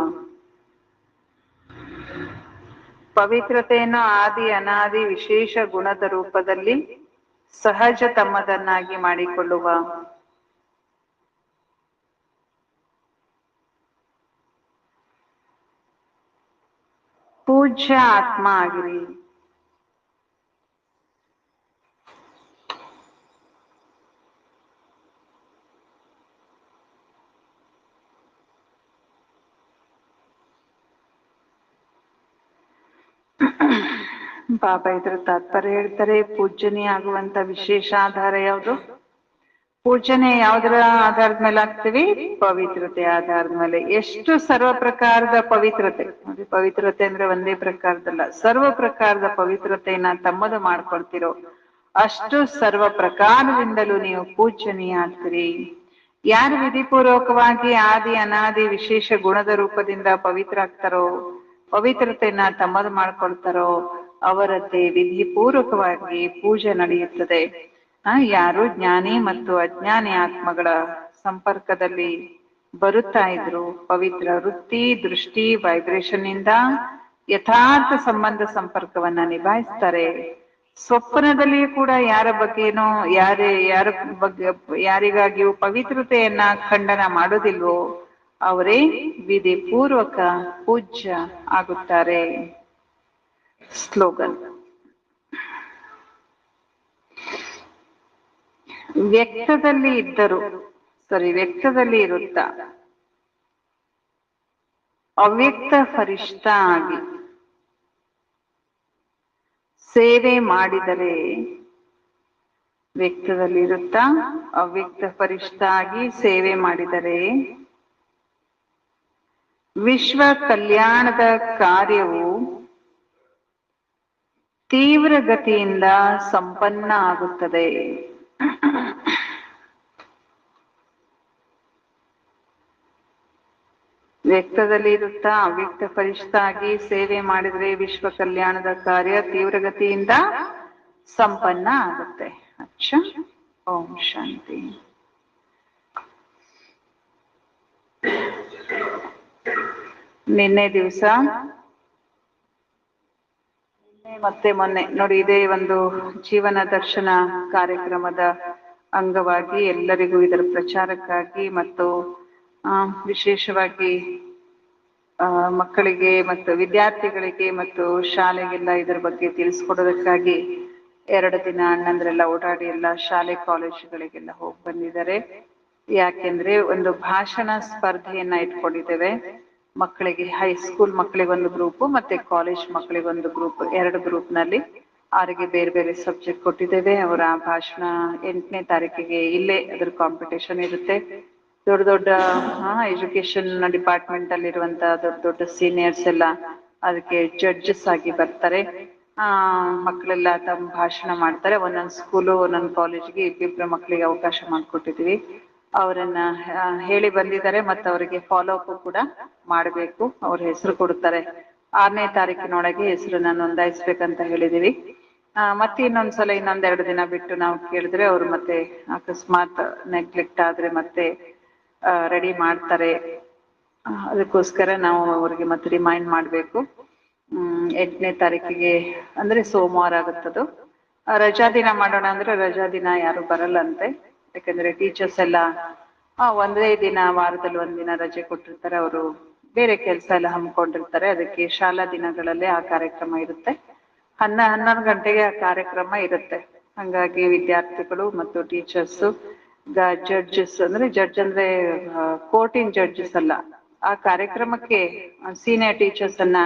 ಪವಿತ್ರತೆಯನ್ನು ಆದಿ ಅನಾದಿ ವಿಶೇಷ ಗುಣದ ರೂಪದಲ್ಲಿ ಸಹಜ ತಮ್ಮದನ್ನಾಗಿ ಮಾಡಿಕೊಳ್ಳುವ ಪೂಜ್ಯ ಆತ್ಮ ಆಗಿರಿ. ಬಾಬಾ ಇದ್ರ ತಾತ್ಪರ್ಯ ಹೇಳ್ತಾರೆ, ಪೂಜನೆ ಆಗುವಂತ ವಿಶೇಷ ಆಧಾರ ಯಾವುದು? ಪೂಜನೆ ಯಾವುದರ ಆಧಾರದ ಮೇಲೆ ಆಗ್ತೀವಿ? ಪವಿತ್ರತೆ ಆಧಾರದ ಮೇಲೆ. ಎಷ್ಟು ಸರ್ವ ಪ್ರಕಾರದ ಪವಿತ್ರತೆ, ಪವಿತ್ರತೆ ಅಂದ್ರೆ ಒಂದೇ ಪ್ರಕಾರದಲ್ಲ, ಸರ್ವ ಪ್ರಕಾರದ ಪವಿತ್ರತೆಯನ್ನ ತಮ್ಮದು ಮಾಡ್ಕೊಳ್ತಿರೋ ಅಷ್ಟು ಸರ್ವ ಪ್ರಕಾರದಿಂದಲೂ ನೀವು ಪೂಜನೀಯ ಆಗ್ತೀರಿ. ಯಾರು ವಿಧಿಪೂರ್ವಕವಾಗಿ ಆದಿ ಅನಾದಿ ವಿಶೇಷ ಗುಣದ ರೂಪದಿಂದ ಪವಿತ್ರ ಆಗ್ತಾರೋ, ಪವಿತ್ರತೆಯನ್ನ ತಮ್ಮದು ಮಾಡ್ಕೊಳ್ತಾರೋ ಅವರದ್ದೇ ವಿಧಿಪೂರ್ವಕವಾಗಿ ಪೂಜೆ ನಡೆಯುತ್ತದೆ. ಯಾರು ಜ್ಞಾನಿ ಮತ್ತು ಅಜ್ಞಾನಿ ಆತ್ಮಗಳ ಸಂಪರ್ಕದಲ್ಲಿ ಬರುತ್ತಾ ಇದ್ರು, ಪವಿತ್ರ ವೃತ್ತಿ ದೃಷ್ಟಿ ವೈಬ್ರೇಷನ್ ಇಂದ ಯಥಾರ್ಥ ಸಂಬಂಧ ಸಂಪರ್ಕವನ್ನ ನಿಭಾಯಿಸ್ತಾರೆ. ಸ್ವಪ್ನದಲ್ಲಿಯೂ ಕೂಡ ಯಾರ ಬಗ್ಗೆನೋ ಯಾರ ಬಗ್ಗೆ ಯಾರಿಗಾಗಿಯೂ ಪವಿತ್ರತೆಯನ್ನ ಖಂಡನ ಮಾಡೋದಿಲ್ವೋ ಅವರೇ ವಿಧಿಪೂರ್ವಕ ಪೂಜ್ಯ ಆಗುತ್ತಾರೆ. ಸ್ಲೋಗನ್. ವ್ಯಕ್ತದಲ್ಲಿ ಇದ್ದರು ವ್ಯಕ್ತದಲ್ಲಿ ಇರುತ್ತಾ ಅವ್ಯಕ್ತ ಫರಿಷ್ಠ ಆಗಿ ಸೇವೆ ಮಾಡಿದರೆ, ವ್ಯಕ್ತದಲ್ಲಿರುತ್ತಾ ಅವ್ಯಕ್ತ ಫರಿಷ್ಠ ಆಗಿ ಸೇವೆ ಮಾಡಿದರೆ ವಿಶ್ವ ಕಲ್ಯಾಣದ ಕಾರ್ಯವು ತೀವ್ರ ಗತಿಯಿಂದ ಸಂಪನ್ನ ಆಗುತ್ತದೆ. ವ್ಯಕ್ತದಲ್ಲಿ ಇರುತ್ತಾ ಅವ್ಯಕ್ತ ಫರಿಷ್ಠ ಆಗಿ ಸೇವೆ ಮಾಡಿದ್ರೆ ವಿಶ್ವ ಕಲ್ಯಾಣದ ಕಾರ್ಯ ತೀವ್ರಗತಿಯಿಂದ ಸಂಪನ್ನ ಆಗುತ್ತೆ. ಅಚ್ಚಾ, ಓಂ ಶಾಂತಿ. ನಿನ್ನೆ ದಿವಸ ಮತ್ತೆ ಮೊನ್ನೆ ನೋಡಿ, ಇದೇ ಒಂದು ಜೀವನ ದರ್ಶನ ಕಾರ್ಯಕ್ರಮದ ಅಂಗವಾಗಿ ಎಲ್ಲರಿಗೂ ಇದರ ಪ್ರಚಾರಕ್ಕಾಗಿ ಮತ್ತು ವಿಶೇಷವಾಗಿ ಮಕ್ಕಳಿಗೆ ಮತ್ತು ವಿದ್ಯಾರ್ಥಿಗಳಿಗೆ ಮತ್ತು ಶಾಲೆಗೆಲ್ಲ ಇದರ ಬಗ್ಗೆ ತಿಳಿಸ್ಕೊಡೋದಕ್ಕಾಗಿ 2 ದಿನ ಅಣ್ಣಂದ್ರೆಲ್ಲ ಓಡಾಡಿ ಎಲ್ಲ ಶಾಲೆ ಕಾಲೇಜುಗಳಿಗೆಲ್ಲ ಹೋಗಿ ಬಂದಿದ್ದಾರೆ. ಯಾಕೆಂದ್ರೆ ಒಂದು ಭಾಷಣ ಸ್ಪರ್ಧೆಯನ್ನ ಇಟ್ಕೊಂಡಿದ್ದೇವೆ. ಮಕ್ಕಳಿಗೆ ಹೈಸ್ಕೂಲ್ ಮಕ್ಕಳಿಗೆ ಒಂದು ಗ್ರೂಪ್ ಮತ್ತೆ ಕಾಲೇಜ್ ಮಕ್ಕಳಿಗೆ ಒಂದು ಗ್ರೂಪ್, 2 ಗ್ರೂಪ್ ನಲ್ಲಿ ಅವರಿಗೆ ಬೇರೆ ಬೇರೆ ಸಬ್ಜೆಕ್ಟ್ ಕೊಟ್ಟಿದ್ದೇವೆ. ಅವರ ಭಾಷಣ 8ನೇ ತಾರೀಕಿಗೆ ಇಲ್ಲೇ ಅದ್ರ ಕಾಂಪಿಟೇಷನ್ ಇರುತ್ತೆ. ದೊಡ್ಡ ದೊಡ್ಡ ಎಜುಕೇಶನ್ ಡಿಪಾರ್ಟ್ಮೆಂಟ್ ಅಲ್ಲಿ ಇರುವಂತಹ ದೊಡ್ಡ ದೊಡ್ಡ ಸೀನಿಯರ್ಸ್ ಎಲ್ಲ ಅದಕ್ಕೆ ಜಡ್ಜಸ್ ಆಗಿ ಬರ್ತಾರೆ. ಮಕ್ಕಳೆಲ್ಲ ತಮ್ಮ ಭಾಷಣ ಮಾಡ್ತಾರೆ. ಒಂದೊಂದು ಸ್ಕೂಲು ಒಂದೊಂದು ಕಾಲೇಜ್ಗೆ ಇಬ್ಬಿಬ್ಬರು ಮಕ್ಕಳಿಗೆ ಅವಕಾಶ ಮಾಡಿಕೊಟ್ಟಿದ್ವಿ. ಅವರನ್ನ ಹೇಳಿ ಬಂದಿದ್ದಾರೆ ಮತ್ತು ಅವರಿಗೆ ಫಾಲೋ ಅಪ್ ಕೂಡ ಮಾಡಬೇಕು. ಅವ್ರ ಹೆಸರು ಕೊಡ್ತಾರೆ. 6ನೇ ತಾರೀಕಿನೊಳಗೆ ಹೆಸರನ್ನ ನೋಂದಾಯಿಸ್ಬೇಕಂತ ಹೇಳಿದೀವಿ. ಮತ್ತೆ ಇನ್ನೊಂದ್ಸಲ 1-2 ದಿನ ಬಿಟ್ಟು ನಾವು ಕೇಳಿದ್ರೆ ಅವ್ರು ಮತ್ತೆ ಅಕಸ್ಮಾತ್ ನೆಗ್ಲೆಕ್ಟ್ ಆದ್ರೆ ಮತ್ತೆ ರೆಡಿ ಮಾಡ್ತಾರೆ. ಅದಕ್ಕೋಸ್ಕರ ನಾವು ಅವ್ರಿಗೆ ಮತ್ತೆ ರಿಮೈಂಡ್ ಮಾಡಬೇಕು. 8ನೇ ತಾರೀಕಿಗೆ ಅಂದ್ರೆ ಸೋಮವಾರ ಆಗುತ್ತದು. ರಜಾ ದಿನ ಮಾಡೋಣ ಅಂದ್ರೆ ರಜಾ ದಿನ ಯಾರು ಬರಲ್ಲಂತೆ. ಯಾಕಂದ್ರೆ ಟೀಚರ್ಸ್ ಎಲ್ಲ ಒಂದೇ ದಿನ ವಾರದಲ್ಲಿ 1 ದಿನ ರಜೆ ಕೊಟ್ಟಿರ್ತಾರೆ. ಅವರು ಬೇರೆ ಕೆಲಸ ಎಲ್ಲ ಹಮ್ಮಿಕೊಂಡಿರ್ತಾರೆ. ಅದಕ್ಕೆ ಶಾಲಾ ದಿನಗಳಲ್ಲೇ ಆ ಕಾರ್ಯಕ್ರಮ ಇರುತ್ತೆ. 11 ಗಂಟೆಗೆ ಆ ಕಾರ್ಯಕ್ರಮ ಇರುತ್ತೆ. ಹಂಗಾಗಿ ವಿದ್ಯಾರ್ಥಿಗಳು ಮತ್ತು ಟೀಚರ್ಸ್, ಜಡ್ಜಸ್ ಅಂದ್ರೆ ಜಡ್ಜ್ ಅಂದ್ರೆ ಕೋರ್ಟಿನ ಜಡ್ಜಸ್ ಅಲ್ಲ, ಆ ಕಾರ್ಯಕ್ರಮಕ್ಕೆ ಸೀನಿಯರ್ ಟೀಚರ್ಸ್ ಅನ್ನ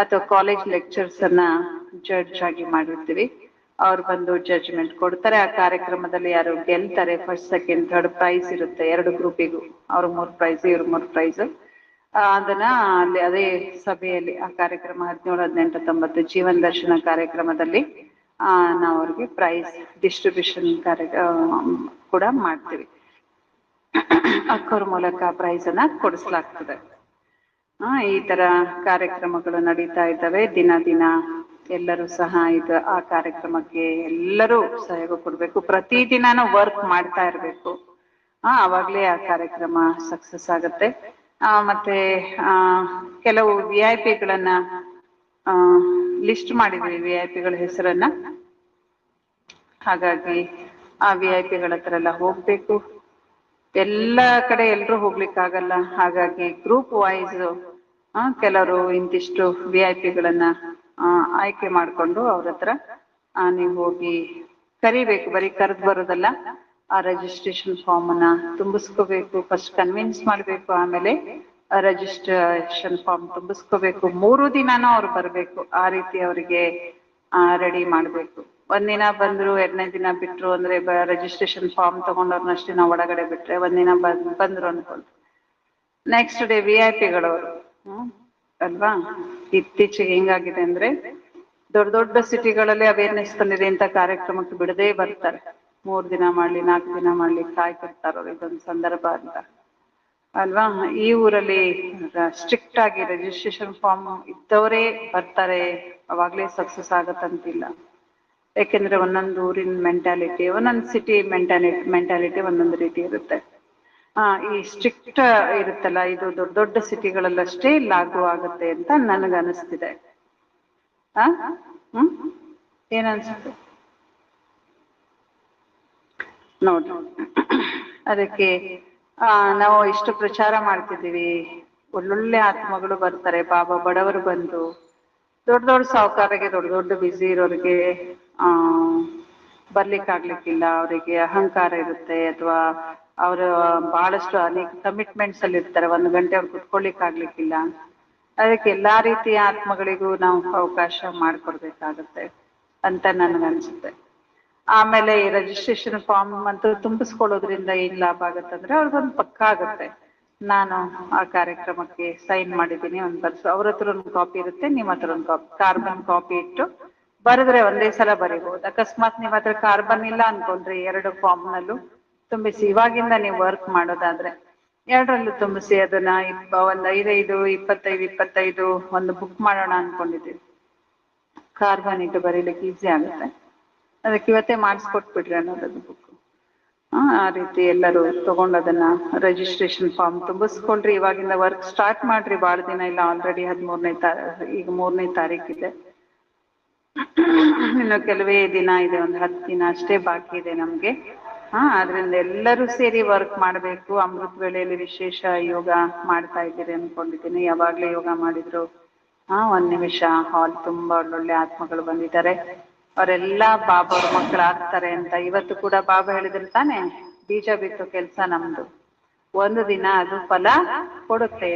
ಅಥವಾ ಕಾಲೇಜ್ ಲೆಕ್ಚರ್ಸ್ ಅನ್ನ ಜಡ್ಜ್ ಆಗಿ ಮಾಡಿರ್ತೀವಿ. ಅವ್ರು ಬಂದು ಜಡ್ಜ್ಮೆಂಟ್ ಕೊಡ್ತಾರೆ. ಆ ಕಾರ್ಯಕ್ರಮದಲ್ಲಿ ಯಾರು ಗೆಲ್ತಾರೆ, ಫಸ್ಟ್ ಸೆಕೆಂಡ್ ಥರ್ಡ್ ಪ್ರೈಸ್ ಇರುತ್ತೆ 2 ಗ್ರೂಪಿಗೂ. ಅವ್ರು 3 ಪ್ರೈಸ್, ಇವ್ರು 3 ಪ್ರೈಸ್. ಅದನ್ನ ಅಲ್ಲಿ ಅದೇ ಸಭೆಯಲ್ಲಿ ಆ ಕಾರ್ಯಕ್ರಮ 17, 18, 19 ಜೀವನ ದರ್ಶನ ಕಾರ್ಯಕ್ರಮದಲ್ಲಿ ನಾವು ಅವ್ರಿಗೆ ಪ್ರೈಸ್ ಡಿಸ್ಟ್ರಿಬ್ಯೂಷನ್ ಕೂಡ ಮಾಡ್ತೀವಿ. ಅಕ್ಕವ್ರ ಮೂಲಕ ಪ್ರೈಸ್ ಅನ್ನ ಕೊಡಿಸ್ಲಾಗ್ತದೆ. ಈ ತರ ಕಾರ್ಯಕ್ರಮಗಳು ನಡೀತಾ ಇದ್ದಾವೆ ದಿನ ದಿನ. ಎಲ್ಲರೂ ಸಹ ಆ ಕಾರ್ಯಕ್ರಮಕ್ಕೆ ಎಲ್ಲರೂ ಸಹಯೋಗ ಕೊಡ್ಬೇಕು. ಪ್ರತಿದಿನಾನು ವರ್ಕ್ ಮಾಡ್ತಾ ಇರ್ಬೇಕು. ಅವಾಗ್ಲೇ ಆ ಕಾರ್ಯಕ್ರಮ ಸಕ್ಸಸ್ ಆಗತ್ತೆ. ಮತ್ತೆ ಕೆಲವು VIP ಗಳನ್ನ ಲಿಸ್ಟ್ ಮಾಡಿದ್ವಿ, VIP ಗಳ ಹೆಸರನ್ನ. ಹಾಗಾಗಿ ಆ VIP ಗಳ ಹತ್ರ ಎಲ್ಲ ಹೋಗ್ಬೇಕು. ಎಲ್ಲ ಕಡೆ ಎಲ್ರೂ ಹೋಗ್ಲಿಕ್ಕಾಗಲ್ಲ. ಹಾಗಾಗಿ ಗ್ರೂಪ್ ವೈಸ್ ಕೆಲವರು ಇಂತಿಷ್ಟು VIP ಗಳನ್ನ ಆಯ್ಕೆ ಮಾಡ್ಕೊಂಡು ಅವ್ರ ಹತ್ರ ನೀವು ಹೋಗಿ ಕರಿಬೇಕು. ಬರೀ ಕರೆದು ಬರೋದಲ್ಲ, ಆ ರಿಜಿಸ್ಟ್ರೇಷನ್ ಫಾರ್ಮ್ ಅನ್ನ ತುಂಬಿಸ್ಕೋಬೇಕು. ಫಸ್ಟ್ ಕನ್ವಿನ್ಸ್ ಮಾಡ್ಬೇಕು, ಆಮೇಲೆ ರಿಜಿಸ್ಟ್ರೇಷನ್ ಫಾರ್ಮ್ ತುಂಬಿಸ್ಕೋಬೇಕು. 3 ದಿನಾನು ಅವ್ರು ಬರ್ಬೇಕು. ಆ ರೀತಿ ಅವರಿಗೆ ರೆಡಿ ಮಾಡ್ಬೇಕು. 1 ದಿನ ಬಂದ್ರು 2ನೇ ದಿನ ಬಿಟ್ರು ಅಂದ್ರೆ ರಿಜಿಸ್ಟ್ರೇಷನ್ ಫಾರ್ಮ್ ತಗೊಂಡವ್ರನ್ನಷ್ಟೇ ನಾವು ಒಳಗಡೆ ಬಿಟ್ರೆ 1 ದಿನ ಬಂದ್ರು ಅನ್ಕೊಂಡು ನೆಕ್ಸ್ಟ್ ಡೇ VIP ಗಳವರು ಅಲ್ವಾ. ಇತ್ತೀಚೆಗೆ ಹೆಂಗಾಗಿದೆ ಅಂದ್ರೆ ದೊಡ್ಡ ದೊಡ್ಡ ಸಿಟಿಗಳಲ್ಲಿ ಅವೇರ್ನೆಸ್ ತಂದಿದೆ ಅಂತ ಕಾರ್ಯಕ್ರಮಕ್ಕೆ ಬಿಡದೇ ಬರ್ತಾರೆ. 3 ದಿನ ಮಾಡ್ಲಿ 4 ದಿನ ಮಾಡ್ಲಿ ಕಾಯ್ತಿರ್ತಾರ. ಇದೊಂದು ಸಂದರ್ಭ ಅಂತ ಅಲ್ವಾ. ಈ ಊರಲ್ಲಿ ಸ್ಟ್ರಿಕ್ಟ್ ಆಗಿ ರಿಜಿಸ್ಟ್ರೇಷನ್ ಫಾರ್ಮ್ ಇದ್ದವರೇ ಬರ್ತಾರೆ, ಅವಾಗ್ಲೇ ಸಕ್ಸಸ್ ಆಗತ್ತಂತಿಲ್ಲ. ಯಾಕೆಂದ್ರೆ ಒಂದೊಂದು ಊರಿನ ಮೆಂಟಾಲಿಟಿ, ಒಂದೊಂದು ಸಿಟಿ ಮೆಂಟಾಲಿಟಿ ಒಂದೊಂದು ರೀತಿ ಇರುತ್ತೆ. ಈ ಸ್ಟ್ರಿಕ್ಟ್ ಇರುತ್ತಲ್ಲ, ಇದು ದೊಡ್ಡ ದೊಡ್ಡ ಸಿಟಿಗಳಲ್ಲಷ್ಟೇ ಲಾಗು ಆಗುತ್ತೆ ಅಂತ ನನಗೆ ಅನಿಸ್ತಿದೆ. ಏನನ್ಸುತ್ತೆ ನೋಡ್ರಿ. ಅದಕ್ಕೆ ನಾವು ಇಷ್ಟು ಪ್ರಚಾರ ಮಾಡ್ತಿದ್ದೀವಿ. ಒಳ್ಳೊಳ್ಳೆ ಆತ್ಮಗಳು ಬರ್ತಾರೆ. ಬಾಬಾ ಬಡವರು ಬಂದು ದೊಡ್ಡ ದೊಡ್ಡ ಸಾಹುಕಾರರಿಗೆ, ದೊಡ್ಡ ದೊಡ್ಡ ಬಿಸಿ ಇರೋರಿಗೆ ಬರ್ಲಿಕ್ಕಾಗ್ಲಿಕ್ಕಿಲ್ಲ. ಅವರಿಗೆ ಅಹಂಕಾರ ಇರುತ್ತೆ ಅಥವಾ ಅವರು ಬಹಳಷ್ಟು ಅನೇಕ ಕಮಿಟ್ಮೆಂಟ್ಸ್ ಅಲ್ಲಿ ಇರ್ತಾರೆ. 1 ಗಂಟೆ ಅವ್ರು ಕುತ್ಕೊಳ್ಳಿಕ್ಕಾಗ್ಲಿಕ್ಕಿಲ್ಲ. ಅದಕ್ಕೆ ಎಲ್ಲಾ ರೀತಿಯ ಆತ್ಮಗಳಿಗೂ ನಾವು ಅವಕಾಶ ಮಾಡಿಕೊಡ್ಬೇಕಾಗತ್ತೆ ಅಂತ ನನ್ಗನ್ಸುತ್ತೆ. ಆಮೇಲೆ ಈ ರಿಜಿಸ್ಟ್ರೇಷನ್ ಫಾರ್ಮ್ ಅಂತೂ ತುಂಬಿಸ್ಕೊಳ್ಳೋದ್ರಿಂದ ಏನ್ ಲಾಭ ಆಗತ್ತಂದ್ರೆ ಅವ್ರಿಗೊಂದು ಪಕ್ಕ ಆಗುತ್ತೆ. ನಾನು ಆ ಕಾರ್ಯಕ್ರಮಕ್ಕೆ ಸೈನ್ ಮಾಡಿದ್ದೀನಿ, ಒಂದು ಬರ್ಸು. ಅವ್ರ ಹತ್ರ ಒಂದು ಕಾಪಿ ಇರುತ್ತೆ, ನಿಮ್ಮ ಹತ್ರ ಒಂದು ಕಾಪಿ, ಕಾರ್ಬನ್ ಕಾಪಿ ಇಟ್ಟು ಬರೆದ್ರೆ ಒಂದೇ ಸಲ ಬರೀಬಹುದು. ಅಕಸ್ಮಾತ್ ನಿಮ್ಮ ಹತ್ರ ಕಾರ್ಬನ್ ಇಲ್ಲ ಅನ್ಕೊಂಡ್ರಿ, 2 ಫಾರ್ಮ್ನಲ್ಲೂ ತುಂಬಿಸಿ. ಇವಾಗಿಂದ ನೀವು ವರ್ಕ್ ಮಾಡೋದಾದ್ರೆ 2ರಲ್ಲೂ ತುಂಬಿಸಿ. ಅದನ್ನ ಒಂದು 25 ಒಂದು ಬುಕ್ ಮಾಡೋಣ ಅನ್ಕೊಂಡಿದ್ದೀವಿ. ಕಾರ್ಬನ್ ಇಟ್ಟು ಬರೀಲಿಕ್ಕೆ ಈಸಿ ಆಗುತ್ತೆ. ಅದಕ್ಕೆ ಇವತ್ತೇ ಮಾಡಿಸ್ಕೊಟ್ಬಿಡ್ರಿ ಅನ್ನೋದನ್ನು ಬುಕ್. ಆ ರೀತಿ ಎಲ್ಲರೂ ತಗೊಂಡು ಅದನ್ನ ರಿಜಿಸ್ಟ್ರೇಷನ್ ಫಾರ್ಮ್ ತುಂಬಿಸ್ಕೊಳ್ರಿ. ಇವಾಗಿಂದ ವರ್ಕ್ ಸ್ಟಾರ್ಟ್ ಮಾಡ್ರಿ. ಭಾಳ ದಿನ ಇಲ್ಲ, ಆಲ್ರೆಡಿ 13ನೇ ಈಗ 3ನೇ ತಾರೀಕಿದೆ. ಇನ್ನು ಕೆಲವೇ ದಿನ ಇದೆ, ಒಂದು 10 ದಿನ ಅಷ್ಟೇ ಬಾಕಿ ಇದೆ ನಮ್ಗೆ. ಆದ್ರಿಂದ ಎಲ್ಲರೂ ಸೇರಿ ವರ್ಕ್ ಮಾಡಬೇಕು. ಅಮೃತ ವೇಳೆಯಲ್ಲಿ ವಿಶೇಷ ಯೋಗ ಮಾಡ್ತಾ ಇದ್ದೀರಿ ಅನ್ಕೊಂಡಿದ್ದೀನಿ. ಯಾವಾಗ್ಲೇ ಯೋಗ ಮಾಡಿದ್ರು 1 ನಿಮಿಷ ಹಾಲ್ ತುಂಬಾ ಒಳ್ಳೊಳ್ಳೆ ಆತ್ಮಗಳು ಬಂದಿದ್ದಾರೆ. ಅವರೆಲ್ಲಾ ಬಾಬಾ ಅವ್ರ ಮಕ್ಕಳಾಗ್ತಾರೆ ಅಂತ ಇವತ್ತು ಕೂಡ ಬಾಬಾ ಹೇಳಿದ್ರು ತಾನೆ, ಬೀಜ ಬಿತ್ತು ಕೆಲ್ಸ ನಮ್ದು, ಒಂದು ದಿನ ಅದು ಫಲ ಕೊಡುತ್ತೆ.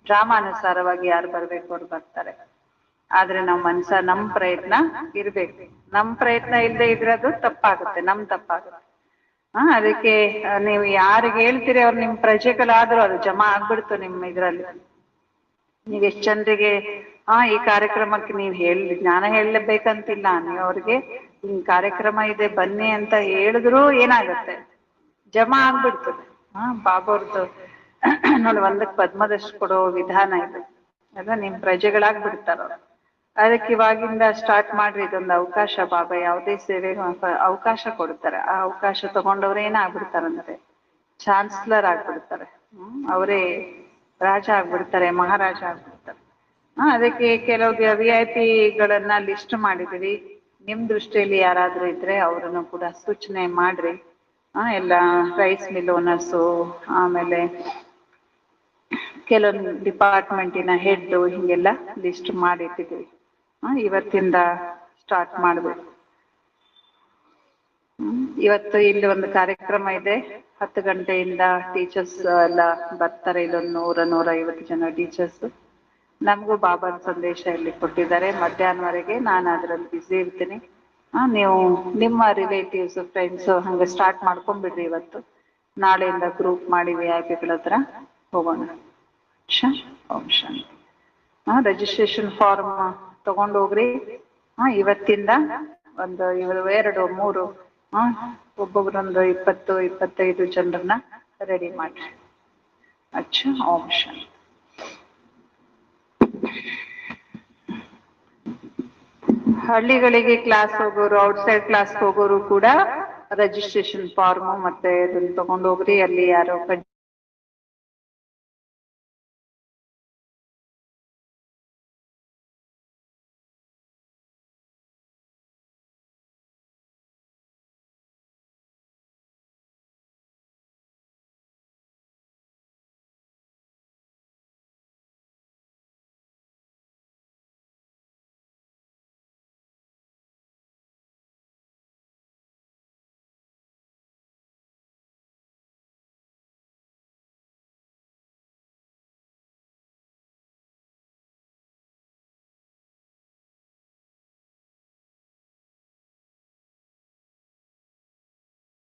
ಡ್ರಾಮಾನುಸಾರವಾಗಿ ಯಾರು ಬರ್ಬೇಕು ಅವ್ರು ಬರ್ತಾರೆ. ಆದ್ರೆ ನಾವು ನಮ್ ಪ್ರಯತ್ನ ಇರ್ಬೇಕು. ನಮ್ ಪ್ರಯತ್ನ ಇಲ್ಲದೆ ಇದ್ರೆ ಅದು ತಪ್ಪಾಗುತ್ತೆ, ತಪ್ಪಾಗುತ್ತೆ. ಅದಕ್ಕೆ ನೀವು ಯಾರಿಗೆ ಹೇಳ್ತೀರಿ ಅವ್ರು ನಿಮ್ ಪ್ರಜೆಗಳಾದ್ರೂ ಅದು ಜಮಾ ಆಗ್ಬಿಡ್ತು ನಿಮ್ಮ ಇದ್ರಲ್ಲಿ. ನೀವ್ ಎಷ್ಟ್ ಜನರಿಗೆ ಈ ಕಾರ್ಯಕ್ರಮಕ್ಕೆ ನೀವ್ ಜ್ಞಾನ ಹೇಳಬೇಕಂತಿಲ್ಲ, ನೀವು ಅವ್ರಿಗೆ ಹಿಂಗ್ ಕಾರ್ಯಕ್ರಮ ಇದೆ ಬನ್ನಿ ಅಂತ ಹೇಳಿದ್ರು ಏನಾಗುತ್ತೆ, ಜಮಾ ಆಗ್ಬಿಡ್ತದೆ. ಬಾಬಾರ್ದು ನೋಡಿ, ಒಂದಕ್ಕೆ ಪದ್ಮದಷ್ಟು ಕೊಡೋ ವಿಧಾನ ಇದು ಅಲ್ಲ, ನಿಮ್ ಪ್ರಜೆಗಳಾಗ್ಬಿಡ್ತಾರ. ಅದಕ್ಕೆ ಇವಾಗಿಂದ ಸ್ಟಾರ್ಟ್ ಮಾಡ್ರಿ, ಇದೊಂದು ಅವಕಾಶ. ಬಾಬಾ ಯಾವುದೇ ಸೇವೆಗೂ ಅವಕಾಶ ಕೊಡ್ತಾರೆ. ಆ ಅವಕಾಶ ತಗೊಂಡವ್ರು ಏನಾಗ್ಬಿಡ್ತಾರಂದ್ರೆ ಚಾನ್ಸ್ಲರ್ ಆಗ್ಬಿಡ್ತಾರೆ. ಅವರೇ ರಾಜ ಆಗ್ಬಿಡ್ತಾರೆ, ಮಹಾರಾಜ ಆಗ್ಬಿಡ್ತಾರೆ. ಅದಕ್ಕೆ ಕೆಲವು VIP ಗಳನ್ನ ಲಿಸ್ಟ್ ಮಾಡಿದೀವಿ. ನಿಮ್ ದೃಷ್ಟಿಯಲ್ಲಿ ಯಾರಾದ್ರೂ ಇದ್ರೆ ಅವ್ರನ್ನು ಕೂಡ ಸೂಚನೆ ಮಾಡ್ರಿ. ಎಲ್ಲ ರೈಸ್ ಮಿಲ್ ಓನರ್ಸು, ಆಮೇಲೆ ಕೆಲವೊಂದು ಡಿಪಾರ್ಟ್ಮೆಂಟಿನ ಹೆಡ್, ಹಿಂಗೆಲ್ಲ ಲಿಸ್ಟ್ ಮಾಡಿಟ್ಟಿದ್ದೀವಿ. ಇವತ್ತಿಂದ ಸ್ಟಾರ್ಟ್ ಮಾಡ್ಬೇಕು. ಇವತ್ತು ಇಲ್ಲಿ ಒಂದು ಕಾರ್ಯಕ್ರಮ ಇದೆ, 10 ಗಂಟೆಯಿಂದ ಟೀಚರ್ಸ್ ಎಲ್ಲ ಬರ್ತಾರೆ. ಇಲ್ಲೊಂದು 100-150 ಜನ ಟೀಚರ್ಸ್. ನಮಗೂ ಬಾಬಾನ ಸಂದೇಶ ಇಲ್ಲಿ ಕೊಟ್ಟಿದ್ದಾರೆ. ಮಧ್ಯಾಹ್ನವರೆಗೆ ನಾನು ಅದರಲ್ಲಿ ಬ್ಯುಸಿ ಇರ್ತೀನಿ. ನೀವು ನಿಮ್ಮ ರಿಲೇಟಿವ್ಸ್, ಫ್ರೆಂಡ್ಸ್ ಹಂಗೆ ಸ್ಟಾರ್ಟ್ ಮಾಡ್ಕೊಂಡ್ಬಿಡ್ರಿ. ಇವತ್ತು ನಾಳೆಯಿಂದ ಗ್ರೂಪ್ ಮಾಡಿ VIP ಹತ್ರ ಹೋಗೋಣ. ಓಂ ಶಾಂತಿ. ರಿಜಿಸ್ಟ್ರೇಷನ್ ಫಾರ್ಮ್ ತಗೊಂಡು ಹೋಗ್ರಿ. ಇವತ್ತಿಂದ ಒಂದು 2-3 ಒಬ್ಬೊಬ್ಬರೊಂದು 20-25 ಜನರನ್ನ ರೆಡಿ ಮಾಡ್ರಿ. ಓಂ ಶಾಂತಿ. ಹಳ್ಳಿಗಳಿಗೆ ಕ್ಲಾಸ್ ಹೋಗೋರು, ಔಟ್ಸೈಡ್ ಕ್ಲಾಸ್ ಹೋಗೋರು ಕೂಡ ರಿಜಿಸ್ಟ್ರೇಷನ್ ಫಾರ್ಮ್ ಮತ್ತೆ ಅದನ್ನ ತಗೊಂಡು ಹೋಗ್ರಿ. ಅಲ್ಲಿ ಯಾರೋ